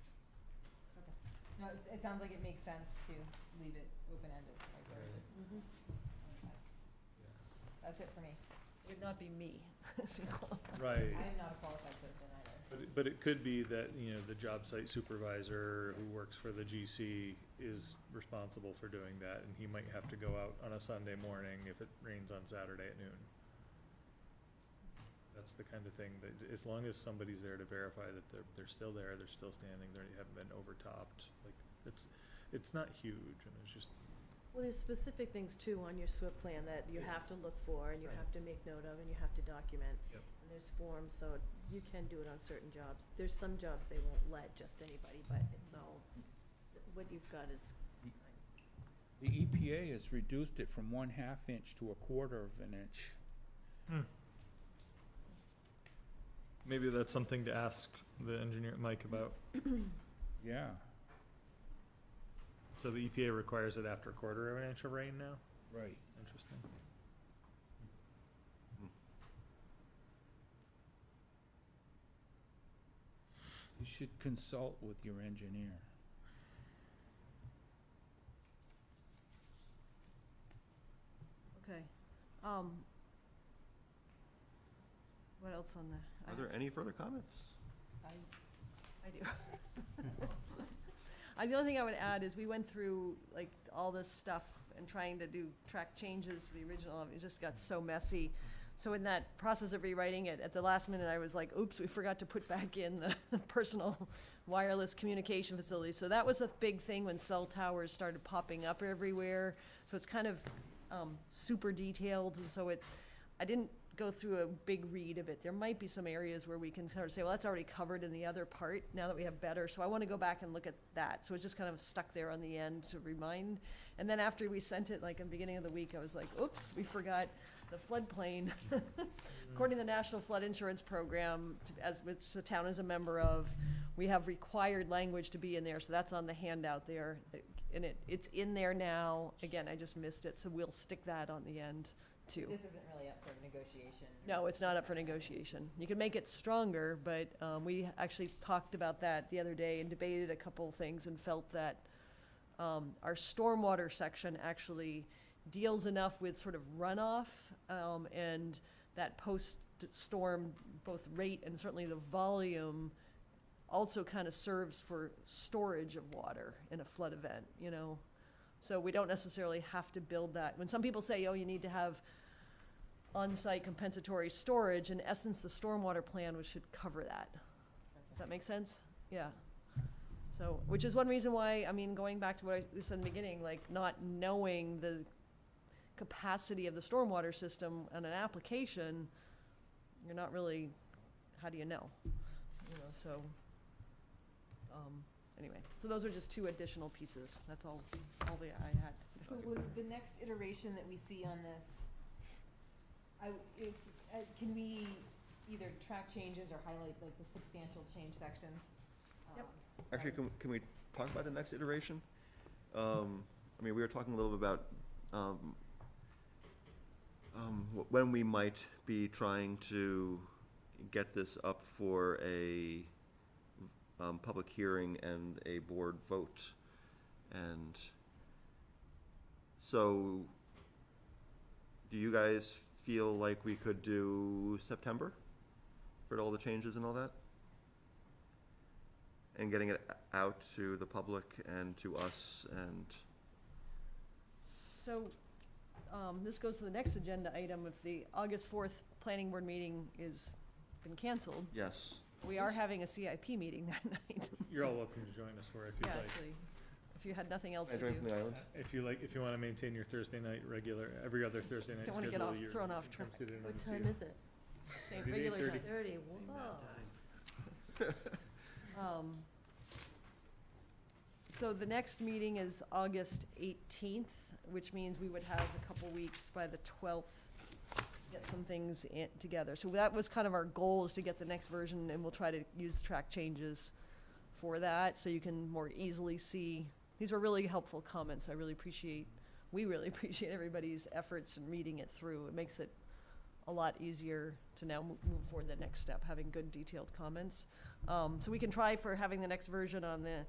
No, it sounds like it makes sense to leave it open-ended, like where it is. Mhm. Okay. That's it for me. Would not be me. Right. I am not a qualified person either. But it could be that, you know, the job site supervisor who works for the GC is responsible for doing that, and he might have to go out on a Sunday morning if it rains on Saturday at noon. That's the kind of thing that, as long as somebody's there to verify that they're still there, they're still standing, they haven't been overtopped, like, it's not huge, and it's just, Well, there's specific things too on your SWIP plan that you Yeah. have to look for and you Right. have to make note of and you have to document. Yep. And there's forms, so you can do it on certain jobs. There's some jobs they won't let just anybody, but it's all, what you've got is The EPA has reduced it from 1/2 inch to 1/4 of an inch. maybe that's something to ask the engineer, Mike, about. Yeah, So the EPA requires it after 1/4 of an inch of rain now? right. Interesting. You should consult with your engineer. Okay. What else on the? Are there any further comments? I do. The only thing I would add is we went through like all this stuff and trying to do track changes for the original, it just got so messy. So in that process of rewriting it, at the last minute, I was like, oops, we forgot to put back in the personal wireless communication facility. So that was a big thing when cell towers started popping up everywhere. So it's kind of super detailed, and so I didn't go through a big read of it. There might be some areas where we can sort of say, well, that's already covered in the other part, now that we have better. So I want to go back and look at that. So it's just kind of stuck there on the end to remind. And then after we sent it, like in the beginning of the week, I was like, oops, we forgot the floodplain. According to the National Flood Insurance Program, which the town is a member of, we have required language to be in there, so that's on the handout there. And it's in there now. Again, I just missed it, so we'll stick that on the end too. This isn't really up for negotiation. No, it's not up for negotiation. You can make it stronger, but we actually talked about that the other day and debated a couple things and felt that our stormwater section actually deals enough with sort of runoff and that post-storm, both rate and certainly the volume also kind of serves for storage of water in a flood event, you know? So we don't necessarily have to build that. When some people say, oh, you need to have on-site compensatory storage, in essence, the stormwater plan should cover that. Does that make sense? Yeah. So, which is one reason why, I mean, going back to what I said in the beginning, like not knowing the capacity of the stormwater system on an application, you're not really, how do you know? You know, so, anyway, so those are just two additional pieces. That's all I had. So would the next iteration that we see on this, can we either track changes or highlight like the substantial change sections? Yep. Actually, can we talk about the next iteration? I mean, we were talking a little bit about when we might be trying to get this up for a public hearing and a board vote. And so, do you guys feel like we could do September for all the changes and all that? And getting it out to the public and to us and... So, this goes to the next agenda item. If the August 4th planning board meeting is been canceled, Yes. we are having a CIP meeting that night. You're all welcome to join us for it if you'd Yeah, like. actually, if you had nothing else Can I to join do. from the island? If you want to maintain your Thursday night every other Thursday night Don't schedule, wanna get off- you're thrown off come track. sit in on What the time seat. is it? Same Maybe regular 8:30. time. 30, whoa. So the next meeting is August 18th, which means we would have a couple weeks by the 12th to get some things together. So that was kind of our goal, is to get the next version, and we'll try to use track changes for that, so you can more easily see. These were really helpful comments. We really appreciate everybody's efforts in reading it through. It makes it a lot easier to now move forward the next step, having good detailed comments. So we can try for having the next version on the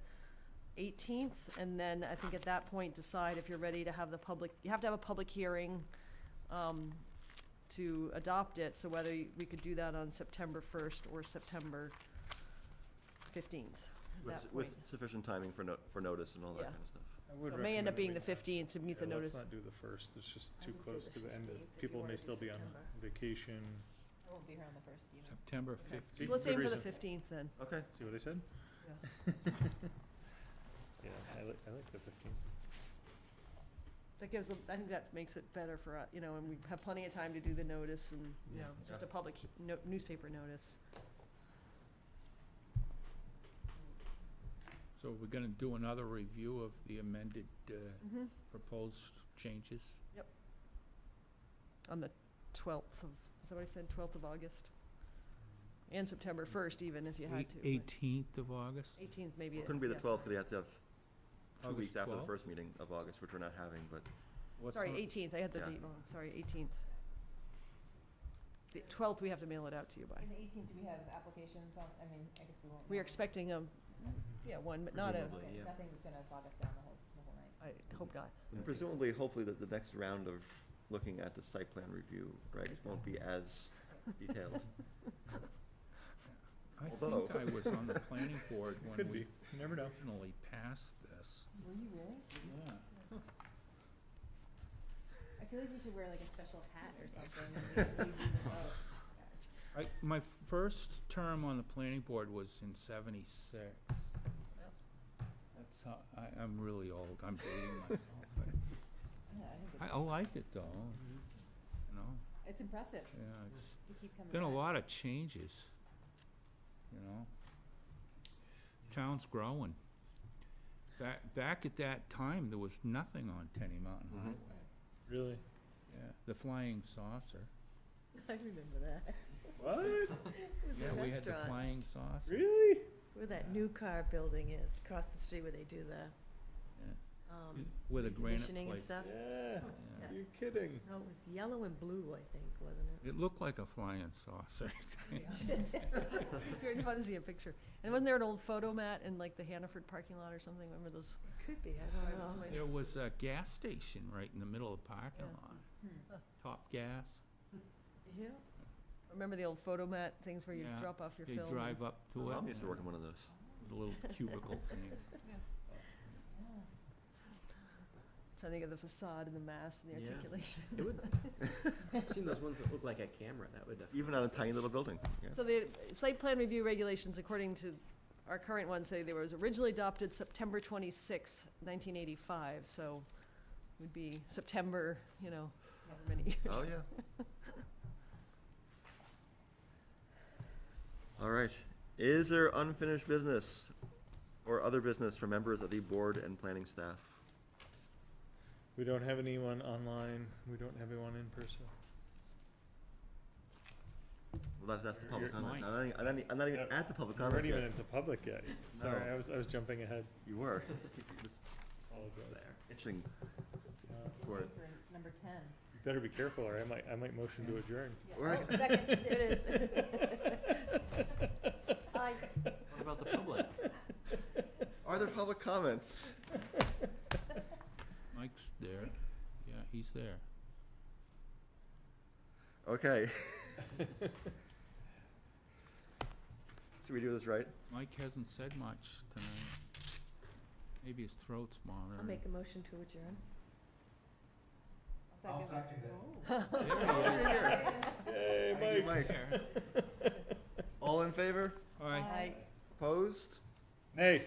18th, and then I think at that point decide if you're ready to have you have to have a public hearing to adopt it, so whether we could do that on September 1st or September 15th at that With point. sufficient timing for notice and all that Yeah. kind of stuff. I would So it may end up recommend being we- the 15th to meet the Yeah, notice. let's not do the first, it's just I too would say close the to the end of, 15th if you people wanna may do still be on September. vacation. I won't be here on the first either. September Okay. 15th. So let's Good aim for the reason. 15th then. Okay. See what I said? Yeah. Yeah, I like the 15th. That gives, I think that makes it better for us, and we have plenty of time to do the notice and, it's just a public newspaper notice. So we're gonna do another review of the amended Mm-hmm. proposed changes? On the 12th of, is that what I said, 12th of August? And September 1st even, if you had to. but 18th of August? 18th maybe. It couldn't be the yes. 12th, because you have to have 2 August weeks after the 12th? first meeting of August, which we're not having, but What's Sorry, on- 18th, I had the Yeah. date wrong, sorry, 18th. The 12th, we have to mail it out to you by. And the 18th, do we have applications on, I mean, I guess we won't. We are know. expecting one, but not a, Presumably. Okay, yeah. nothing that's gonna bog us down the whole night. I hope not. and presumably, hopefully, the next round of looking at the site plan review regs won't be as detailed. I Although- think I was on the planning board when Could we be, you never know. originally passed this. Were you really? Yeah. I feel like you should wear like a special hat or something and leave you the vote. My first term on the planning board was in '76. That's how, I'm really old, I'm dating myself. but Yeah, I think I like it though, it's impressive yeah, it's to keep coming been a back. lot of changes, Town's growing. Back at that time, there was nothing on Tenny Mountain Mhm. Highway. Really? Yeah, the Flying Saucer. I remember that. What? It was Yeah, a we had the restaurant. Flying Saucer. Really? It's where that new car building is, across the street where they do the, With a granite conditioning and place. stuff. Yeah, Yeah. you're kidding. No, it was yellow and blue, I think, wasn't it? It looked like a flying saucer. It's very fun to see a picture. And wasn't there an old photo mat in like the Hannaford parking lot or something? Remember those? Could be, I don't Private know. somebody- There was a gas station right in the middle of the parking Yeah. lot. Hmm. Top Gas. Yeah. Remember the old photo mat things where you Yeah. drop off your You film? drive up My to it. mom used to and work in one of those. It was a little cubicle thing. Trying to think of the facade and the mass and the Yeah. articulation. It would, I've seen those ones that look like a camera, that would definitely. Even on a tiny little building, yeah. So the site plan review regulations, according to our current ones, say they was originally adopted September 26, 1985, so it would be September, however many years. Oh, yeah. All right. Is there unfinished business or other business for members of the board and planning staff? We don't have anyone online, we don't have anyone in person. Well, that's the public You're- comment. Mike. I'm not even Yeah. at the public We comment weren't even yet. into public yet. Sorry, No. I was jumping ahead. You were. Apologize. Itching Uh, for it. For number 10. You better be careful, or I might motion to adjourn. We're- Oh, second. There it is. Hi. What about the public? Are there public comments? Mike's there. Yeah, he's there. Okay. Should we do this right? Mike hasn't said much tonight. Maybe his throat's bothering. I'll make a motion to adjourn. I'll second it. Yay, Thank you, Mike. Mike. All in favor? All right. Aye. Opposed? Nay.